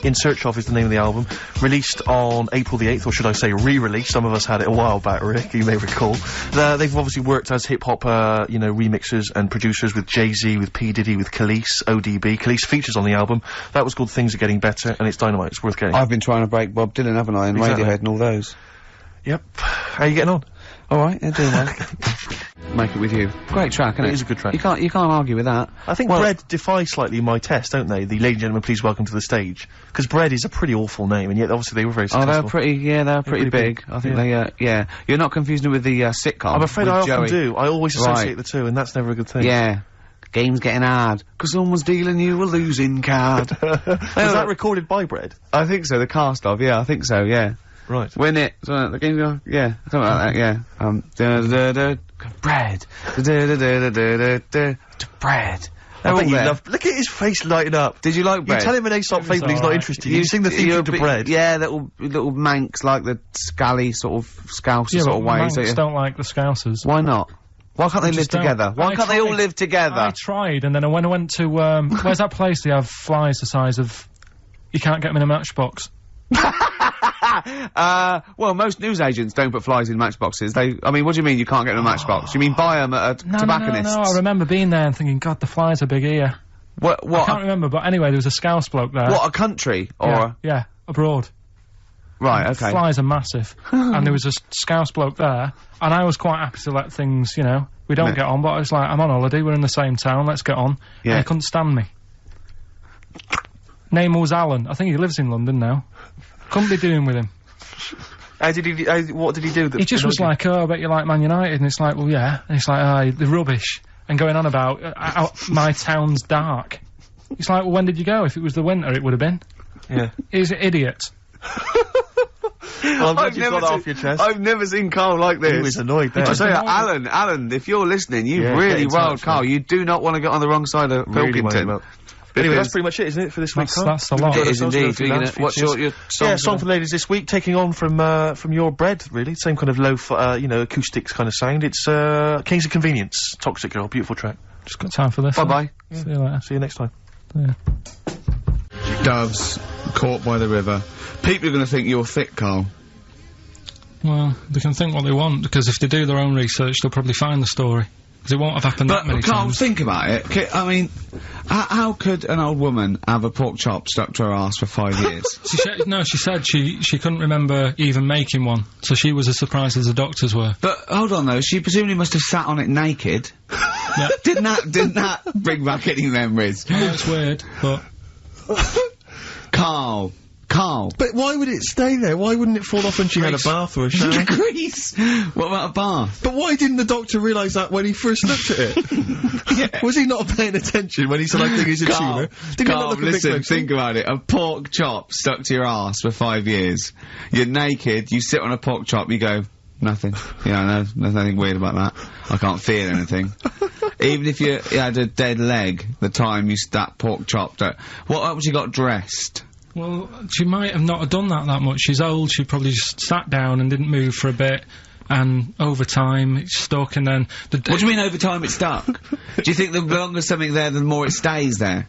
Speaker 18: In Search Of is the name of the album. Released on April the 8th, or should I say re-released. Some of us had it a while back, Rick, you may recall. They've obviously worked as hip-hop, you know, remixers and producers with Jay-Z, with P. Diddy, with Khalees, ODB. Khalees features on the album. That was called Things Are Getting Better, and it's dynamite. It's worth getting.
Speaker 6: I've been trying to break Bob Dylan, haven't I, and
Speaker 18: Exactly.
Speaker 6: Radiohead and all those.
Speaker 18: Yep. How are you getting on?
Speaker 6: Alright, they're doing well. Make It With You. Great track, isn't it?
Speaker 18: It is a good track.
Speaker 6: You can't argue with that.
Speaker 18: I think Bread defy slightly my test, don't they? The Ladies and Gentlemen, Please Welcome to the Stage. Because Bread is a pretty awful name, and yet obviously they were very successful.
Speaker 6: Oh, they're pretty big. I think they, yeah. You're not confusing it with the, sitcom.
Speaker 18: I'm afraid
Speaker 6: with
Speaker 18: I often
Speaker 6: Joey.
Speaker 18: do. I always associate the two, and that's never a good thing.
Speaker 6: Yeah. Game's getting hard. 'Cause someone's dealing you a losing card.
Speaker 18: Was that recorded by Bread?
Speaker 6: I think so, the cast of, yeah, I think so, yeah.
Speaker 18: Right.
Speaker 6: Win it. So, the game, yeah, something like that, yeah. Bread. Bread.
Speaker 18: I bet you love. Look at his face lighting up.
Speaker 6: Did you like Bread?
Speaker 18: You tell him an Aesop fable, he's not interested. You sing the theme to Bread.
Speaker 6: Yeah, little manx, like the scally sort of Scouser sort of ways.
Speaker 17: Manx don't like the Scousers.
Speaker 6: Why not? Why can't they live together? Why can't they all live together?
Speaker 17: I tried, and then when I went to, where's that place they have flies the size of, you can't get them in a matchbox?
Speaker 6: Well, most newsagents don't put flies in matchboxes. I mean, what do you mean you can't get them in a matchbox? You mean buy them at a tobacconist's?
Speaker 17: No, I remember being there and thinking, God, the flies are big here.
Speaker 6: What?
Speaker 17: I can't remember, but anyway, there was a Scouse bloke there.
Speaker 6: What, a country? Or
Speaker 17: Yeah, abroad.
Speaker 6: Right, okay.
Speaker 17: Flies are massive. And there was a Scouse bloke there, and I was quite happy to let things, you know, we don't get on, but I was like, I'm on holiday, we're in the same town, let's get on.
Speaker 6: Yeah.
Speaker 17: And he couldn't stand me. Name was Alan. I think he lives in London now. Couldn't be doing with him.
Speaker 18: What did he do?
Speaker 17: He just was like, oh, I bet you like Man United, and it's like, well, yeah. And it's like, oh, they're rubbish. And going on about, my town's dark. It's like, well, when did you go? If it was the winter, it would have been.
Speaker 18: Yeah.
Speaker 17: He's an idiot.
Speaker 18: Well, I'm glad you've got that off your chest.
Speaker 6: I've never seen Carl like this.
Speaker 18: He was annoyed there.
Speaker 6: I say, Alan, if you're listening, you've really riled Carl. You do not want to get on the wrong side of Pilkington.
Speaker 18: Anyway, that's pretty much it, isn't it, for this week, Carl?
Speaker 17: That's a lot.
Speaker 6: It is indeed. What's your song?
Speaker 18: Yeah, song for the ladies this week, taking on from your Bread, really. Same kind of low, you know, acoustics kind of sound. It's, Kings of Convenience, Toxic Girl, beautiful track.
Speaker 17: Just got time for this.
Speaker 6: Bye-bye.
Speaker 17: Yeah. See you later.
Speaker 18: See you next time.
Speaker 17: Yeah.
Speaker 6: Doves, caught by the river. People are going to think you're thick, Carl.
Speaker 17: Well, they can think what they want, because if they do their own research, they'll probably find the story. Because it won't have happened that many
Speaker 6: Carl,
Speaker 17: times.
Speaker 6: think about it. I mean, how could an old woman have a pork chop stuck to her ass for 5 years?
Speaker 17: She said she couldn't remember even making one, so she was as surprised as the doctors were.
Speaker 6: But, hold on though, she presumably must have sat on it naked.
Speaker 17: Yeah.
Speaker 6: Didn't that bring back any memories?
Speaker 17: I know it's weird, but...
Speaker 6: Carl.
Speaker 18: But why would it stay there? Why wouldn't it fall off when she had a bath or a shower?
Speaker 6: Grease! What about a bath?
Speaker 18: But why didn't the doctor realise that when he first looked at it?
Speaker 6: Yeah.
Speaker 18: Was he not paying attention when he said, I think he's a tumour? Didn't he not look a bit
Speaker 6: listen,
Speaker 18: closer?
Speaker 6: think about it. A pork chop stuck to your ass for 5 years. You're naked, you sit on a pork chop, you go, nothing. Yeah, no, there's nothing weird about that. I can't feel anything. Even if you had a dead leg, the time you that pork chop, what else you got dressed?
Speaker 17: Well, she might have not have done that much. She's old, she probably just sat down and didn't move for a bit, and over time it's stuck, and then...
Speaker 6: What do you mean over time it's stuck? Do you think the longer something there, the more it stays there?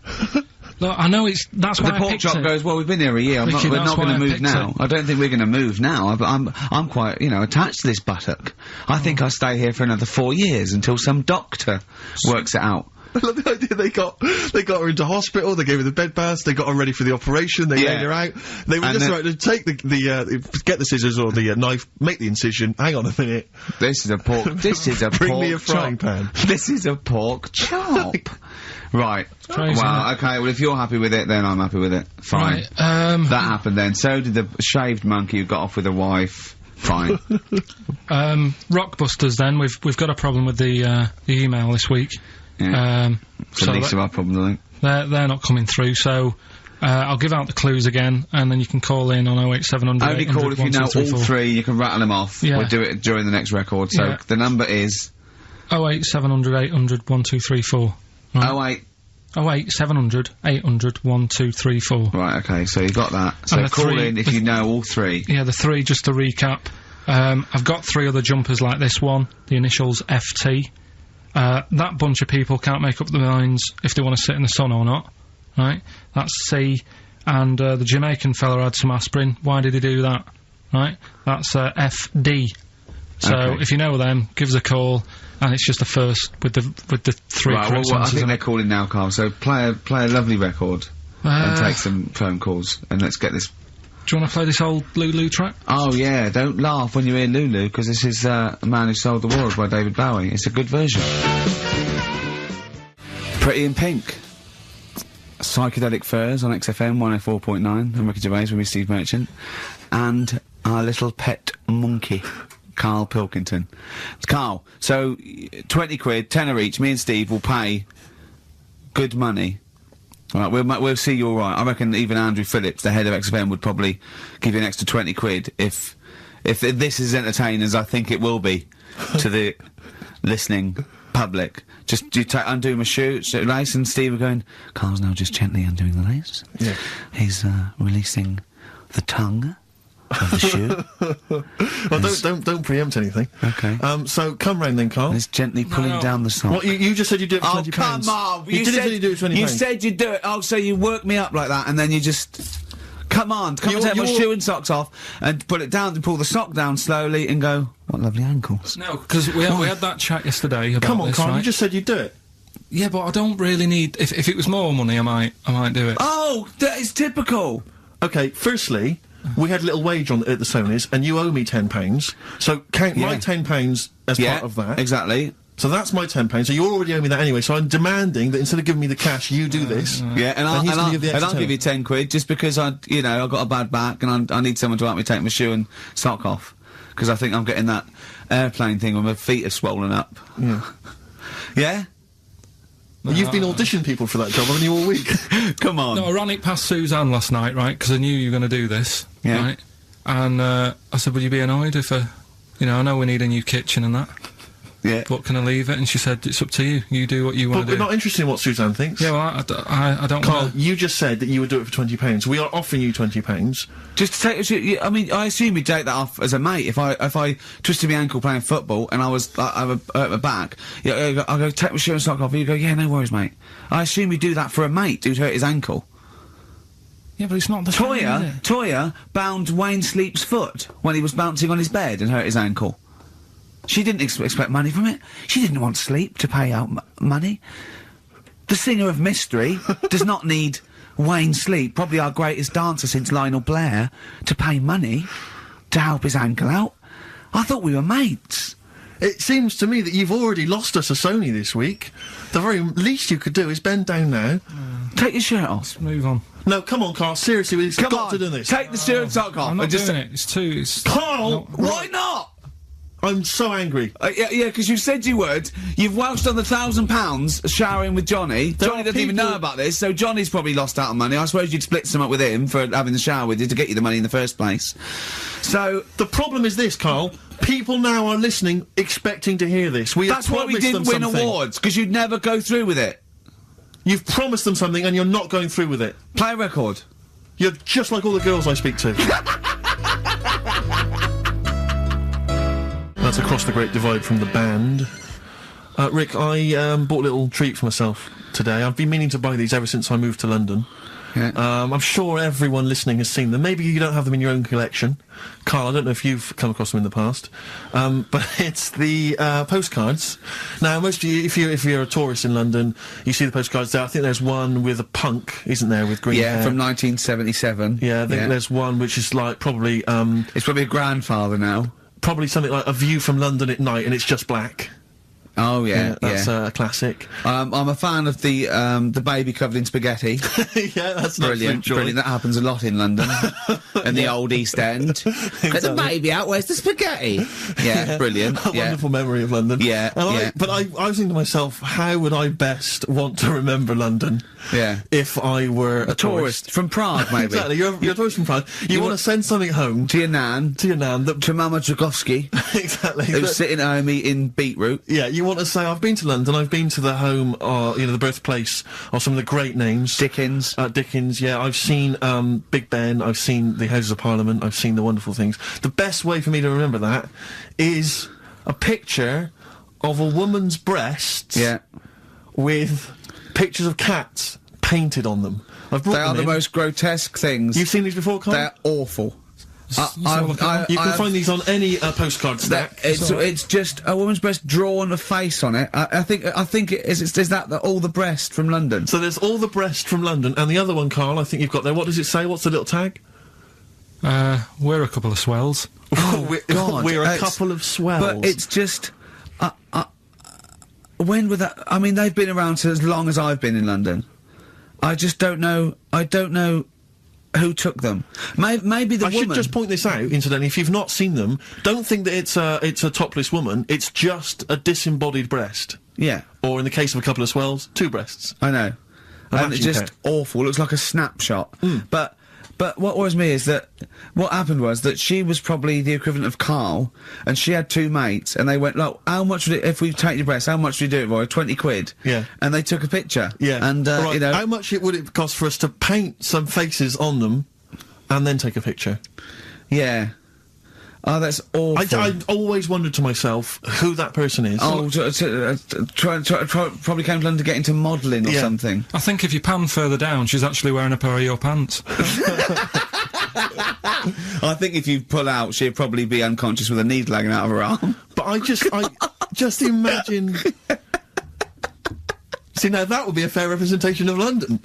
Speaker 17: Look, I know that's why
Speaker 6: the pork chop goes, well, we've been here a year, we're not going to move now. I don't think we're going to move now, but I'm quite, you know, attached to this buttock. I think I'll stay here for another 4 years until some doctor works it out.
Speaker 18: I love the idea they got her into hospital, they gave her the bed baths, they got her ready for the operation, they laid her out. They were just right to take get the scissors or the knife, make the incision, hang on a minute.
Speaker 6: This is a pork,
Speaker 18: Bring me a frying pan.
Speaker 6: This is a pork chop. Right.
Speaker 17: Crazy,
Speaker 6: well, okay, well if you're happy with it, then I'm happy with it. Fine.
Speaker 17: Right,
Speaker 6: that happened then. So did the shaved monkey who got off with a wife. Fine.
Speaker 17: Rockbusters then, we've got a problem with the email this week.
Speaker 6: Yeah. It's the least of our problems, I think.
Speaker 17: They're not coming through, so I'll give out the clues again, and then you can call in on 08700.
Speaker 6: Only call if you know all three, you can rattle them off.
Speaker 17: Yeah.
Speaker 6: We'll do it during the next record, so the number is...
Speaker 17: 08700 800 1234. Right. 08700 800 1234.
Speaker 6: Right, okay, so you got that. So call in if you know all three.
Speaker 17: Yeah, the three, just to recap. I've got 3 other jumpers like this one, the initials FT. That bunch of people can't make up their minds if they want to sit in the sun or not, right? That's C. And the Jamaican fella had some aspirin. Why did he do that? Right? That's FD. So if you know them, give us a call, and it's just the first with the 3
Speaker 6: right,
Speaker 17: correct
Speaker 6: well, I
Speaker 17: answers.
Speaker 6: think they're calling now, Carl. So play a lovely record and take some phone calls, and let's get this.
Speaker 17: Do you want to play this old Lulu track?
Speaker 6: Oh yeah, don't laugh when you hear Lulu, because this is A Man Who Sold the World by David Bowie. It's a good version. Pretty in Pink. Psychedelic Furs on XFM 104.9. I'm Ricky Gervais with me, Steve Merchant. And our little pet monkey, Karl Pilkington. Karl, so 20 quid, tenner each, me and Steve will pay good money. All right, we'll see you all right. I reckon even Andrew Phillips, the head of XFM, would probably give you an extra 20 quid if this is entertaining as I think it will be to the listening public. Just undo my lace, and Steve are going, Carl's now just gently undoing the lace.
Speaker 3: Yeah.
Speaker 6: He's releasing the tongue of the shoe.
Speaker 3: Well, don't preempt anything.
Speaker 6: Okay.
Speaker 3: So come round then, Carl.
Speaker 6: He's gently pulling down the sock.
Speaker 3: What, you just said you'd do it for £20.
Speaker 6: Oh, come on!
Speaker 3: You didn't say you'd do it for £20.
Speaker 6: You said you'd do it. Oh, so you work me up like that, and then you just... Come on, and take my shoe and socks off, and put it down, and pull the sock down slowly, and go, what lovely ankles.
Speaker 17: No, because we had that chat yesterday about
Speaker 3: Come on,
Speaker 17: this,
Speaker 3: Carl,
Speaker 17: right?
Speaker 3: you just said you'd do it.
Speaker 17: Yeah, but I don't really need... If it was more money, I might do it.
Speaker 6: Oh, that is typical!
Speaker 3: Okay, firstly, we had a little wage on at the Sonys, and you owe me £10, so count my £10 as part of that.
Speaker 6: Exactly.
Speaker 3: So that's my £10, so you already owe me that anyway, so I'm demanding that instead of giving me the cash, you do this.
Speaker 6: Yeah, and I'll give you
Speaker 3: 10.
Speaker 6: 10 quid, just because I've got a bad back, and I need someone to help me take my shoe and sock off. Because I think I'm getting that airplane thing where my feet are swollen up.
Speaker 3: Yeah.
Speaker 6: Yeah?
Speaker 3: Well, you've been auditioning people for that job, haven't you, all week?
Speaker 6: Come on.
Speaker 17: No, I ran it past Suzanne last night, right, because I knew you were going to do this, right? And I said, would you be annoyed if I know we need a new kitchen and that.
Speaker 6: Yeah.
Speaker 17: But can I leave it? And she said, it's up to you. You do what you want to do.
Speaker 3: But we're not interested in what Suzanne thinks.
Speaker 17: Yeah, well, I don't
Speaker 3: Carl, you just said that you would do it for £20. We are offering you £20.
Speaker 6: Just to take... I mean, I assume you'd take that off as a mate. If I twisted my ankle playing football and I was... I hurt my back, I'll go, take my shoe and sock off, and you go, yeah, no worries, mate. I assume you do that for a mate who'd hurt his ankle.
Speaker 17: Yeah, but it's not the same, is it?
Speaker 6: Toyah bound Wayne Sleep's foot when he was bouncing on his bed and hurt his ankle. She didn't expect money from it. She didn't want Sleep to pay out money. The singer of Mystery does not need Wayne Sleep, probably our greatest dancer since Lionel Blair, to pay money to help his ankle out. I thought we were mates.
Speaker 3: It seems to me that you've already lost us a Sony this week. The very least you could do is bend down now.
Speaker 6: Take your shirt off.
Speaker 17: Let's move on.
Speaker 3: No, come on, Carl. Seriously, we've got to do this.
Speaker 6: Take the shirt and sock off.
Speaker 17: I'm not doing it. It's too...
Speaker 3: Carl!
Speaker 6: Why not?
Speaker 3: I'm so angry.
Speaker 6: Yeah, because you said you would. You've welched on the £1,000 showering with Johnny. Johnny doesn't even know about this, so Johnny's probably lost out on money. I suppose you'd split some up with him for having the shower with you to get you the money in the first place. So...
Speaker 3: The problem is this, Carl. People now are listening, expecting to hear this.
Speaker 6: That's why we didn't win awards, because you'd never go through with it.
Speaker 3: You've promised them something and you're not going through with it.
Speaker 6: Play a record.
Speaker 3: You're just like all the girls I speak to. That's Across the Great Divide from the band. Rick, I bought a little treat for myself today. I've been meaning to buy these ever since I moved to London.
Speaker 6: Yeah.
Speaker 3: I'm sure everyone listening has seen them. Maybe you don't have them in your own collection. Carl, I don't know if you've come across them in the past. But it's the postcards. Now, most of you, if you're a tourist in London, you see the postcards there. I think there's one with a punk, isn't there, with green hair?
Speaker 6: Yeah, from 1977.
Speaker 3: Yeah, I think there's one which is like probably...
Speaker 6: it's probably a grandfather now.
Speaker 3: Probably something like A View from London at Night, and it's just black.
Speaker 6: Oh yeah,
Speaker 3: that's a classic.
Speaker 6: I'm a fan of the baby covered in spaghetti.
Speaker 3: Yeah, that's
Speaker 6: brilliant. Brilliant. That happens a lot in London and the old East End. Get the baby out. Where's the spaghetti? Yeah, brilliant.
Speaker 3: A wonderful memory of London.
Speaker 6: Yeah,
Speaker 3: But I was thinking to myself, how would I best want to remember London?
Speaker 6: Yeah.
Speaker 3: If I were a
Speaker 6: tourist from Prague, maybe.
Speaker 3: Exactly. You're a tourist from Prague. You want to send something home
Speaker 6: to your nan.
Speaker 3: To your nan.
Speaker 6: To Mama Dragowski.
Speaker 3: Exactly.
Speaker 6: Who's sitting at home eating beetroot.
Speaker 3: Yeah. You
Speaker 18: want to say I've been to London. I've been to the home, the birthplace of some of the great names.
Speaker 6: Dickens.
Speaker 18: Dickens. Yeah, I've seen Big Ben. I've seen the Houses of Parliament. I've seen the wonderful things. The best way for me to remember that is a picture of a woman's breasts.
Speaker 6: Yeah.
Speaker 18: With pictures of cats painted on them. I've brought
Speaker 6: They are the most grotesque things.
Speaker 18: You've seen these before, Carl?
Speaker 6: They're awful.
Speaker 18: You can find these on any postcard stack.
Speaker 6: It's just a woman's breast drawn a face on it. I think it is that all the breast from London.
Speaker 18: So there's all the breast from London, and the other one, Carl, I think you've got there. What does it say? What's the little tag?
Speaker 17: We're a couple of swells.
Speaker 6: God,
Speaker 18: we're a couple of swells.
Speaker 6: But it's just. When were that? I mean, they've been around as long as I've been in London. I just don't know. I don't know who took them. Maybe the woman.
Speaker 18: I should just point this out, incidentally. If you've not seen them, don't think that it's a topless woman. It's just a disembodied breast.
Speaker 6: Yeah.
Speaker 18: Or in the case of a couple of swells, two breasts.
Speaker 6: I know. And it's just awful. It looks like a snapshot. But what worries me is that what happened was that she was probably the equivalent of Karl, and she had two mates, and they went, look, how much would it, if we take your breast, how much would we do it for? 20 quid.
Speaker 18: Yeah.
Speaker 6: And they took a picture.
Speaker 18: Yeah.
Speaker 6: And,
Speaker 18: right.
Speaker 6: you know.
Speaker 18: How much would it cost for us to paint some faces on them, and then take a picture?
Speaker 6: Yeah. Oh, that's awful.
Speaker 18: I always wondered to myself who that person is.
Speaker 6: Oh, probably came to London to get into modelling or something.
Speaker 17: I think if you pan further down, she's actually wearing a pair of your pants.
Speaker 6: I think if you pull out, she'd probably be unconscious with a needle hanging out of her arm.
Speaker 18: But I just imagine. See, now that would be a fair representation of London.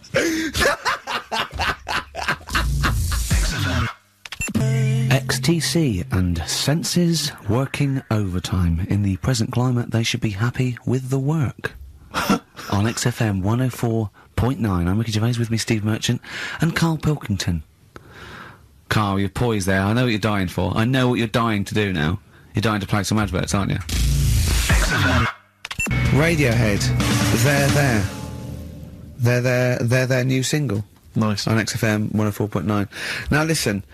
Speaker 4: XTC and senses working overtime. In the present climate, they should be happy with the work. On XFM 104.9, I'm Ricky Gervais, with me Steve Merchant and Karl Pilkington. Karl, you're poised there. I know what you're dying for. I know what you're dying to do now. You're dying to play some adverts, aren't you?
Speaker 6: Radiohead. They're their new single.
Speaker 18: Nice.
Speaker 6: On XFM 104.9. Now listen,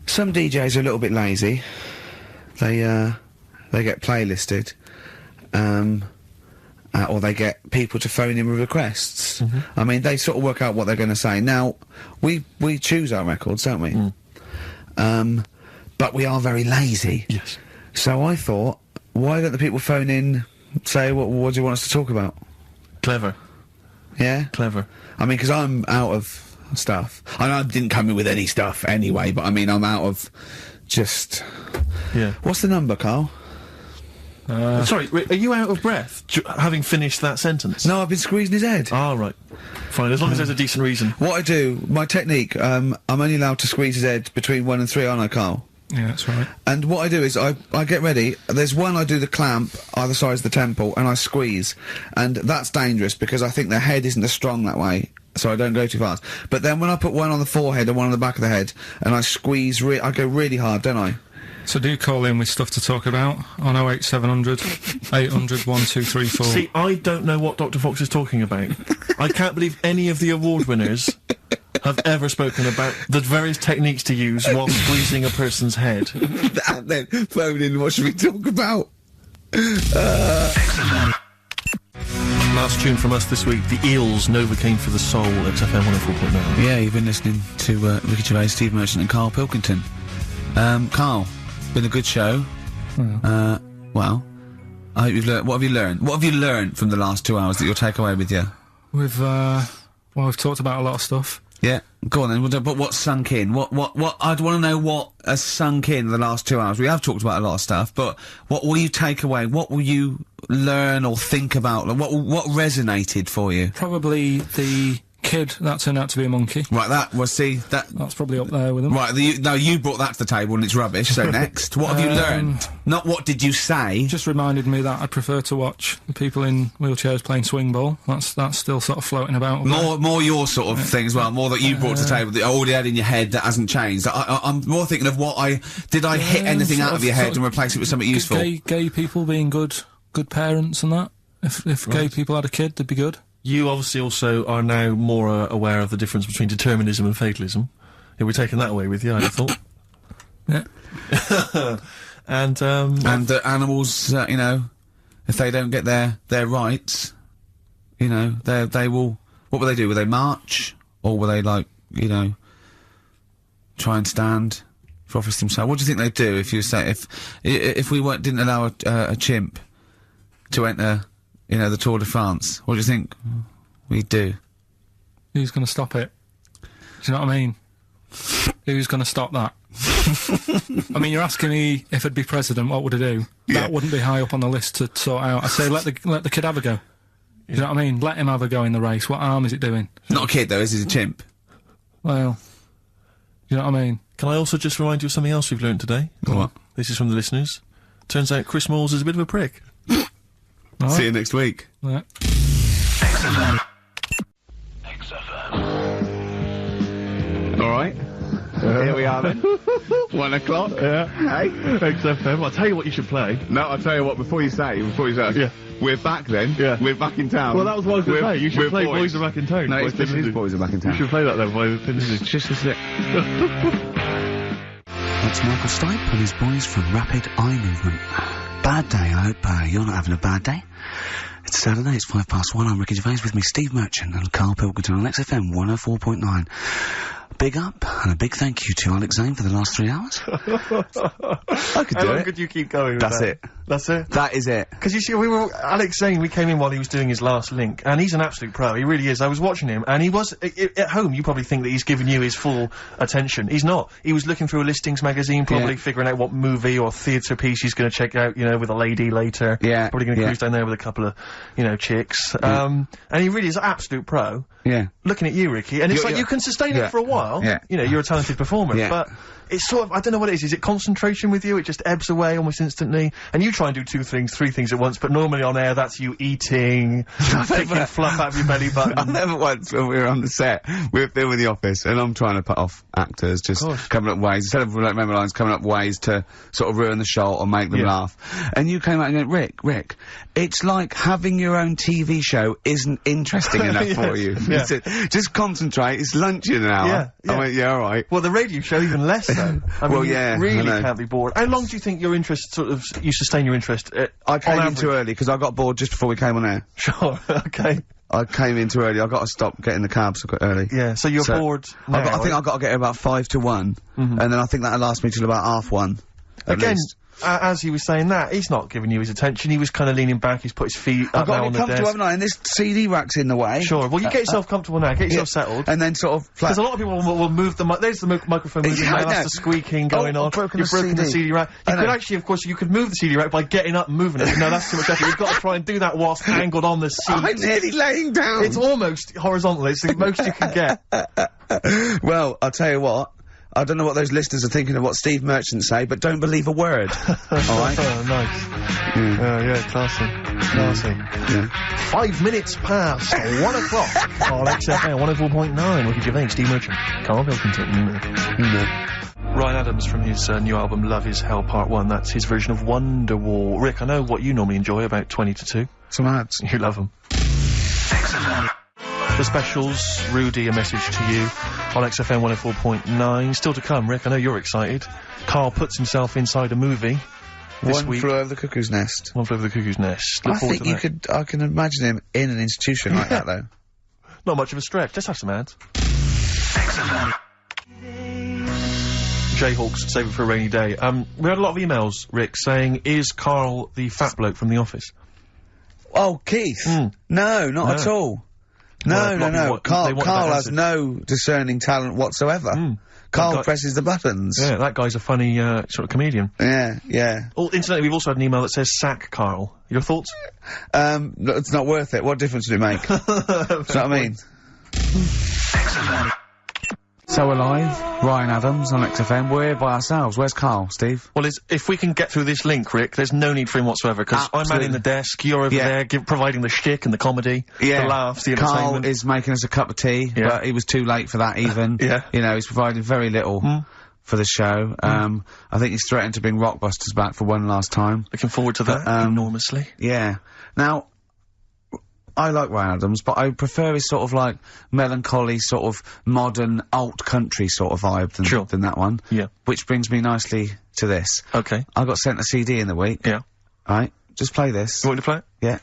Speaker 6: some DJs are a little bit lazy. They get playlisted, or they get people to phone in with requests. I mean, they sort of work out what they're going to say. Now, we choose our records, don't we? But we are very lazy.
Speaker 18: Yes.
Speaker 6: So I thought, why don't the people phone in, say, what do you want us to talk about?
Speaker 18: Clever.
Speaker 6: Yeah?
Speaker 18: Clever.
Speaker 6: I mean, because I'm out of stuff. I didn't come in with any stuff anyway, but I mean, I'm out of just...
Speaker 18: Yeah.
Speaker 6: What's the number, Karl?
Speaker 18: Sorry, are you out of breath, having finished that sentence?
Speaker 6: No, I've been squeezing his head.
Speaker 18: Ah, right. Fine, as long as there's a decent reason.
Speaker 6: What I do, my technique, I'm only allowed to squeeze his head between 1 and 3, aren't I, Karl?
Speaker 17: Yeah, that's right.
Speaker 6: And what I do is, I get ready, there's one I do the clamp, either side of the temple, and I squeeze. And that's dangerous, because I think the head isn't as strong that way, so I don't go too fast. But then when I put one on the forehead and one on the back of the head, and I squeeze, I go really hard, don't I?
Speaker 17: So do call in with stuff to talk about on 08700 800 1234.
Speaker 18: See, I don't know what Dr. Fox is talking about. I can't believe any of the award winners have ever spoken about the various techniques to use while squeezing a person's head.
Speaker 6: And then phone in, what should we talk about?
Speaker 18: Last tune from us this week, the Eels, Novocaine for the Soul, XFM 104.9.
Speaker 6: Yeah, you've been listening to Ricky Gervais, Steve Merchant and Karl Pilkington. Karl, been a good show. Well, I hope you've learned. What have you learned? What have you learned from the last 2 hours that you'll take away with you?
Speaker 17: We've talked about a lot of stuff.
Speaker 6: Yeah, go on then. But what's sunk in? What? I'd want to know what has sunk in the last 2 hours. We have talked about a lot of stuff, but what will you take away? What will you learn or think about? Like, what resonated for you?
Speaker 17: Probably the kid that turned out to be a monkey.
Speaker 6: Right, that's
Speaker 17: probably up there with them.
Speaker 6: Right, you brought that to the table and it's rubbish, so next. What have you learned? Not what did you say?
Speaker 17: Just reminded me that I prefer to watch the people in wheelchairs playing swing ball. That's still sort of floating about.
Speaker 6: More your sort of thing as well, more that you brought to the table that you already had in your head that hasn't changed. I'm more thinking of did I hit anything out of your head and replace it with something useful?
Speaker 17: Gay people being good parents and that. If gay people had a kid, they'd be good.
Speaker 18: You obviously also are now more aware of the difference between determinism and fatalism. Yeah, we're taking that away with you, I'd have thought.
Speaker 17: Yeah.
Speaker 6: and that animals, if they don't get their rights, you know, they will. What will they do? Will they march, or will they, like, you know, try and stand for office themselves? What do you think they'd do if you say if we didn't allow a chimp to enter, you know, the Tour de France? What do you think we'd do?
Speaker 17: Who's going to stop it? Do you know what I mean? Who's going to stop that? I mean, you're asking me if I'd be president, what would I do?
Speaker 6: Yeah.
Speaker 17: That wouldn't be high up on the list to sort out. I'd say let the kid have a go. Do you know what I mean? Let him have a go in the race. What harm is it doing?
Speaker 6: Not a kid though, is he? A chimp?
Speaker 17: Well, you know what I mean?
Speaker 18: Can I also just remind you of something else we've learned today?
Speaker 6: What?
Speaker 18: This is from the listeners. Turns out Chris Moores is a bit of a prick.
Speaker 6: See you next week.
Speaker 17: Yeah.
Speaker 6: Alright. Here we are then. 1 o'clock.
Speaker 18: Yeah.
Speaker 6: Hey.
Speaker 18: XFM. I'll tell you what you should play.
Speaker 6: No, I'll tell you what, before you say,
Speaker 18: Yeah.
Speaker 6: we're back then.
Speaker 18: Yeah.
Speaker 6: We're back in town.
Speaker 18: Well, that was what I was going to say. You should play Boys Are Back in Town.
Speaker 6: No, this is Boys Are Back in Town.
Speaker 18: You should play that then by Finishing.
Speaker 6: Just a sec.
Speaker 2: That's Michael Stipe and his boys from Rapid Eye Movement. Bad day, I hope you're not having a bad day. It's Saturday, it's 1:05. I'm Ricky Gervais, with me Steve Merchant and Karl Pilkington on XFM 104.9. Big up and a big thank you to Alex Zane for the last 3 hours. I could do
Speaker 18: How long
Speaker 2: it.
Speaker 18: could you keep going with
Speaker 6: That's
Speaker 18: that?
Speaker 6: it.
Speaker 18: That's it?
Speaker 6: That is it.
Speaker 18: Because you see, Alex Zane, we came in while he was doing his last link, and he's an absolute pro, he really is. I was watching him, and he was, at home, you probably think that he's giving you his full attention. He's not. He was looking through a listings magazine, probably figuring out what movie or theatre piece he's gonna check out, you know, with a lady later.
Speaker 6: Yeah.
Speaker 18: Probably gonna cruise down there with a couple of, you know, chicks. And he really is an absolute pro.
Speaker 6: Yeah.
Speaker 18: Looking at you, Ricky, and it's like you can sustain it for a while.
Speaker 6: Yeah.
Speaker 18: You know, you're a talented performer, but it's sort of, I don't know what it is. Is it concentration with you? It just ebbs away almost instantly, and you try and do 2 things, 3 things at once, but normally on air that's you eating, taking fluff out of your belly button.
Speaker 6: I never once, when we were on the set, we were filming The Office, and I'm trying to put off actors, just coming up ways, instead of, like, member lines, coming up ways to sort of ruin the shot or make them laugh. And you came out and went, Rick, it's like having your own TV show isn't interesting enough for you.
Speaker 18: Yeah.
Speaker 6: Just concentrate, it's lunch in an hour. I went, yeah, alright.
Speaker 18: Well, the radio show even less so. I mean,
Speaker 6: Well,
Speaker 18: you
Speaker 6: yeah,
Speaker 18: really
Speaker 6: I know.
Speaker 18: can't be bored. How long do you think your interest you sustain your interest?
Speaker 6: I came
Speaker 18: on
Speaker 6: in too early, because I got bored just before we came on air.
Speaker 18: Sure, okay.
Speaker 6: I came in too early, I got to stop getting the cabs early.
Speaker 18: Yeah, so you're bored now,
Speaker 6: I think I've got to get about 5 to 1, and then I think that'll last me till about 1:30.
Speaker 18: Again, as he was saying that, he's not giving you his attention. He was kind of leaning back. He's put his feet
Speaker 6: I've
Speaker 18: up
Speaker 6: got
Speaker 18: now
Speaker 6: to
Speaker 18: on
Speaker 6: be
Speaker 18: the
Speaker 6: comfortable,
Speaker 18: desk.
Speaker 6: haven't I? And this CD rack's in the way.
Speaker 18: Sure. Well, you get yourself comfortable now. Get yourself settled.
Speaker 6: And then sort of...
Speaker 18: Because a lot of people will move the there's the microphone moving now. That's the squeaking going on.
Speaker 6: I've
Speaker 18: You've broken the CD rack. You could
Speaker 6: know.
Speaker 18: actually, of course, you could move the CD rack by getting up and moving it. But no, that's too much effort. You've got to try and do that whilst angled on the seat.
Speaker 6: I'm nearly laying down.
Speaker 18: It's almost horizontal. It's the most you can get.
Speaker 6: Well, I'll tell you what. I don't know what those listeners are thinking of what Steve Merchant say, but don't believe a word. Alright?
Speaker 18: Oh, nice. Yeah, classy. Classy.
Speaker 6: Yeah.
Speaker 18: 5 minutes past 1 o'clock on XFM 104.9. Ricky Gervais, Steve Merchant, Karl Pilkington. Ryan Adams from his new album Love Is Hell Part 1. That's his version of Wonderwall. Rick, I know what you normally enjoy, about 20 to 2.
Speaker 6: Some ads.
Speaker 18: You love them. The specials, Rudy, a message to you on XFM 104.9. Still to come, Rick, I know you're excited. Karl puts himself inside a movie this week.
Speaker 6: One Flew Over the Cuckoo's Nest.
Speaker 18: One Flew Over the Cuckoo's Nest. Look
Speaker 6: I
Speaker 18: forward
Speaker 6: think
Speaker 18: to
Speaker 6: you
Speaker 18: that.
Speaker 6: could, I can imagine him in an institution like that, though.
Speaker 18: Not much of a stretch. Let's have some ads. Jayhawks, save it for a rainy day. We had a lot of emails, Rick, saying, is Karl the fat bloke from The Office?
Speaker 6: Oh, Keith. No, not at all.
Speaker 18: Well,
Speaker 6: No. Karl has
Speaker 18: answer.
Speaker 6: no discerning talent whatsoever. Karl presses the buttons.
Speaker 18: Yeah, that guy's a funny, sort of comedian.
Speaker 6: Yeah.
Speaker 18: Oh, incidentally, we've also had an email that says, sack Karl. Your thoughts?
Speaker 6: It's not worth it. What difference would it make? Do you know what I mean? So alive, Ryan Adams on XFM. We're here by ourselves. Where's Karl, Steve?
Speaker 18: Well, if we can get through this link, Rick, there's no need for him whatsoever, because I'm manning the desk, you're over there providing the shtick and the comedy, the laughs, the entertainment.
Speaker 6: Karl is making us a cup of tea, but he was too late for that even. You know, he's providing very little for the show. I think he's threatened to bring Rockbusters back for one last time.
Speaker 18: Looking forward to that enormously.
Speaker 6: Yeah. Now, I like Ryan Adams, but I prefer his sort of like melancholy, sort of modern alt country sort of vibe than that one.
Speaker 18: Yeah.
Speaker 6: Which brings me nicely to this.
Speaker 18: Okay.
Speaker 6: I got sent a CD in the week.
Speaker 18: Yeah.
Speaker 6: Right? Just play this.
Speaker 18: You want me to play it?
Speaker 6: Yeah.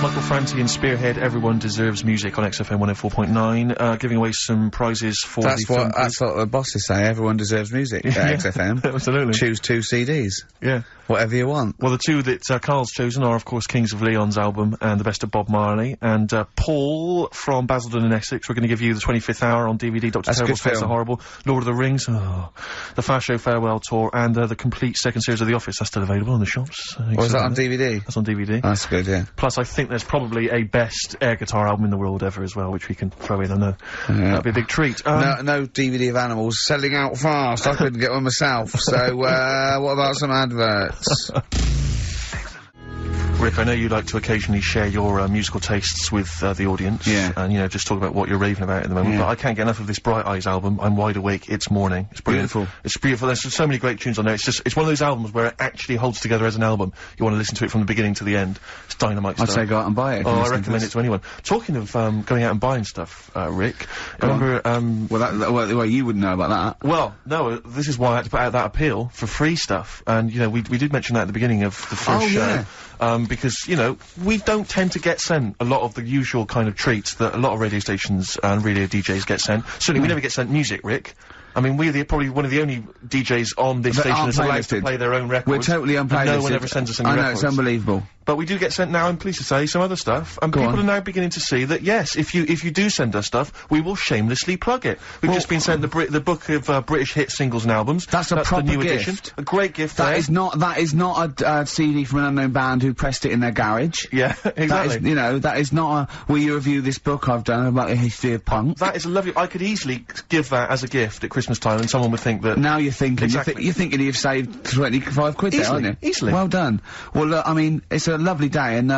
Speaker 18: Michael Franti and Spearhead, Everyone Deserves Music on XFM 104.9, giving away some prizes for
Speaker 6: That's what the bosses say, everyone deserves music at XFM.
Speaker 18: Absolutely.
Speaker 6: Choose 2 CDs.
Speaker 18: Yeah.
Speaker 6: Whatever you want.
Speaker 18: Well, the 2 that Carl's chosen are, of course, Kings of Leon's album and The Best of Bob Marley. And Paul from Basildon in Essex, we're going to give you the 25th Hour on DVD, Dr. Terrible's Face the Horrible, Lord of the Rings, the Fast Show Farewell Tour, and the complete second series of The Office. That's still available in the shops.
Speaker 6: Was that on DVD?
Speaker 18: That's on DVD.
Speaker 6: That's good, yeah.
Speaker 18: Plus, I think there's probably a best air guitar album in the world ever as well, which we can throw in. I know. That'd be a big treat.
Speaker 6: No DVD of Animals selling out fast. I couldn't get one myself. So, what about some adverts?
Speaker 18: Rick, I know you like to occasionally share your musical tastes with the audience.
Speaker 6: Yeah.
Speaker 18: And, you know, just talk about what you're raving about at the moment.
Speaker 6: Yeah.
Speaker 18: But I can't get enough of this Bright Eyes album. I'm wide awake. It's morning. It's brilliant.
Speaker 6: Beautiful.
Speaker 18: It's beautiful. There's so many great tunes on there. It's one of those albums where it actually holds together as an album. You want to listen to it from the beginning to the end. It's dynamite stuff.
Speaker 6: I'd say go out and buy it.
Speaker 18: Oh, I recommend it to anyone. Talking of going out and buying stuff, Rick, remember...
Speaker 6: Well, you wouldn't know about that.
Speaker 18: Well, no, this is why I had to put out that appeal for free stuff. And, you know, we did mention that at the beginning of the first show.
Speaker 6: Yeah.
Speaker 18: Because, you know, we don't tend to get sent a lot of the usual kind of treats that a lot of radio stations and radio DJs get sent. Certainly we never get sent music, Rick. I mean, we're probably one of the only DJs on this station that's allowed to play their own records.
Speaker 6: We're totally unplaylisted.
Speaker 18: No one ever sends us any records.
Speaker 6: I know, it's unbelievable.
Speaker 18: But we do get sent now, I'm pleased to say, some other stuff. And people are now beginning to see that, yes, if you do send us stuff, we will shamelessly plug it. We've just been sent the book of British hit singles and albums.
Speaker 6: That's proper
Speaker 18: the new
Speaker 6: gift.
Speaker 18: edition. A great gift.
Speaker 6: That is not a CD from an unknown band who pressed it in their garage.
Speaker 18: Yeah, exactly.
Speaker 6: That is, you know, that is not a, will you review this book I've done about the history of punk?
Speaker 18: That is a lovely, I could easily give that as a gift at Christmas time and someone would think that...
Speaker 6: Now you're thinking,
Speaker 18: exactly.
Speaker 6: you're thinking you've saved 25 quid there, aren't you?
Speaker 18: Easily.
Speaker 6: Well done. Well, look, I mean, it's a lovely day and,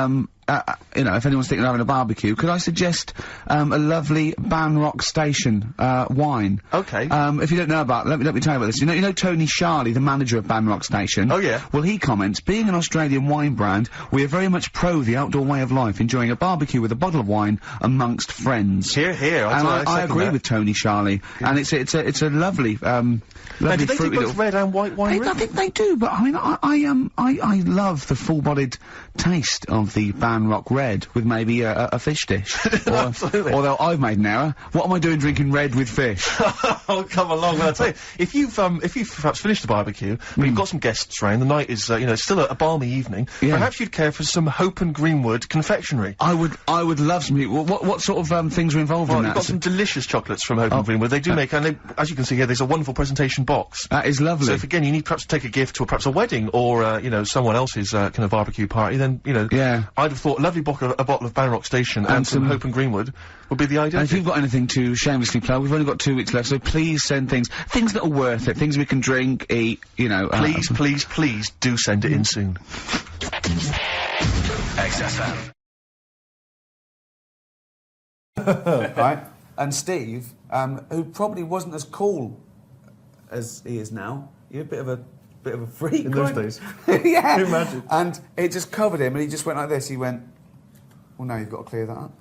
Speaker 6: you know, if anyone's thinking of having a barbecue, could I suggest, a lovely Banrock Station, wine?
Speaker 18: Okay.
Speaker 6: If you don't know about, let me tell you about this. You know Tony Charley, the manager of Banrock Station?
Speaker 18: Oh, yeah.
Speaker 6: Well, he comments, being an Australian wine brand, we are very much pro the outdoor way of life, enjoying a barbecue with a bottle of wine amongst friends.
Speaker 18: Hear, hear.
Speaker 6: I agree with Tony Charley.
Speaker 18: Yeah.
Speaker 6: And it's a lovely,
Speaker 18: now, do they do both red and white wine?
Speaker 6: I think they do, but I mean, I love the full-bodied taste of the Banrock Red with maybe a fish dish.
Speaker 18: Absolutely.
Speaker 6: Although I've made an error. What am I doing drinking red with fish?
Speaker 18: Oh, come along. Well, I'll tell you, if you've perhaps finished the barbecue, but you've got some guests around, the night is, you know, it's still a balmy evening, perhaps you'd care for some Hope and Greenwood confectionery.
Speaker 6: I would love some. What sort of things are involved in that?
Speaker 18: You've got some delicious chocolates from Hope and Greenwood. They do make, and they, as you can see here, there's a wonderful presentation box.
Speaker 6: That is lovely.
Speaker 18: So if, again, you need perhaps to take a gift to perhaps a wedding or, you know, someone else's, kind of barbecue party, then, you know, I'd have thought a lovely bottle of Banrock Station and some Hope and Greenwood would be the idea.
Speaker 6: And if you've got anything to shamelessly plug, we've only got 2 weeks left, so please send things that are worth it, things we can drink, eat, you know.
Speaker 18: Please do send it in soon.
Speaker 4: XFM. Right? And Steve, who probably wasn't as cool as he is now, you're a bit of a freak.
Speaker 3: In those days.
Speaker 4: Yeah.
Speaker 3: Can you imagine?
Speaker 4: And it just covered him, and he just went like this. He went, well, now you've got to clear that up.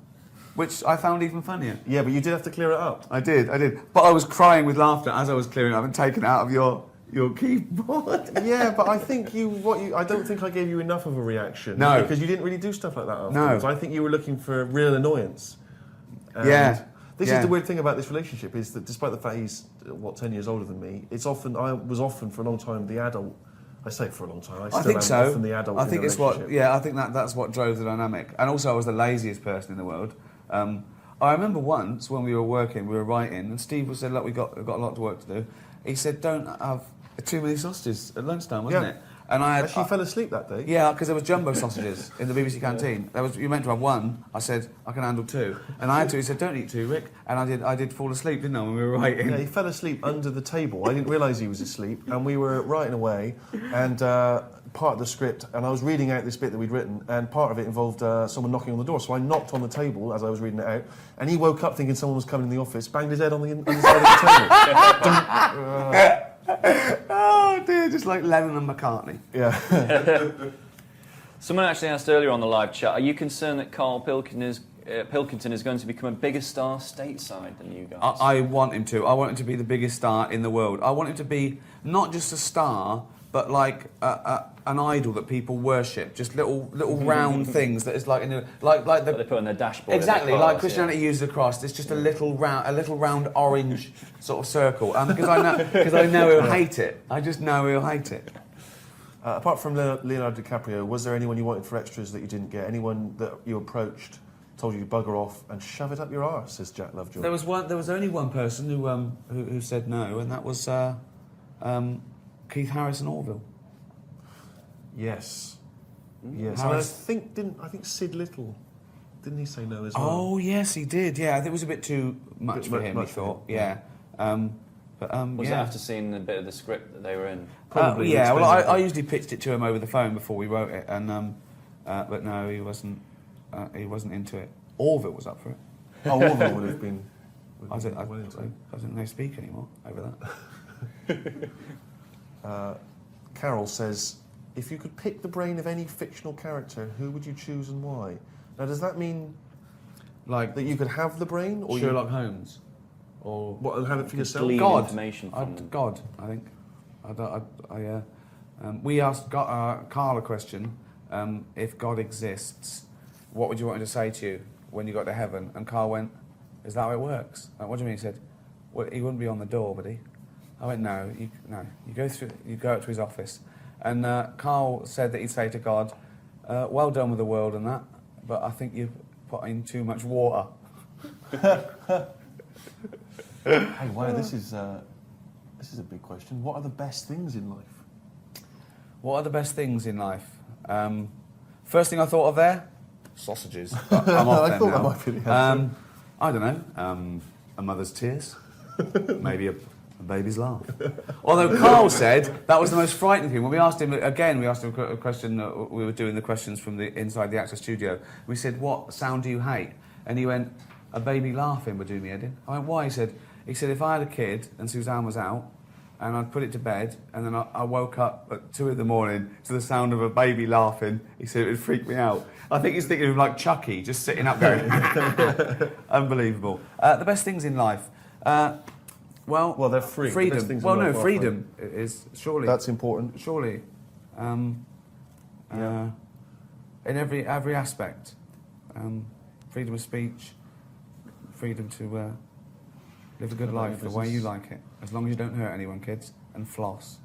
Speaker 4: Which I found even funnier.
Speaker 3: Yeah, but you did have to clear it up.
Speaker 4: I did. But I was crying with laughter as I was clearing it up and taking it out of your keyboard.
Speaker 3: Yeah, but I think I don't think I gave you enough of a reaction.
Speaker 4: No.
Speaker 3: Because you didn't really do stuff like that afterwards.
Speaker 4: No.
Speaker 3: I think you were looking for real annoyance. And this is the weird thing about this relationship, is that despite the fact he's, 10 years older than me, I was often for a long time the adult. I say it for a long time. I think so. Often the adult.
Speaker 4: I think
Speaker 3: it's what.
Speaker 4: Yeah, I think that's what drove the dynamic. And also, I was the laziest person in the world. I remember once when we were working, we were writing, and Steve said, "Look, we've got a lot of work to do." He said, "Don't have too many sausages at lunchtime," wasn't it? And I
Speaker 3: actually fell asleep that day.
Speaker 4: Yeah, because there was jumbo sausages in the BBC canteen. You meant to have 1. I said I can handle 2, and I had 2. He said, "Don't eat 2, Rick." And I did fall asleep, didn't I, when we were writing?
Speaker 3: Yeah, he fell asleep under the table. I didn't realise he was asleep, and we were writing away, and part of the script, and I was reading out this bit that we'd written, and part of it involved someone knocking on the door. So I knocked on the table as I was reading it out, and he woke up thinking someone was coming in the office, banged his head on the side of the table.
Speaker 4: Oh dear, just like Lennon and McCartney.
Speaker 3: Yeah.
Speaker 8: Someone actually asked earlier on the live chat, are you concerned that Karl Pilkington is going to become a bigger star stateside than you guys?
Speaker 4: I want him to. I want him to be the biggest star in the world. I want him to be not just a star, but like an idol that people worship, just little round things that is like like the
Speaker 8: what they put on their dashboard.
Speaker 4: exactly like Christianity uses a cross. It's just a little round orange sort of circle. Because I know he'll hate it. I just know he'll hate it.
Speaker 3: Apart from Leonardo DiCaprio, was there anyone you wanted for extras that you didn't get? Anyone that you approached, told you to bugger off and shove it up your arse, says Jack Lovejoy.
Speaker 4: There was only one person who said no, and that was Keith Harrison Orville.
Speaker 3: Yes. Yes.
Speaker 4: Harris.
Speaker 3: And I think Sid Little, didn't he say no as well?
Speaker 4: Oh yes, he did. Yeah, I think it was a bit too much for him. He thought. Yeah.
Speaker 8: Was it after seeing a bit of the script that they were in?
Speaker 4: Probably. Yeah. Well, I usually pitched it to him over the phone before we wrote it, and but no, he wasn't. He wasn't into it. Orville was up for it.
Speaker 3: Oh, Orville would have been.
Speaker 4: I don't know speak anymore over
Speaker 3: that. Carol says, if you could pick the brain of any fictional character, who would you choose and why? Now, does that mean like that you could have the brain, or
Speaker 4: Sherlock Holmes, or
Speaker 3: what? And have it for yourself?
Speaker 4: God.
Speaker 8: Information from them.
Speaker 4: God, I think. We asked Karl a question. If God exists, what would you want him to say to you when you got to heaven? And Karl went, "Is that how it works?" What do you mean? He said, "Well, he wouldn't be on the door, would he?" I went, "No. You go up to his office." And Karl said that he'd say to God, "Well done with the world and that, but I think you've put in too much water."
Speaker 3: Hey, wow, this is a big question. What are the best things in life?
Speaker 4: What are the best things in life? First thing I thought of there, sausages. But I'm off
Speaker 3: I
Speaker 4: them
Speaker 3: thought
Speaker 4: now.
Speaker 3: that might be the answer.
Speaker 4: I don't know. A mother's tears, maybe a baby's laugh. Although Karl said that was the most frightening thing. When we asked him a question. We were doing the questions from the inside the Actor studio. We said, "What sound do you hate?" And he went, "A baby laughing would do me head in." I went, "Why?" He said, if I had a kid and Suzanne was out, and I'd put it to bed, and then I woke up at 2 a.m. to the sound of a baby laughing, he said it would freak me out. I think he's thinking of like Chucky, just sitting up going, unbelievable. The best things in life. Well,
Speaker 3: they're free.
Speaker 4: Freedom.
Speaker 3: The best things
Speaker 4: well,
Speaker 3: in
Speaker 4: no,
Speaker 3: life are
Speaker 4: freedom is surely.
Speaker 3: That's important.
Speaker 4: Surely. In every aspect. Freedom of speech, freedom to live a good life the way you like it, as long as you don't hurt anyone, kids, and floss.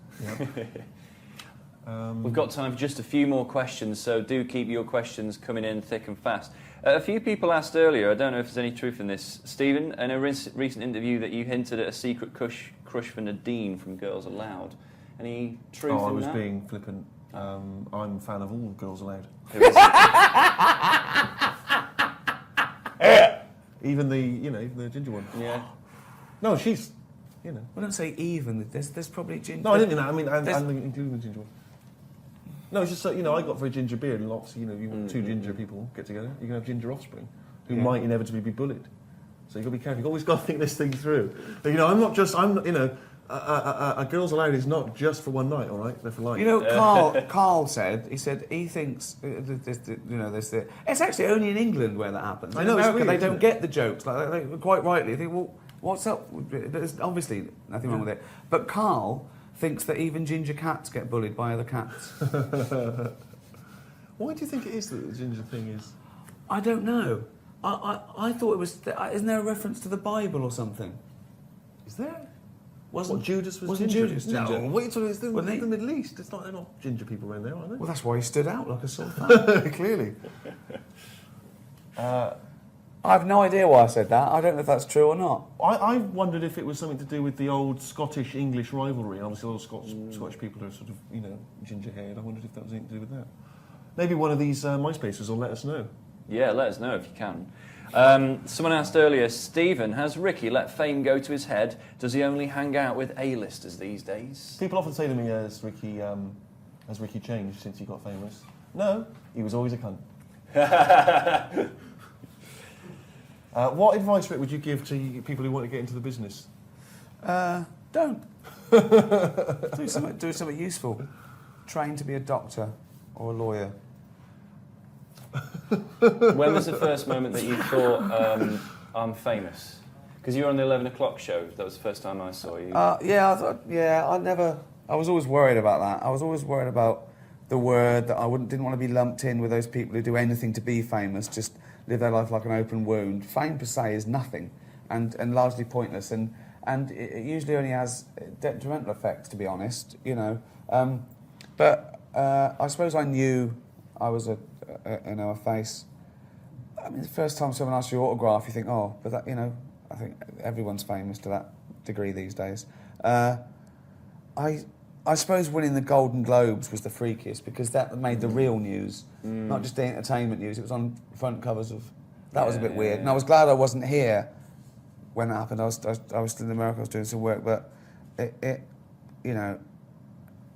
Speaker 8: We've got time for just a few more questions, so do keep your questions coming in thick and fast. A few people asked earlier, I don't know if there's any truth in this, Stephen, in a recent interview that you hinted at a secret crush for Nadine from Girls Aloud. Any truth in that?
Speaker 3: I was being flippant. I'm a fan of all Girls Aloud. Even the ginger one.
Speaker 8: Yeah.
Speaker 3: No, she's,
Speaker 4: Well, don't say even. There's probably ginger.
Speaker 3: No, I didn't mean that. I mean, and including the ginger one. No, it's just so, I got very ginger beard, and lots, you want two ginger people get together, you're going to have ginger offspring, who might inevitably be bullied. So you've got to be careful. You've always got to think this thing through. But, a Girls Aloud is not just for one night, all right? They're for life.
Speaker 4: Karl said he thinks, it's actually only in England where that happens.
Speaker 3: I know,
Speaker 4: in America,
Speaker 3: it's weird,
Speaker 4: they don't get the jokes. They quite rightly, they think, well, what's up? There's obviously nothing wrong with it. But Karl thinks that even ginger cats get bullied by other cats.
Speaker 3: Why do you think it is that the ginger thing is?
Speaker 4: I don't know. I thought it was... Isn't there a reference to the Bible or something?
Speaker 3: Is there?
Speaker 4: Wasn't
Speaker 3: Judas was
Speaker 4: wasn't
Speaker 3: ginger?
Speaker 4: Judas ginger?
Speaker 3: No, what are you talking about? It's the Middle East. They're not ginger people around there, are they?
Speaker 4: Well, that's why he stood out like a sore thumb.
Speaker 3: Clearly.
Speaker 4: I have no idea why I said that. I don't know if that's true or not.
Speaker 3: I wondered if it was something to do with the old Scottish-English rivalry. Obviously, all Scottish people are sort of, ginger-haired. I wondered if that was anything to do with that. Maybe one of these MySpaces will let us know.
Speaker 8: Yeah, let us know if you can. Someone asked earlier, Stephen, has Ricky let fame go to his head? Does he only hang out with A-listers these days?
Speaker 3: People often say to me, has Ricky changed since he got famous? No, he was always a cunt. What advice, Rick, would you give to people who want to get into the business?
Speaker 4: Don't. Do something useful. Train to be a doctor or a lawyer.
Speaker 8: When was the first moment that you thought, I'm famous? Because you were on the 11 o'clock show. That was the first time I saw you.
Speaker 4: I thought, I never I was always worried about that. I was always worried about the word, that I didn't want to be lumped in with those people who do anything to be famous, just live their life like an open wound. Fame per se is nothing, and largely pointless, and it usually only has detrimental effects, to be honest, you know. But I suppose I knew I was a face. I mean, the first time someone asks you your autograph, you think, oh, but that, you know, I think everyone's famous to that degree these days. I suppose winning the Golden Globes was the freakiest, because that made the real news, not just the entertainment news. It was on front covers of... That was a bit weird. And I was glad I wasn't here when that happened. I was still in America, I was doing some work, but it you know...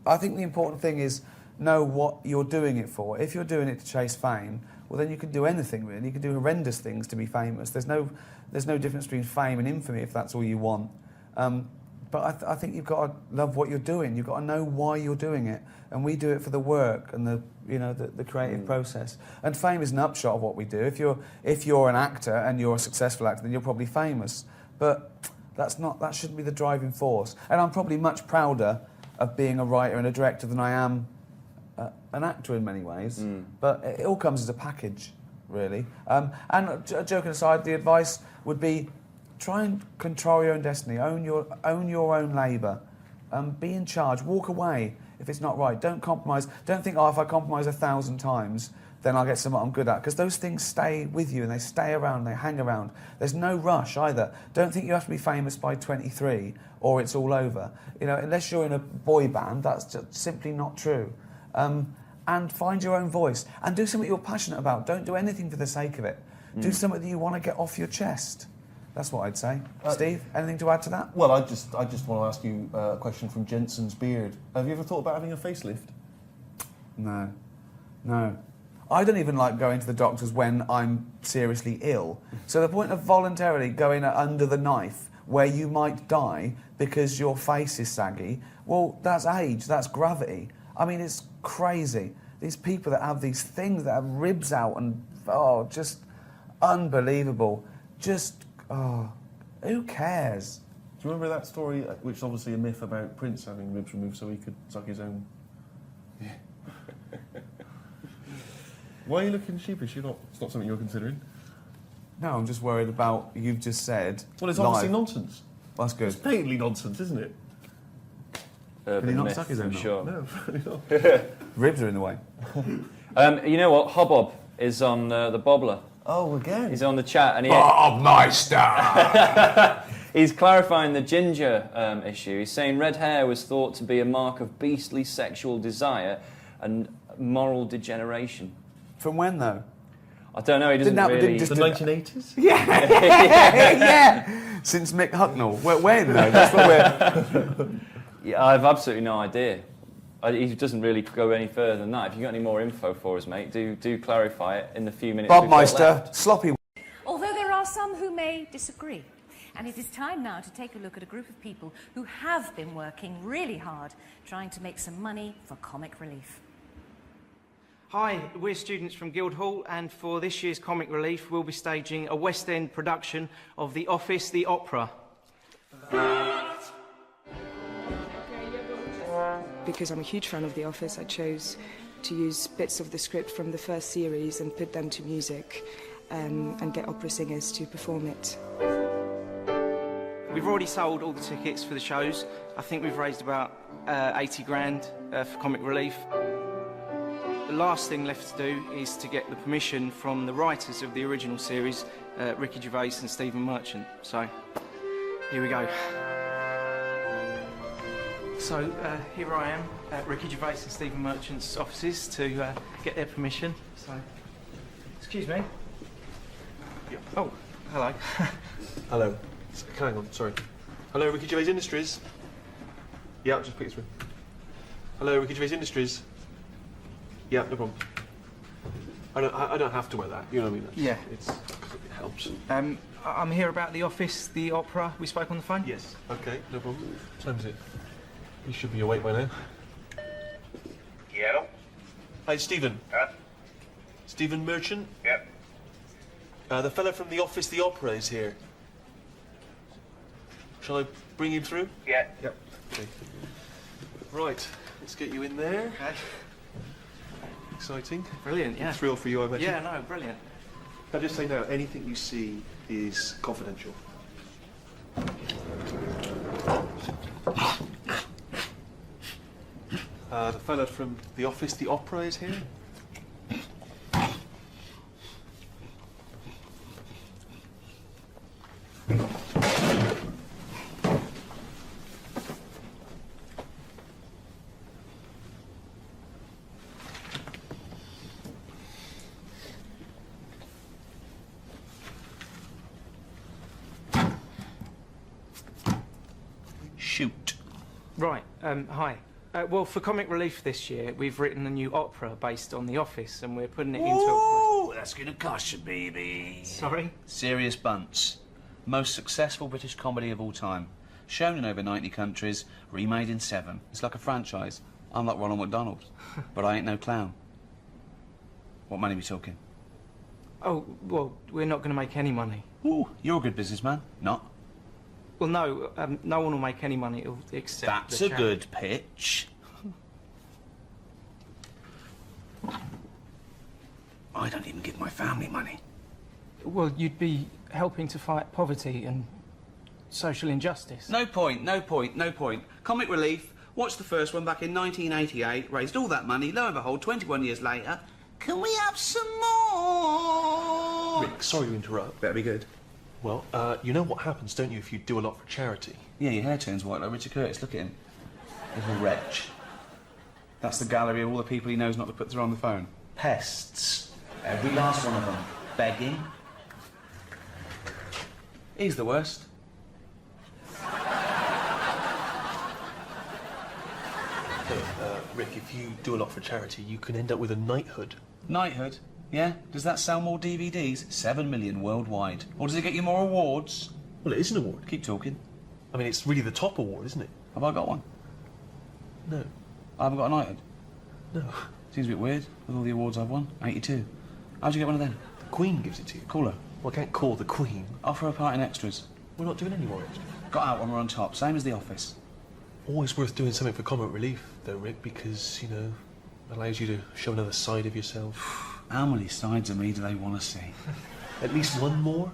Speaker 4: I think the important thing is know what you're doing it for. If you're doing it to chase fame, well, then you can do anything, really. You can do horrendous things to be famous. There's no difference between fame and infamy if that's all you want. But I think you've got to love what you're doing. You've got to know why you're doing it. And we do it for the work and the creative process. And fame is an upshot of what we do. If you're an actor and you're a successful actor, then you're probably famous. But that shouldn't be the driving force. And I'm probably much prouder of being a writer and a director than I am an actor in many ways. But it all comes as a package, really. And joking aside, the advice would be, try and control your own destiny. Own your own labour. Be in charge. Walk away if it's not right. Don't compromise. Don't think, oh, if I compromise 1,000 times, then I'll get something I'm good at. Because those things stay with you and they stay around. They hang around. There's no rush either. Don't think you have to be famous by 23 or it's all over. You know, unless you're in a boy band, that's just simply not true. And find your own voice and do something you're passionate about. Don't do anything for the sake of it. Do something that you want to get off your chest. That's what I'd say. Steve, anything to add to that?
Speaker 5: Well, I just want to ask you a question from Jensen's Beard. Have you ever thought about having a facelift?
Speaker 4: No. I don't even like going to the doctors when I'm seriously ill. So the point of voluntarily going under the knife where you might die because your face is saggy, well, that's age, that's gravity. I mean, it's crazy. These people that have these things that have ribs out and, just unbelievable. Who cares?
Speaker 5: Do you remember that story, which is obviously a myth, about Prince having ribs removed so he could suck his own? Yeah. Why are you looking sheepish? It's not something you're considering?
Speaker 4: No, I'm just worried about you've just said.
Speaker 5: Well, it's obviously nonsense.
Speaker 4: Well, that's good.
Speaker 5: It's patently nonsense, isn't it?
Speaker 4: Can he not suck his own?
Speaker 8: Sure.
Speaker 5: No, probably not.
Speaker 4: Ribs are in the way.
Speaker 8: You know what? Hobbob is on the Bobbler.
Speaker 5: Oh, again?
Speaker 8: He's on the chat. And
Speaker 6: Bob Meister!
Speaker 8: He's clarifying the ginger issue. He's saying red hair was thought to be a mark of beastly sexual desire and moral degeneration.
Speaker 4: From when, though?
Speaker 8: I don't know. He doesn't really...
Speaker 5: The 1980s?
Speaker 4: Yeah! Since Mick Hucknall. When, though? That's what we're...
Speaker 8: Yeah, I have absolutely no idea. He doesn't really go any further than that. If you've got any more info for us, mate, do clarify it in the few minutes
Speaker 4: Bob
Speaker 8: we've got
Speaker 4: Meister,
Speaker 8: left.
Speaker 4: sloppy...
Speaker 1: Although there are some who may disagree. And it is time now to take a look at a group of people who have been working really hard trying to make some money for comic relief.
Speaker 9: Hi, we're students from Guildhall, and for this year's Comic Relief, we'll be staging a West End production of The Office, the opera.
Speaker 23: Because I'm a huge fan of The Office, I chose to use bits of the script from the first series and put them to music and get opera singers to perform it.
Speaker 9: We've already sold all the tickets for the shows. I think we've raised about 80 grand for Comic Relief. The last thing left to do is to get the permission from the writers of the original series, Ricky Gervais and Stephen Merchant. So, here we go. So, here I am at Ricky Gervais and Stephen Merchant's offices to get their permission. So, excuse me. Oh, hello.
Speaker 5: Hello. Hang on, sorry. Hello, Ricky Gervais Industries. Yeah, I'll just put you through. Hello, Ricky Gervais Industries. Yeah, no problem. I don't have to wear that, you know what I mean?
Speaker 9: Yeah.
Speaker 5: It helps.
Speaker 9: I'm here about The Office, the opera. We spoke on the phone?
Speaker 5: Yes. Okay, no problem. What time is it? You should be awake by now.
Speaker 24: Yeah.
Speaker 5: Hi, Stephen. Stephen Merchant?
Speaker 24: Yep.
Speaker 5: The fella from The Office, the opera is here. Shall I bring him through?
Speaker 24: Yeah.
Speaker 5: Yep. Okay. Right, let's get you in there.
Speaker 9: Okay.
Speaker 5: Exciting.
Speaker 9: Brilliant, yeah.
Speaker 5: Thrill for you, I imagine.
Speaker 9: Yeah, no, brilliant.
Speaker 5: Can I just say now, anything you see is confidential. The fella from the office, the opera, is here.
Speaker 9: Shoot. Right, hi. Well, for Comic Relief this year, we've written a new opera based on The Office, and we're putting it into
Speaker 2: Ooh, that's going to cost you, baby.
Speaker 9: Sorry?
Speaker 2: Serious Bunts. Most successful British comedy of all time. Shown in over 90 countries, remade in 7. It's like a franchise. I'm like Ronald McDonald, but I ain't no clown. What money are we talking?
Speaker 9: Oh, well, we're not going to make any money.
Speaker 2: Ooh, you're a good businessman. Not?
Speaker 9: Well, no, no one will make any money except
Speaker 2: That's
Speaker 9: the
Speaker 2: a
Speaker 9: charity.
Speaker 2: good pitch. I don't even give my family money.
Speaker 9: Well, you'd be helping to fight poverty and social injustice.
Speaker 2: No point, no point, no point. Comic Relief, watched the first one back in 1988, raised all that money, lo and behold, 21 years later, can we have some more?
Speaker 5: Rick, sorry to interrupt.
Speaker 2: Better be good.
Speaker 5: Well, you know what happens, don't you, if you do a lot for charity?
Speaker 2: Yeah, your hair turns white like Richard Curtis. Look at him. Little wretch. That's the gallery of all the people he knows not to put through on the phone. Pests. Every last one of them. Begging. He's the worst.
Speaker 5: Rick, if you do a lot for charity, you can end up with a knighthood.
Speaker 2: Knighthood? Yeah? Does that sell more DVDs? 7 million worldwide. Or does it get you more awards?
Speaker 5: Well, it is an award.
Speaker 2: Keep talking.
Speaker 5: I mean, it's really the top award, isn't it?
Speaker 2: Have I got one?
Speaker 5: No.
Speaker 2: I haven't got a knighthood?
Speaker 5: No.
Speaker 2: Seems a bit weird, with all the awards I've won. 82. How'd you get one of them?
Speaker 5: The Queen gives it to you.
Speaker 2: Call her.
Speaker 5: Well, I can't call the Queen.
Speaker 2: Offer her part in extras.
Speaker 5: We're not doing any more extras.
Speaker 2: Got out when we're on top, same as The Office.
Speaker 5: Always worth doing something for Comic Relief, though, Rick, because, you know, allows you to show another side of yourself.
Speaker 2: How many sides of me do they want to see?
Speaker 5: At least one more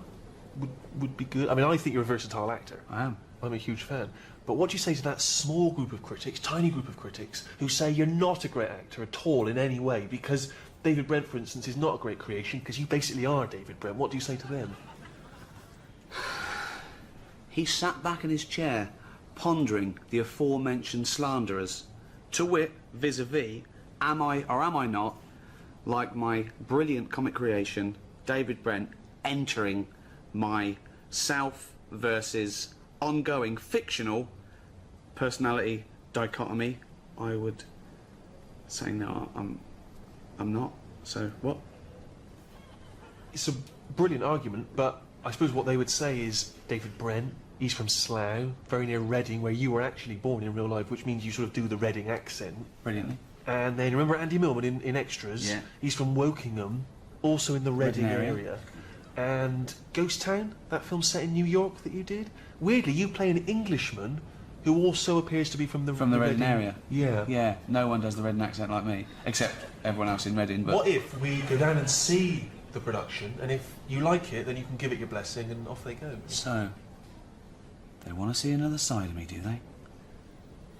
Speaker 5: would be good. I mean, I think you're a versatile actor.
Speaker 2: I am.
Speaker 5: I'm a huge fan. But what do you say to that small group of critics, tiny group of critics, who say you're not a great actor at all in any way because David Brent, for instance, is not a great creation because you basically are David Brent? What do you say to them?
Speaker 2: He sat back in his chair, pondering the aforementioned slanderers. To wit, vis-a-vis, am I or am I not, like my brilliant comic creation, David Brent, entering my self versus ongoing fictional personality dichotomy? I would say no, I'm not. So what?
Speaker 5: It's a brilliant argument, but I suppose what they would say is David Brent, he's from Slough, very near Reading, where you were actually born in real life, which means you sort of do the Reading accent.
Speaker 2: Brilliantly.
Speaker 5: And then remember Andy Millman in Extras?
Speaker 2: Yeah.
Speaker 5: He's from Wokingham, also in the Reading
Speaker 2: Reading
Speaker 5: area. And Ghost Town, that film set in New York that you did? Weirdly, you play an Englishman who also appears to be from the
Speaker 2: Reading area.
Speaker 5: Yeah.
Speaker 2: Yeah, no one does the Reading accent like me, except everyone else in Reading. But
Speaker 5: What if we go down and see the production, and if you like it, then you can give it your blessing, and off they go?
Speaker 2: So, they want to see another side of me, do they?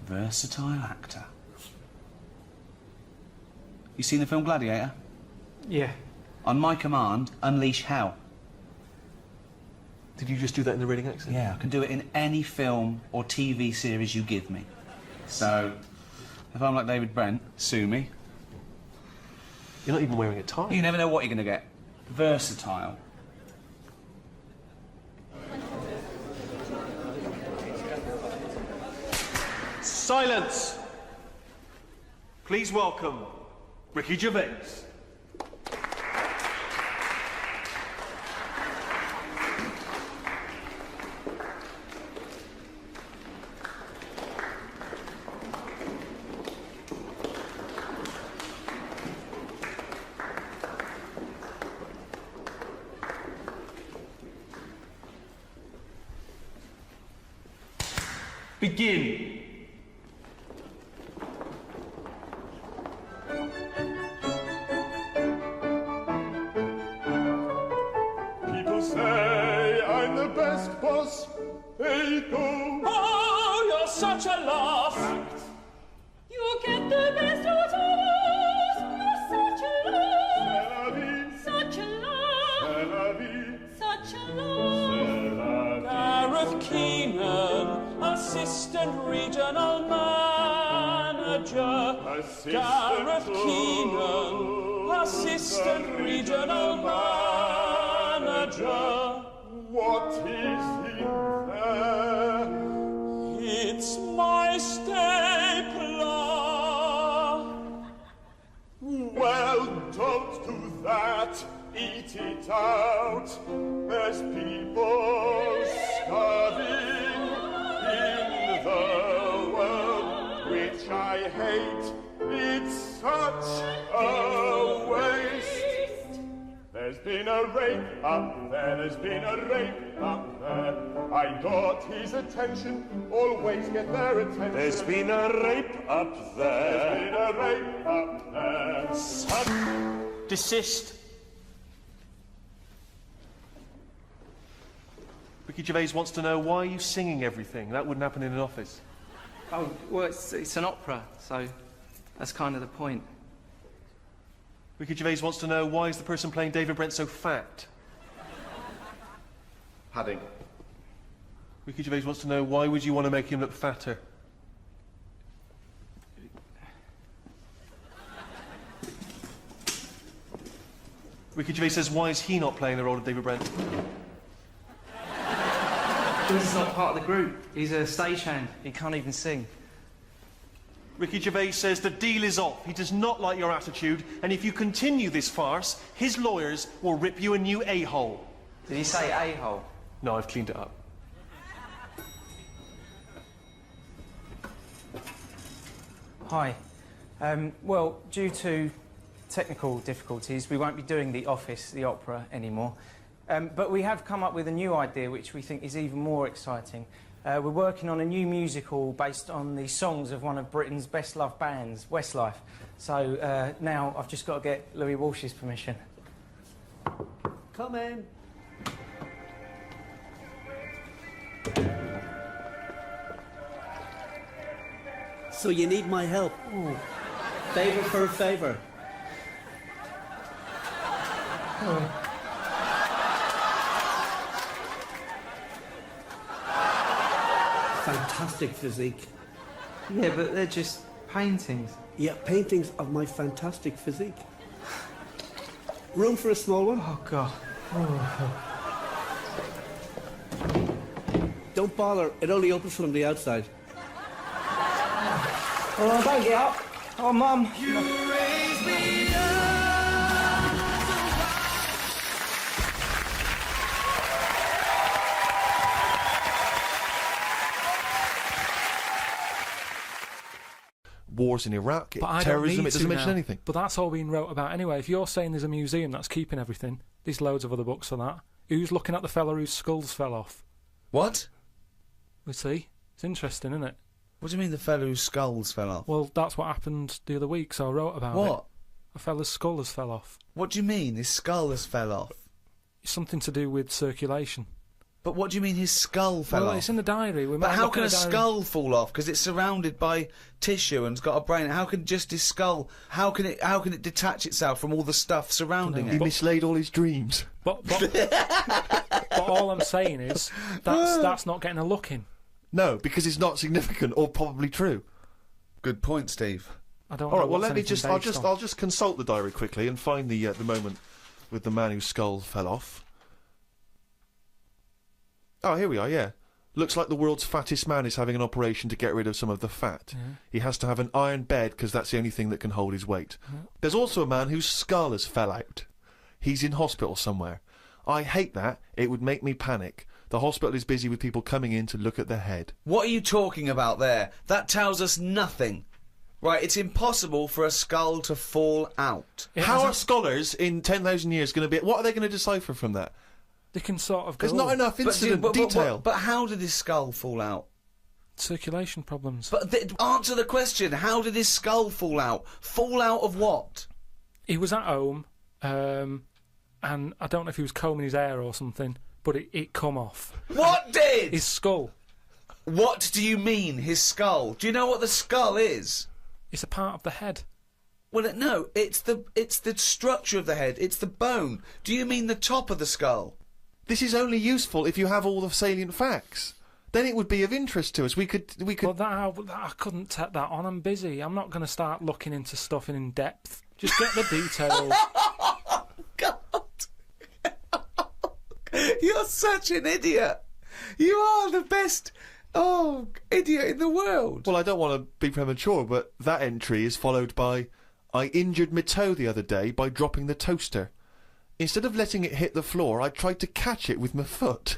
Speaker 2: Versatile actor. You seen the film Gladiator?
Speaker 9: Yeah.
Speaker 2: On my command, unleash hell.
Speaker 5: Did you just do that in the Reading accent?
Speaker 2: Yeah, I can do it in any film or TV series you give me. So, if I'm like David Brent, sue me.
Speaker 5: You're not even wearing a tie.
Speaker 2: You never know what you're going to get. Versatile.
Speaker 5: Silence! Please welcome Ricky Gervais. Begin.
Speaker 11: best boss. Hey, go. Oh, you're such a laugh.
Speaker 12: You get the best out of us. You're such a laugh. Such a laugh. Such a laugh.
Speaker 11: Gareth Keenan, assistant regional manager. Gareth Keenan, assistant regional manager. What is in there? It's my stapler. Well, don't do that. Eat it out. There's people starving in the world, which I hate. It's such a waste. There's been a rape up there, there's been a rape up there. I got his attention, always get their attention. There's been a rape up there. There's been a rape up there.
Speaker 3: Desist. Ricky Gervais wants to know, why are you singing everything? That wouldn't happen in an office.
Speaker 9: Oh, well, it's an opera, so that's kind of the point.
Speaker 3: Ricky Gervais wants to know, why is the person playing David Brent so fat?
Speaker 15: Padding.
Speaker 3: Ricky Gervais wants to know, why would you want to make him look fatter? Ricky Gervais says, why is he not playing the role of David Brent?
Speaker 9: He's not part of the group. He's a stagehand. He can't even sing.
Speaker 3: Ricky Gervais says the deal is off. He does not like your attitude, and if you continue this farce, his lawyers will rip you a new a-hole.
Speaker 9: Did he say a-hole?
Speaker 3: No, I've cleaned it up.
Speaker 9: Hi. Well, due to technical difficulties, we won't be doing The Office, the opera, anymore. But we have come up with a new idea which we think is even more exciting. We're working on a new musical based on the songs of one of Britain's best-loved bands, Westlife. So now I've just got to get Louis Walsh's permission.
Speaker 24: Come in. So you need my help? Ooh. Favour for a favour. Oh. Fantastic physique.
Speaker 9: Yeah, but they're just paintings.
Speaker 24: Yeah, paintings of my fantastic physique. Room for a small one?
Speaker 9: Oh, God. Oh.
Speaker 24: Don't bother, it only opens from the outside.
Speaker 9: Oh, don't get up. Oh, Mum.
Speaker 3: Wars in Iraq,
Speaker 7: But I don't
Speaker 3: terrorism,
Speaker 7: need
Speaker 3: it doesn't
Speaker 7: to
Speaker 3: mention
Speaker 7: now.
Speaker 3: anything.
Speaker 7: But that's all being wrote about anyway. If you're saying there's a museum that's keeping everything, there's loads of other books for that. Who's looking at the fella whose skulls fell off?
Speaker 4: What?
Speaker 7: We see. It's interesting, isn't it?
Speaker 4: What do you mean the fellow whose skulls fell off?
Speaker 7: Well, that's what happened the other week, so I wrote about it.
Speaker 4: What?
Speaker 7: A fella's skull has fell off.
Speaker 4: What do you mean his skull has fell off?
Speaker 7: It's something to do with circulation.
Speaker 4: But what do you mean his skull fell off?
Speaker 7: Well, it's in the diary.
Speaker 4: But how can a skull fall off? Because it's surrounded by tissue and it's got a brain. How can just his skull? How can it detach itself from all the stuff surrounding it?
Speaker 3: He mislaid all his dreams.
Speaker 7: But all I'm saying is that's not getting a look in.
Speaker 3: No, because it's not significant or probably true.
Speaker 4: Good point, Steve.
Speaker 7: I don't.
Speaker 3: All
Speaker 7: know
Speaker 3: right. Well,
Speaker 7: what's
Speaker 3: let me
Speaker 7: anything
Speaker 3: just.
Speaker 7: based on.
Speaker 3: I'll just consult the diary quickly and find the moment with the man whose skull fell off. Oh, here we are, yeah. Looks like the world's fattest man is having an operation to get rid of some of the fat.
Speaker 7: Yeah.
Speaker 3: He has to have an iron bed because that's the only thing that can hold his weight.
Speaker 7: Yeah.
Speaker 3: There's also a man whose skull has fell out. He's in hospital somewhere. I hate that. It would make me panic. The hospital is busy with people coming in to look at their head.
Speaker 4: What are you talking about there? That tells us nothing. Right, it's impossible for a skull to fall out.
Speaker 3: How are scholars in 10,000 years going to be... What are they going to decipher from that?
Speaker 7: They can sort of
Speaker 3: There's
Speaker 7: go.
Speaker 3: not enough incident detail.
Speaker 4: But how did his skull fall out?
Speaker 7: Circulation problems.
Speaker 4: But answer the question. How did his skull fall out? Fall out of what?
Speaker 7: He was at home, and I don't know if he was combing his hair or something,
Speaker 17: but it come off.
Speaker 6: What did?
Speaker 17: His skull.
Speaker 6: What do you mean, his skull? Do you know what the skull is?
Speaker 17: It's a part of the head.
Speaker 6: Well, no, it's the structure of the head. It's the bone. Do you mean the top of the skull?
Speaker 3: This is only useful if you have all the salient facts. Then it would be of interest to us. We could.
Speaker 17: Well, I couldn't take that on. I'm busy. I'm not going to start looking into stuff in depth. Just get the details.
Speaker 6: You're such an idiot. You are the best, idiot in the world.
Speaker 3: Well, I don't want to be premature, but that entry is followed by, I injured my toe the other day by dropping the toaster. Instead of letting it hit the floor, I tried to catch it with my foot.